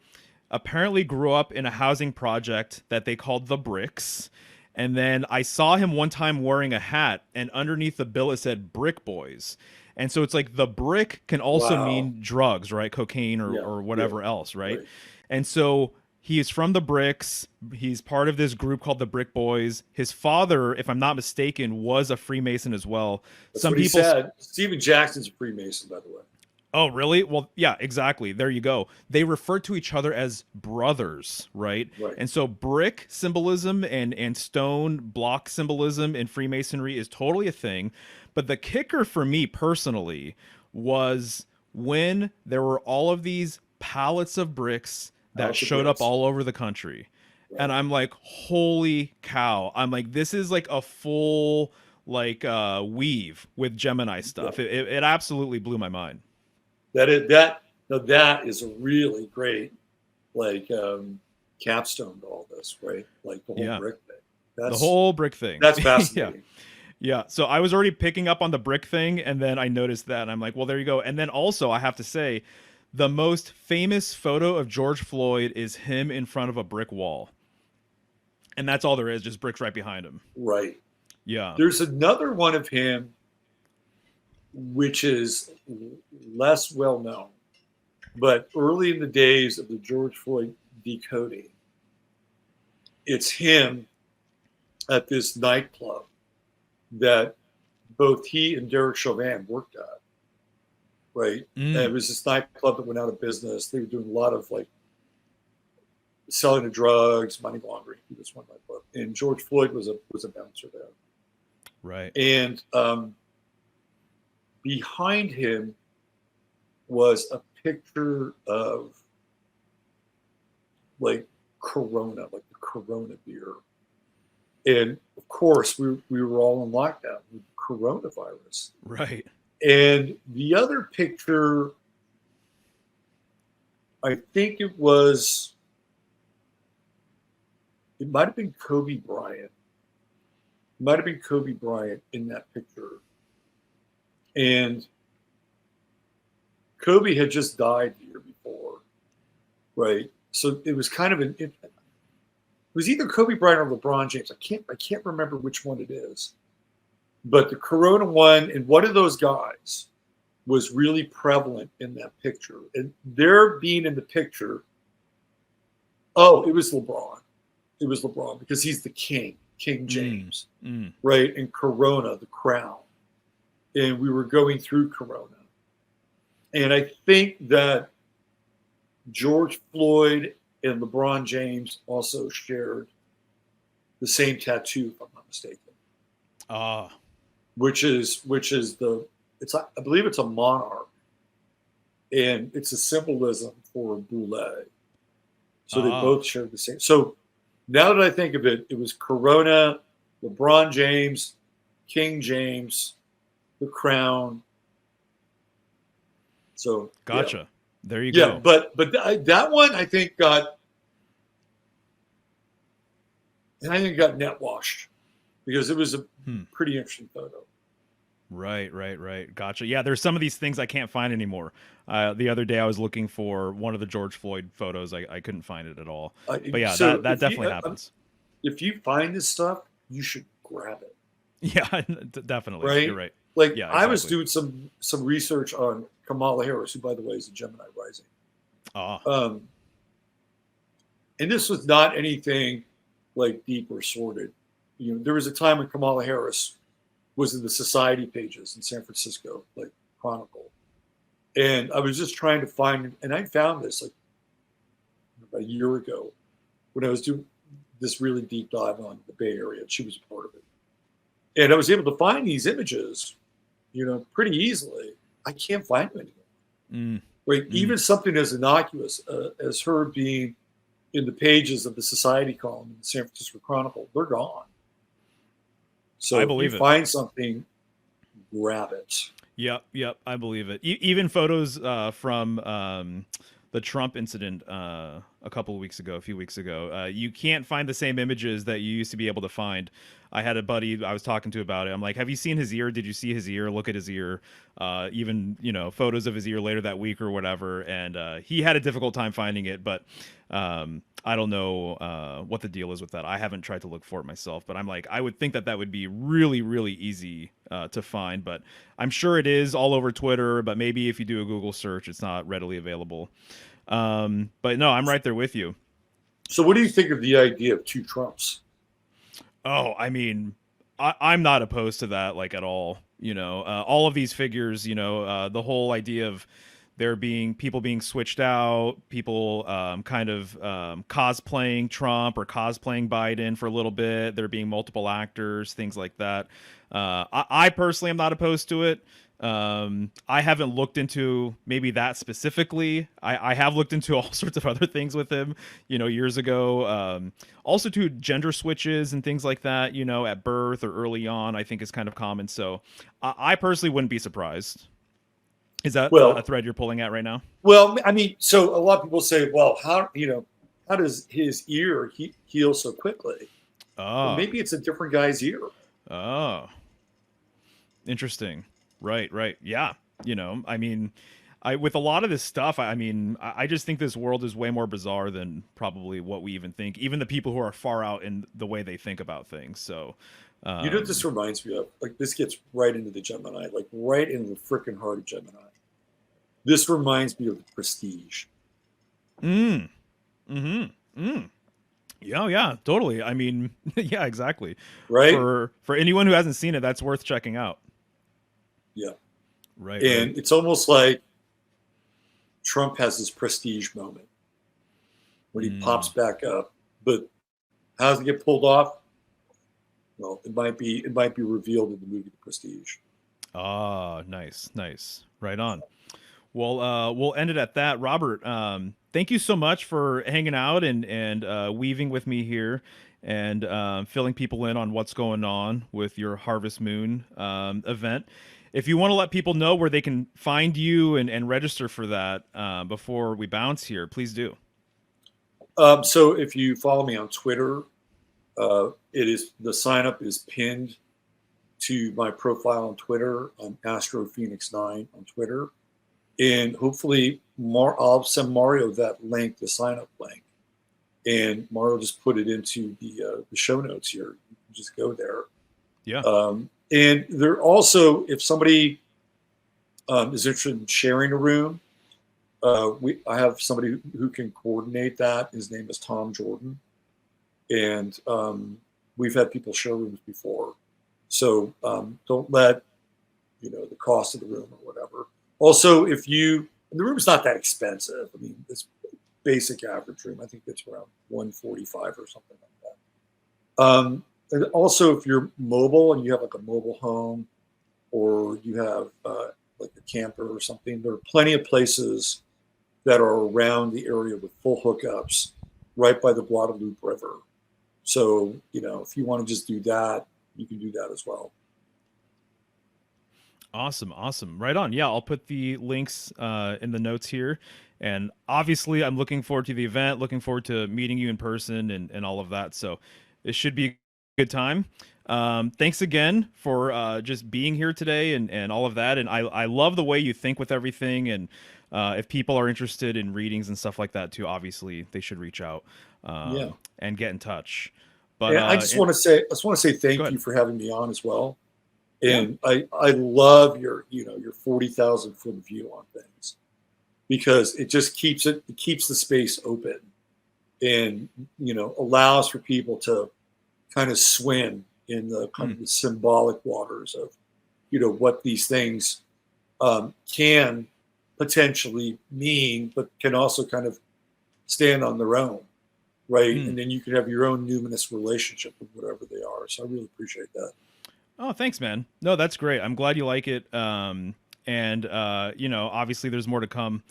apparently grew up in a housing project that they called the Bricks. And then I saw him one time wearing a hat, and underneath the bill it said Brick Boys. And so it's like the brick can also Wow. mean drugs, right? Cocaine Yeah. or Yeah. whatever else, right? Right. And so he is from the Bricks. He's part of this group called the Brick Boys. His father, if I'm not mistaken, was a Freemason as well. That's Some what he people said. Stephen Jackson's a Freemason, by the way. Oh, really? Well, yeah, exactly. There you go. They refer to each other as brothers, right? Right. And so brick symbolism and stone block symbolism in Freemasonry is totally a thing. But the kicker for me personally was when there were all of these pallets of bricks that House of showed up Bricks. all over the country. And Right. I'm like, holy cow. I'm like, this is like a full weave with Gemini Yeah. stuff. It absolutely blew my mind. That is that. Now that is a really great like capstone to all this, right? Like the whole Yeah. brick thing. The That's whole brick thing. that's Yeah. fascinating. Yeah. So I was already picking up on the brick thing, and then I noticed that and I'm like, well, there you go. And then also I have to say, the most famous photo of George Floyd is him in front of a brick wall. And that's all there is, just bricks right behind him. Right. Yeah. There's another one of him which is less well known, but early in the days of the George Floyd decoding, it's him at this nightclub that both he and Derek Chauvin worked at, right? And it was this nightclub that went out of business. They were doing a lot of like selling of drugs, money laundering. He was one nightclub, and George Floyd was a bouncer there. Right. And behind him was a picture of like Corona, like the Corona beer. And of course, we were all in lockdown with coronavirus. Right. And the other picture, I think it might have been Kobe Bryant. It might have been Kobe Bryant in that picture. And Kobe had just died the year before, right? So it was kind of it was either Kobe Bryant or LeBron James. I can't remember which one it is. But the Corona one and one of those guys was really prevalent in that picture. And their being in the picture, oh, it was LeBron. It was LeBron because he's the king, King James, right? And Corona, the crown. And we were going through Corona. And I think that George Floyd and LeBron James also shared the same tattoo, if I'm not mistaken. Which is I believe it's a monarch, and it's a symbolism for Boule. So they both shared the same. So now that I think of it, it was Corona, LeBron James, King James, the crown. So gotcha. Yeah. There you go. But that one I think got net washed because it was a pretty interesting photo. Right. Gotcha. Yeah, there's some of these things I can't find anymore. The other day I was looking for one of the George Floyd photos. I couldn't find it at all. But yeah, so that definitely happens. If you find this stuff, you should grab it. Yeah, definitely. Right? You're right. Like Yeah, I was doing some research on Kamala Harris, who by the way is a Gemini rising. And this was not anything like deep or sordid. You know, there was a time when Kamala Harris was in the society pages in San Francisco, like Chronicle. And I was just trying to find, and I found this like about a year ago when I was doing this really deep dive on the Bay Area. And she was a part of it. And I was able to find these images, you know, pretty easily. I can't find them anymore. Right? Even something as innocuous as her being in the pages of the society column in the San Francisco Chronicle, they're gone. So I believe if you find something, grab it. Yep, I believe it. Even photos from the Trump incident a couple of weeks ago, a few weeks ago. You can't find the same images that you used to be able to find. I had a buddy I was talking to about it. I'm like, have you seen his ear? Did you see his ear? Look at his ear. Even, photos of his ear later that week or whatever. And he had a difficult time finding it, but I don't know what the deal is with that. I haven't tried to look for it myself, but I'm like, I would think that that would be really, really easy to find. But I'm sure it is all over Twitter, but maybe if you do a Google search, it's not readily available. But no, I'm right there with you. So what do you think of the idea of two Trumps? Oh, I mean, I'm not opposed to that like at all. All of these figures, the whole idea of there being people being switched out, people kind of cosplaying Trump or cosplaying Biden for a little bit. There being multiple actors, things like that. I personally am not opposed to it. I haven't looked into maybe that specifically. I have looked into all sorts of other things with him, years ago. Also to gender switches and things like that, at birth or early on, I think is kind of common. So I personally wouldn't be surprised. Is that a Well, thread you're pulling at right now? well, I mean, so a lot of people say, well, how does his ear heal so quickly? Well, Oh, maybe it's a different guy's ear. oh, interesting. Right, right. Yeah. I mean, with a lot of this stuff, I mean, I just think this world is way more bizarre than probably what we even think. Even the people who are far out in the way they think about things. So, You know what this reminds me of? Like this gets right into the Gemini, like right into the freaking heart of Gemini. This reminds me of the Prestige, mm, mm-hmm, yeah, yeah, totally. I mean, yeah, exactly. right? For anyone who hasn't seen it, that's worth checking out. Yeah. Right, right. And it's almost like Trump has this prestige moment when he pops Mm. back up. But how does it get pulled off? Well, it might be revealed in the movie The Prestige. Ah, nice, nice. Right on. Well, we'll end it at that. Robert, thank you so much for hanging out and weaving with me here and filling people in on what's going on with your Harvest Moon event. If you want to let people know where they can find you and register for that before we bounce here, please do. So if you follow me on Twitter, it is the sign up is pinned to my profile on Twitter. I'm AstroPhoenix9 on Twitter, and hopefully I'll send Mario that link, the sign up link, and Mario just put it into the show notes here. You can just go there. Yeah. And there also, if somebody is interested in sharing a room, I have somebody who can coordinate that. His name is Tom Jordan, and we've had people share rooms before. So don't let the cost of the room or whatever. Also, the room's not that expensive. I mean, it's basic average room. I think it's around 145 or something like that. And also, if you're mobile and you have like a mobile home, or you have like a camper or something, there are plenty of places that are around the area with full hookups right by the Guadalupe River. So, if you want to just do that, you can do that as well. Awesome, awesome. Right on. Yeah, I'll put the links in the notes here. And obviously, I'm looking forward to the event, looking forward to meeting you in person and all of that. So it should be a good time. Thanks again for just being here today and all of that. And I love the way you think with everything. And if people are interested in readings and stuff like that too, obviously they should reach out Yeah. and get in touch. But And I just want to say go thank you ahead. for having me on as well. Yeah. And I love your 40,000 foot view on things, because it just keeps the space open, and allows for people to kind of swim in the kind Hmm. of the symbolic waters of what these things can potentially mean, but can also kind of stand on their own, right? Hmm. And then you can have your own numinous relationship with whatever they are. So I really appreciate that. Oh, thanks, man. No, that's great. I'm glad you like it. And obviously there's more to come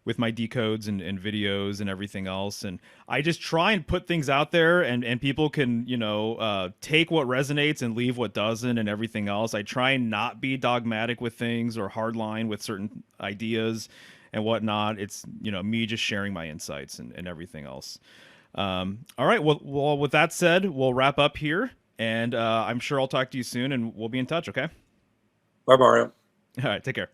with my decodes and videos and everything else. And I just try and put things out there and people can, take what resonates and leave what doesn't and everything else. I try and not be dogmatic with things or hardline with certain ideas and whatnot. It's, me just sharing my insights and everything else. All right. Well, with that said, we'll wrap up here, and I'm sure I'll talk to you soon, and we'll be in touch. Okay. Bye, Mario. All right. Take care.